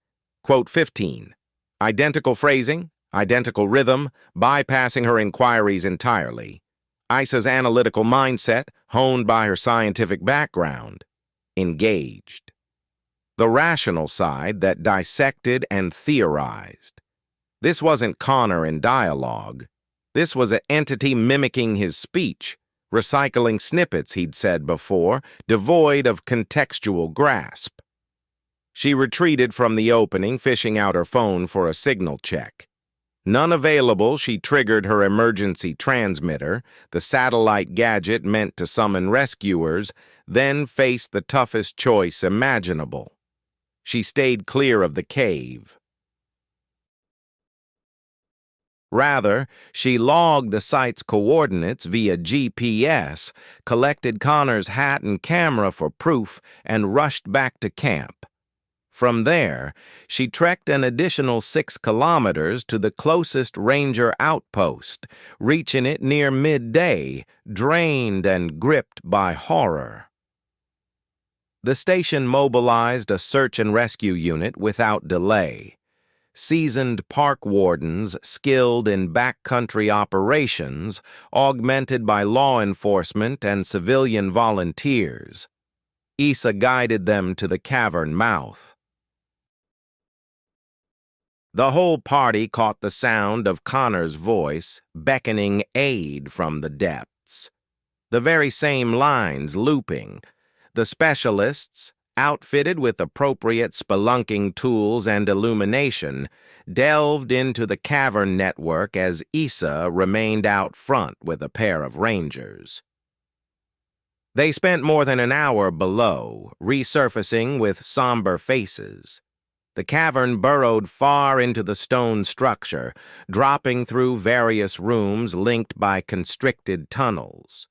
Quote 15. Identical phrasing, identical rhythm, bypassing her inquiries entirely. Isa's analytical mindset, honed by her scientific background, engaged. The rational side that dissected and theorized. This wasn't Connor in dialogue. This was an entity mimicking his speech, recycling snippets he'd said before, devoid of contextual grasp. She retreated from the opening, fishing out her phone for a signal check. None available, she triggered her emergency transmitter, the satellite gadget meant to summon rescuers, then faced the toughest choice imaginable. She stayed clear of the cave. Rather, she logged the site's coordinates via GPS, collected Connor's hat and camera for proof, and rushed back to camp. From there, she trekked an additional 6 kilometers to the closest ranger outpost, reaching it near midday, drained and gripped by horror. The station mobilized a search and rescue unit without delay. Seasoned park wardens skilled in backcountry operations, augmented by law enforcement and civilian volunteers. Isa guided them to the cavern mouth. The whole party caught the sound of Connor's voice beckoning aid from the depths. The very same lines looping. The specialists, outfitted with appropriate spelunking tools and illumination, delved into the cavern network as Isa remained out front with a pair of rangers. They spent more than an hour below, resurfacing with somber faces. The cavern burrowed far into the stone structure, dropping through various rooms linked by constricted tunnels.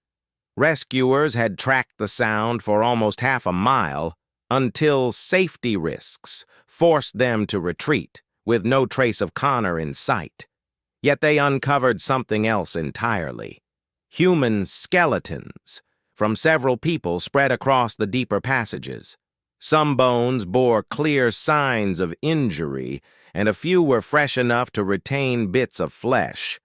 Rescuers had tracked the sound for almost half a mile until safety risks forced them to retreat, with no trace of Connor in sight. Yet they uncovered something else entirely. Human skeletons from several people spread across the deeper passages. Some bones bore clear signs of injury, and a few were fresh enough to retain bits of flesh.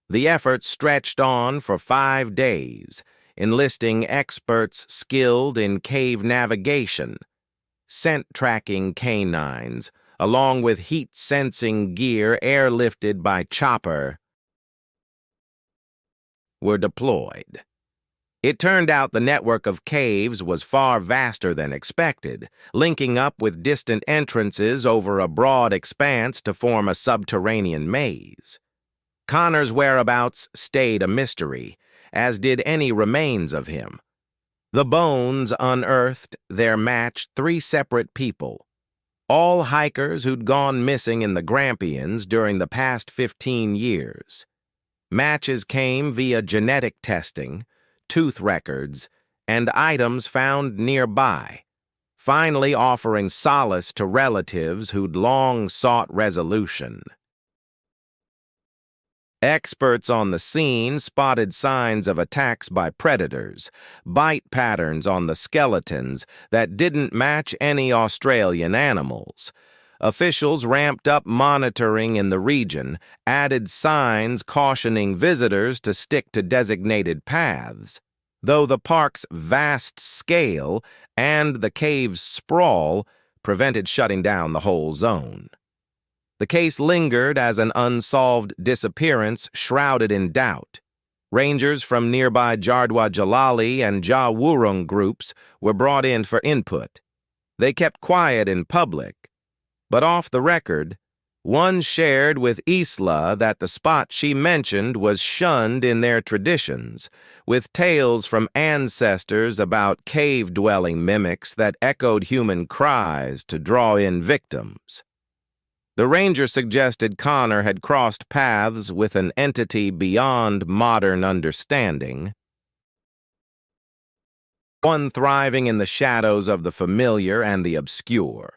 The effort stretched on for 5 days, enlisting experts skilled in cave navigation. Scent-tracking canines, along with heat-sensing gear airlifted by chopper, were deployed. It turned out the network of caves was far vaster than expected, linking up with distant entrances over a broad expanse to form a subterranean maze. Connor's whereabouts stayed a mystery, as did any remains of him. The bones unearthed there matched 3 separate people, all hikers who'd gone missing in the Grampians during the past 15 years. Matches came via genetic testing, tooth records, and items found nearby, finally offering solace to relatives who'd long sought resolution. Experts on the scene spotted signs of attacks by predators, bite patterns on the skeletons that didn't match any Australian animals. Officials ramped up monitoring in the region, added signs cautioning visitors to stick to designated paths. Though the park's vast scale and the cave's sprawl prevented shutting down the whole zone. The case lingered as an unsolved disappearance shrouded in doubt. Rangers from nearby Jardwa Jalali and Ja Wurrung groups were brought in for input. They kept quiet in public, but off the record, one shared with Isla that the spot she mentioned was shunned in their traditions, with tales from ancestors about cave-dwelling mimics that echoed human cries to draw in victims. The ranger suggested Connor had crossed paths with an entity beyond modern understanding, one thriving in the shadows of the familiar and the obscure.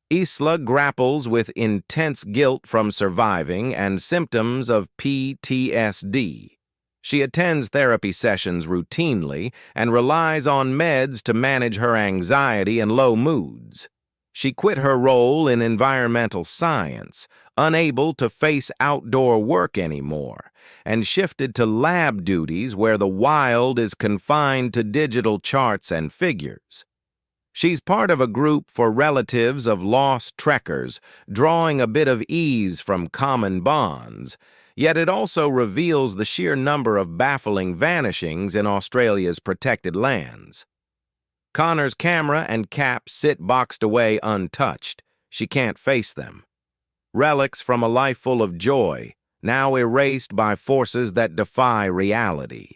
Isla grapples with intense guilt from surviving and symptoms of PTSD. She attends therapy sessions routinely and relies on meds to manage her anxiety and low moods. She quit her role in environmental science, unable to face outdoor work anymore, and shifted to lab duties where the wild is confined to digital charts and figures. She's part of a group for relatives of lost trekkers, drawing a bit of ease from common bonds, yet it also reveals the sheer number of baffling vanishings in Australia's protected lands. Connor's camera and cap sit boxed away untouched. She can't face them. Relics from a life full of joy, now erased by forces that defy reality.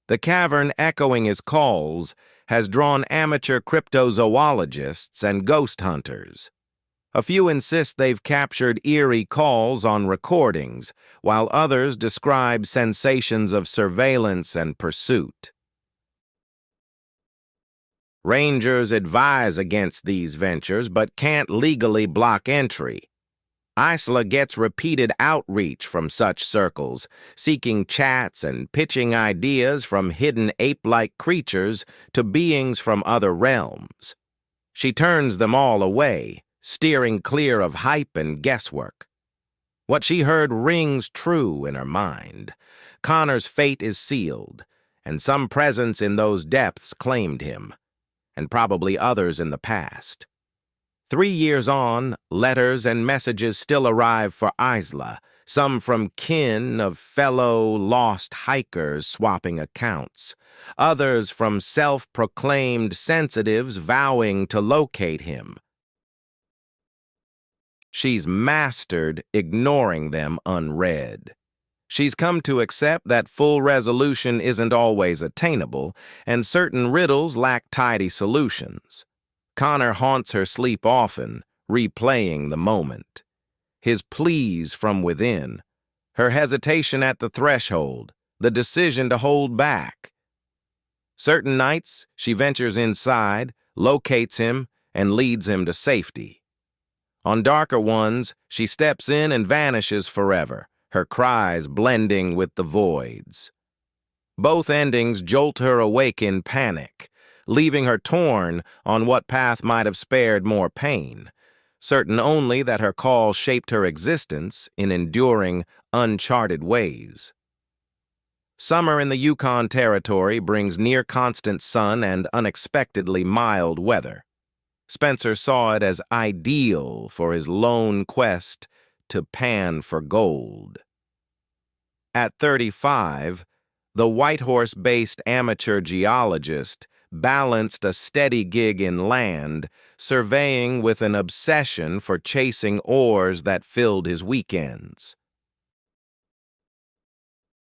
The cavern echoing his calls has drawn amateur cryptozoologists and ghost hunters. A few insist they've captured eerie calls on recordings, while others describe sensations of surveillance and pursuit. Rangers advise against these ventures but can't legally block entry. Isla gets repeated outreach from such circles, seeking chats and pitching ideas from hidden ape-like creatures to beings from other realms. She turns them all away, steering clear of hype and guesswork. What she heard rings true in her mind. Connor's fate is sealed, and some presence in those depths claimed him, and probably others in the past. 3 years on, letters and messages still arrive for Isla, some from kin of fellow lost hikers swapping accounts, others from self-proclaimed sensitives vowing to locate him. She's mastered ignoring them unread. She's come to accept that full resolution isn't always attainable, and certain riddles lack tidy solutions. Connor haunts her sleep often, replaying the moment. His pleas from within, her hesitation at the threshold, the decision to hold back. Certain nights, she ventures inside, locates him, and leads him to safety. On darker ones, she steps in and vanishes forever, her cries blending with the voids. Both endings jolt her awake in panic, leaving her torn on what path might have spared more pain, certain only that her call shaped her existence in enduring, uncharted ways. Summer in the Yukon Territory brings near-constant sun and unexpectedly mild weather. Spencer saw it as ideal for his lone quest to pan for gold. At 35, the Whitehorse-based amateur geologist balanced a steady gig inland, surveying with an obsession for chasing ores that filled his weekends.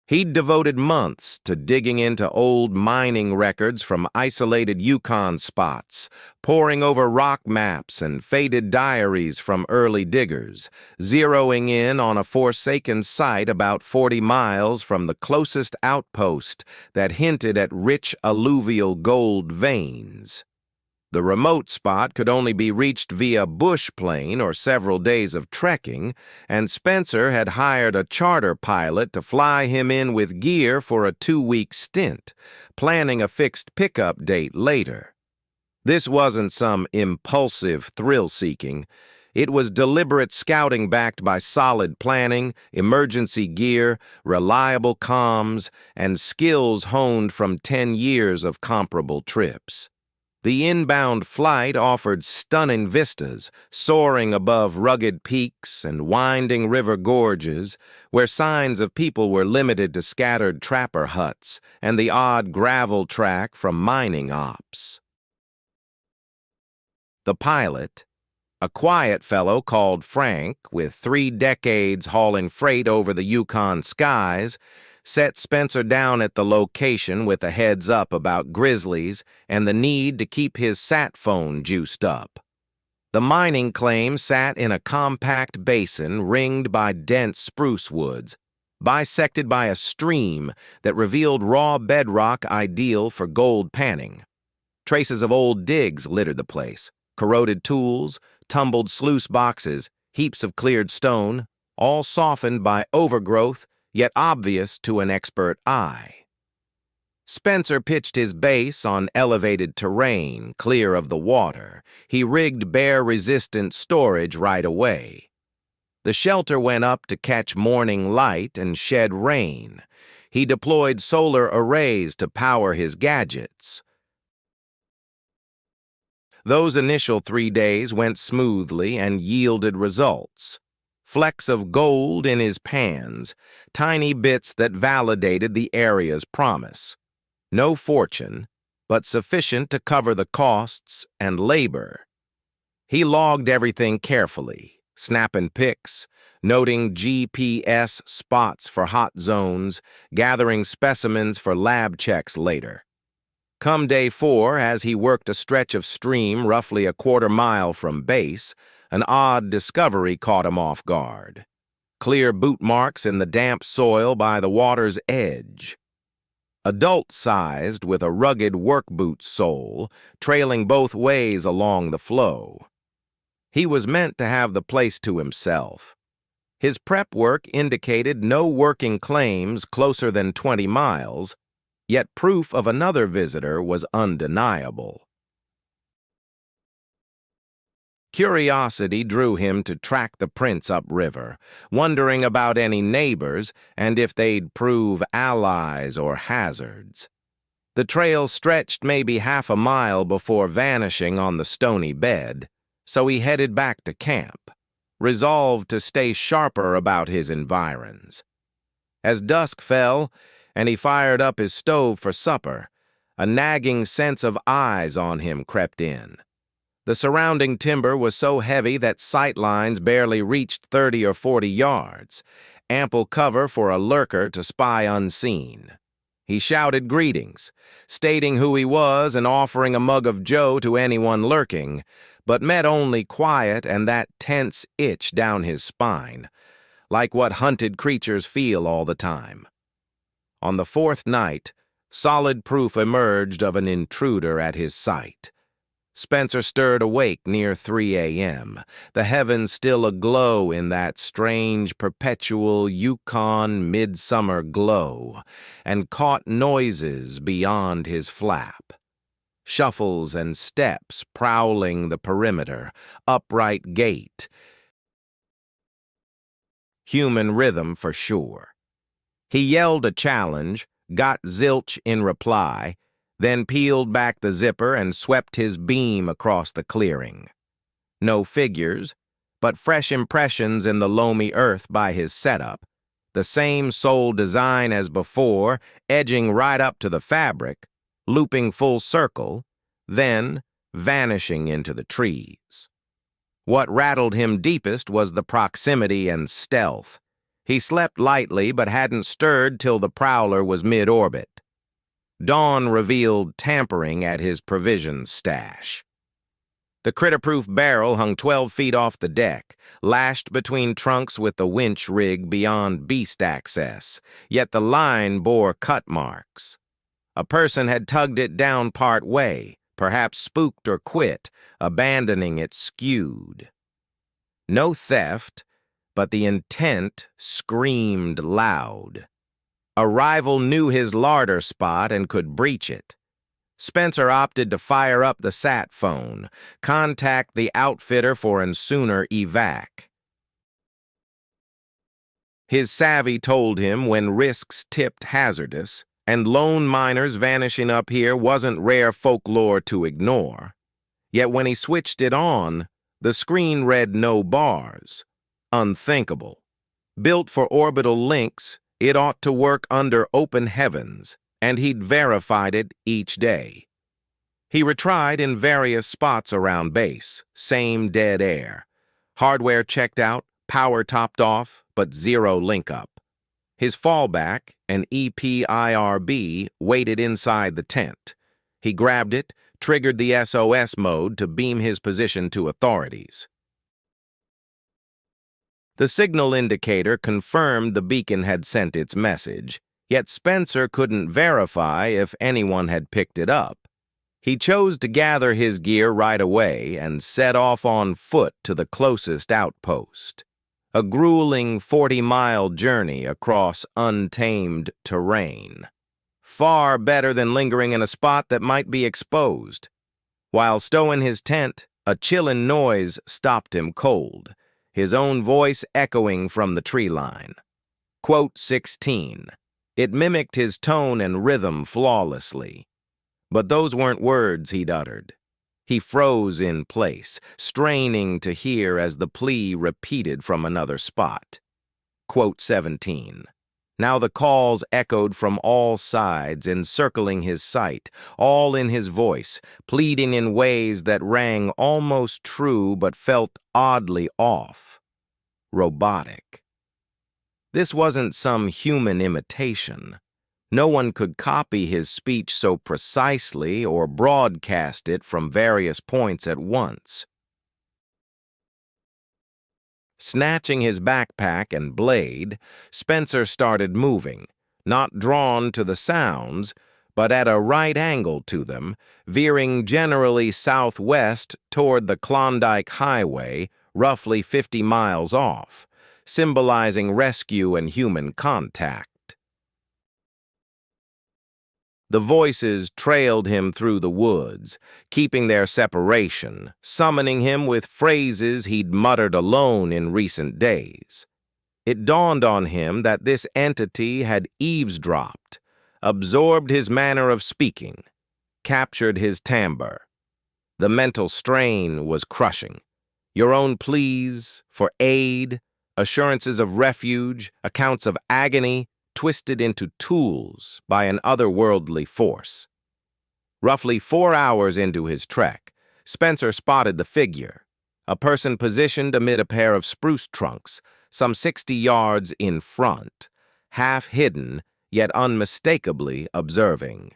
He'd devoted months to digging into old mining records from isolated Yukon spots, poring over rock maps and faded diaries from early diggers, zeroing in on a forsaken site about 40 miles from the closest outpost that hinted at rich alluvial gold veins. The remote spot could only be reached via bush plane or several days of trekking, and Spencer had hired a charter pilot to fly him in with gear for a 2-week stint, planning a fixed pickup date later. This wasn't some impulsive thrill-seeking. It was deliberate scouting backed by solid planning, emergency gear, reliable comms, and skills honed from 10 years of comparable trips. The inbound flight offered stunning vistas, soaring above rugged peaks and winding river gorges, where signs of people were limited to scattered trapper huts and the odd gravel track from mining ops. The pilot, a quiet fellow called Frank, with 3 decades hauling freight over the Yukon skies, set Spencer down at the location with a heads up about grizzlies and the need to keep his sat phone juiced up. The mining claim sat in a compact basin ringed by dense spruce woods, bisected by a stream that revealed raw bedrock ideal for gold panning. Traces of old digs littered the place, corroded tools, tumbled sluice boxes, heaps of cleared stone, all softened by overgrowth, yet obvious to an expert eye. Spencer pitched his base on elevated terrain, clear of the water. He rigged bear-resistant storage right away. The shelter went up to catch morning light and shed rain. He deployed solar arrays to power his gadgets. Those initial 3 days went smoothly and yielded results. Flecks of gold in his pans, tiny bits that validated the area's promise. No fortune, but sufficient to cover the costs and labor. He logged everything carefully, snapping pics, noting GPS spots for hot zones, gathering specimens for lab checks later. Come day 4, as he worked a stretch of stream roughly a quarter-mile from base, an odd discovery caught him off guard. Clear boot marks in the damp soil by the water's edge. Adult-sized with a rugged work boot sole, trailing both ways along the flow. He was meant to have the place to himself. His prep work indicated no working claims closer than 20 miles, yet proof of another visitor was undeniable. Curiosity drew him to track the prints upriver, wondering about any neighbors and if they'd prove allies or hazards. The trail stretched maybe half a mile before vanishing on the stony bed, so he headed back to camp, resolved to stay sharper about his environs. As dusk fell, and he fired up his stove for supper, a nagging sense of eyes on him crept in. The surrounding timber was so heavy that sight lines barely reached 30 or 40 yards, ample cover for a lurker to spy unseen. He shouted greetings, stating who he was and offering a mug of joe to anyone lurking, but met only quiet and that tense itch down his spine, like what hunted creatures feel all the time. On the 4th night, solid proof emerged of an intruder at his sight. Spencer stirred awake near 3 a.m., the heavens still aglow in that strange, perpetual Yukon midsummer glow, and caught noises beyond his flap. Shuffles and steps prowling the perimeter, upright gait. Human rhythm for sure. He yelled a challenge, got zilch in reply, then peeled back the zipper and swept his beam across the clearing. No figures, but fresh impressions in the loamy earth by his setup, the same sole design as before, edging right up to the fabric, looping full circle, then vanishing into the trees. What rattled him deepest was the proximity and stealth. He slept lightly but hadn't stirred till the prowler was mid-orbit. Dawn revealed tampering at his provisions stash. The critter-proof barrel hung 12 feet off the deck, lashed between trunks with the winch rig beyond beast access, yet the line bore cut marks. A person had tugged it down part way, perhaps spooked or quit, abandoning it skewed. No theft, but the intent screamed loud. A rival knew his larder spot and could breach it. Spencer opted to fire up the sat phone, contact the outfitter for an sooner evac. His savvy told him when risks tipped hazardous, and lone miners vanishing up here wasn't rare folklore to ignore. Yet when he switched it on, the screen read no bars. Unthinkable. Built for orbital links, it ought to work under open heavens, and he'd verified it each day. He retried in various spots around base, same dead air. Hardware checked out, power topped off, but zero link-up. His fallback, an EPIRB, waited inside the tent. He grabbed it, triggered the SOS mode to beam his position to authorities. The signal indicator confirmed the beacon had sent its message, yet Spencer couldn't verify if anyone had picked it up. He chose to gather his gear right away and set off on foot to the closest outpost. A grueling 40-mile journey across untamed terrain. far better than lingering in a spot that might be exposed. While stowing his tent, a chillin' noise stopped him cold, his own voice echoing from the tree line. Quote 16. It mimicked his tone and rhythm flawlessly. But those weren't words he'd uttered. He froze in place, straining to hear as the plea repeated from another spot. Quote 17. Now the calls echoed from all sides, encircling his sight, all in his voice, pleading in ways that rang almost true but felt oddly off. Robotic. This wasn't some human imitation. No one could copy his speech so precisely or broadcast it from various points at once. Snatching his backpack and blade, Spencer started moving, not drawn to the sounds, but at a right angle to them, veering generally southwest toward the Klondike Highway, roughly 50 miles off, symbolizing rescue and human contact. The voices trailed him through the woods, keeping their separation, summoning him with phrases he'd muttered alone in recent days. It dawned on him that this entity had eavesdropped, absorbed his manner of speaking, captured his timbre. The mental strain was crushing. Your own pleas for aid, assurances of refuge, accounts of agony, twisted into tools by an otherworldly force. Roughly 4 hours into his trek, Spencer spotted the figure, a person positioned amid a pair of spruce trunks, some 60 yards in front, half hidden, yet unmistakably observing.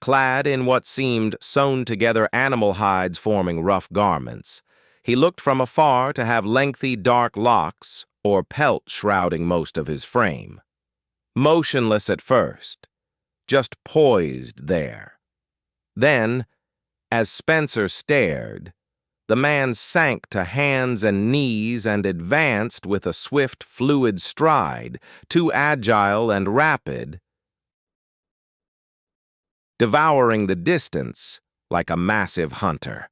Clad in what seemed sewn-together animal hides forming rough garments, he looked from afar to have lengthy dark locks or pelt shrouding most of his frame. Motionless at first, just poised there. Then, as Spencer stared, the man sank to hands and knees and advanced with a swift, fluid stride, too agile and rapid, devouring the distance like a massive hunter.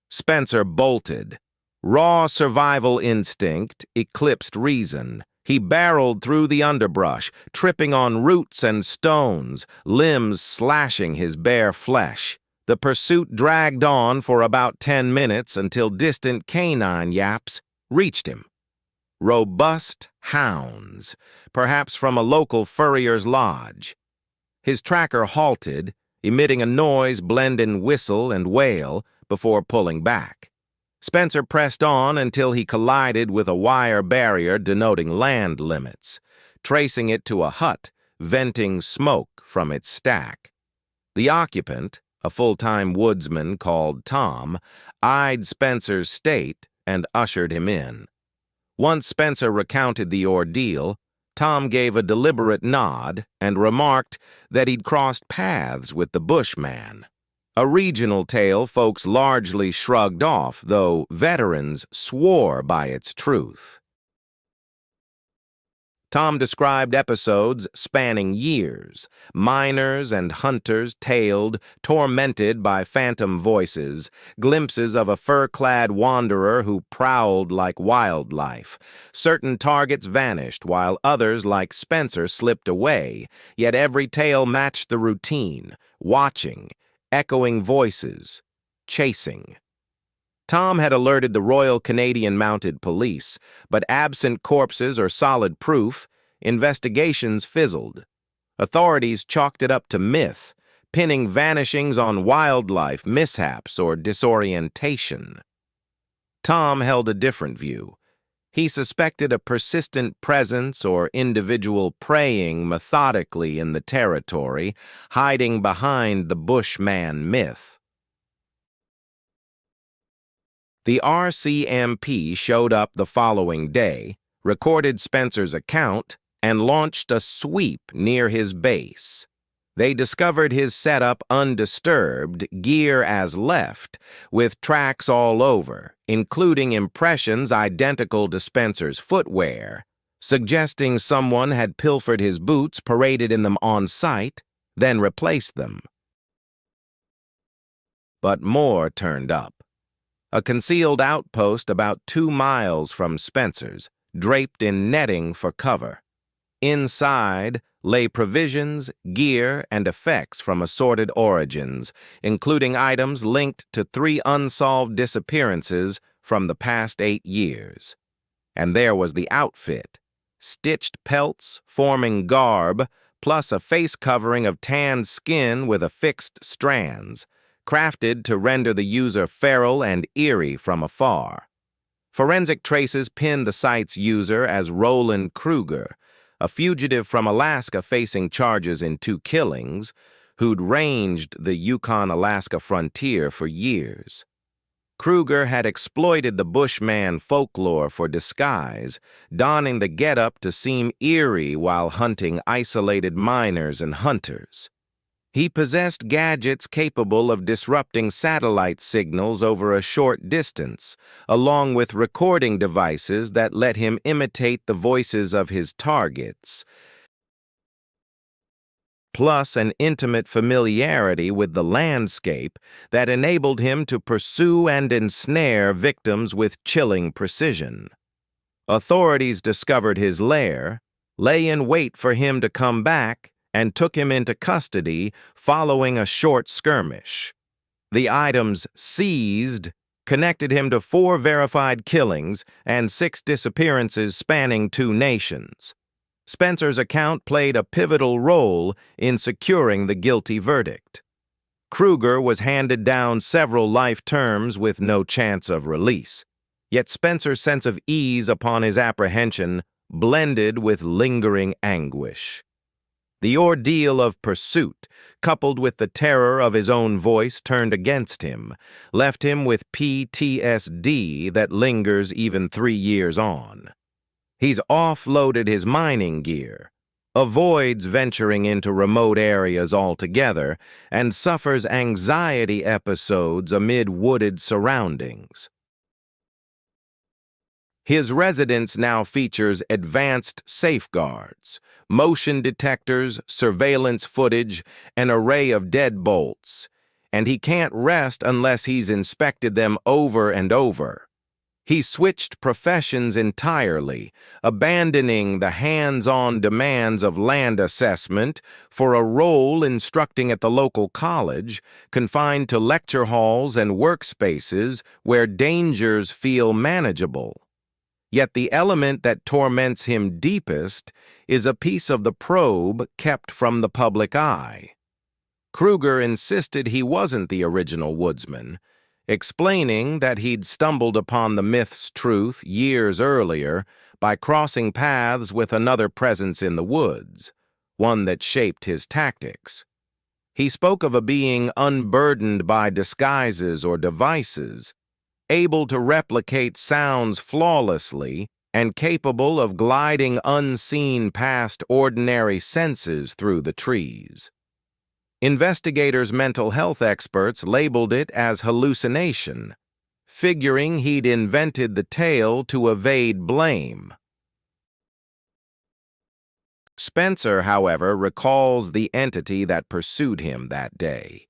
Spencer bolted. Raw survival instinct eclipsed reason. He barreled through the underbrush, tripping on roots and stones, limbs slashing his bare flesh. The pursuit dragged on for about 10 minutes until distant canine yaps reached him. Robust hounds, perhaps from a local furrier's lodge. His tracker halted, emitting a noise blending whistle and wail before pulling back. Spencer pressed on until he collided with a wire barrier denoting land limits, tracing it to a hut, venting smoke from its stack. The occupant, a full-time woodsman called Tom, eyed Spencer's state and ushered him in. Once Spencer recounted the ordeal, Tom gave a deliberate nod and remarked that he'd crossed paths with the bushman. A regional tale folks largely shrugged off, though veterans swore by its truth. Tom described episodes spanning years, miners and hunters tailed, tormented by phantom voices, glimpses of a fur-clad wanderer who prowled like wildlife. Certain targets vanished, while others, like Spencer, slipped away, yet every tale matched the routine, watching, echoing voices, chasing. Tom had alerted the Royal Canadian Mounted Police, but absent corpses or solid proof, investigations fizzled. Authorities chalked it up to myth, pinning vanishings on wildlife mishaps or disorientation. Tom held a different view. He suspected a persistent presence or individual preying methodically in the territory, hiding behind the bushman myth. The RCMP showed up the following day, recorded Spencer's account, and launched a sweep near his base. They discovered his setup undisturbed, gear as left, with tracks all over, including impressions identical to Spencer's footwear, suggesting someone had pilfered his boots, paraded in them on site, then replaced them. But more turned up. A concealed outpost about 2 miles from Spencer's, draped in netting for cover. Inside lay provisions, gear, and effects from assorted origins, including items linked to 3 unsolved disappearances from the past 8 years. And there was the outfit, stitched pelts forming garb, plus a face covering of tanned skin with affixed strands, crafted to render the user feral and eerie from afar. Forensic traces pinned the site's user as Roland Kruger, a fugitive from Alaska facing charges in 2 killings, who'd ranged the Yukon-Alaska frontier for years. Kruger had exploited the bushman folklore for disguise, donning the getup to seem eerie while hunting isolated miners and hunters. He possessed gadgets capable of disrupting satellite signals over a short distance, along with recording devices that let him imitate the voices of his targets, plus an intimate familiarity with the landscape that enabled him to pursue and ensnare victims with chilling precision. Authorities discovered his lair, lay in wait for him to come back, and took him into custody following a short skirmish. The items seized connected him to 4 verified killings and 6 disappearances spanning 2 nations. Spencer's account played a pivotal role in securing the guilty verdict. Kruger was handed down several life terms with no chance of release, yet Spencer's sense of ease upon his apprehension blended with lingering anguish. The ordeal of pursuit, coupled with the terror of his own voice turned against him, left him with PTSD that lingers even 3 years on. He's offloaded his mining gear, avoids venturing into remote areas altogether, and suffers anxiety episodes amid wooded surroundings. His residence now features advanced safeguards, motion detectors, surveillance footage, an array of deadbolts, and he can't rest unless he's inspected them over and over. He switched professions entirely, abandoning the hands-on demands of land assessment for a role instructing at the local college, confined to lecture halls and workspaces where dangers feel manageable. Yet the element that torments him deepest is a piece of the probe kept from the public eye. Kruger insisted he wasn't the original woodsman, explaining that he'd stumbled upon the myth's truth years earlier by crossing paths with another presence in the woods, one that shaped his tactics. He spoke of a being unburdened by disguises or devices, able to replicate sounds flawlessly and capable of gliding unseen past ordinary senses through the trees. Investigators' mental health experts labeled it as hallucination, figuring he'd invented the tale to evade blame. Spencer, however, recalls the entity that pursued him that day.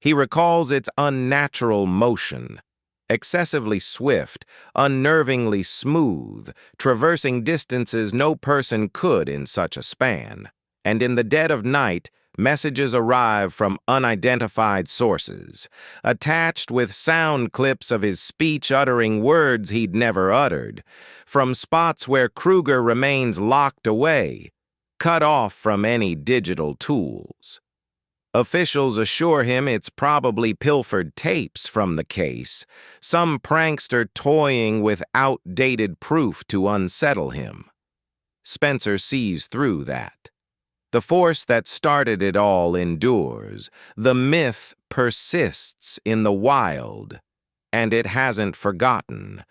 He recalls its unnatural motion, excessively swift, unnervingly smooth, traversing distances no person could in such a span. And in the dead of night, messages arrive from unidentified sources, attached with sound clips of his speech uttering words he'd never uttered, from spots where Kruger remains locked away, cut off from any digital tools. Officials assure him it's probably pilfered tapes from the case, some prankster toying with outdated proof to unsettle him. Spencer sees through that. The force that started it all endures. The myth persists in the wild, and it hasn't forgotten.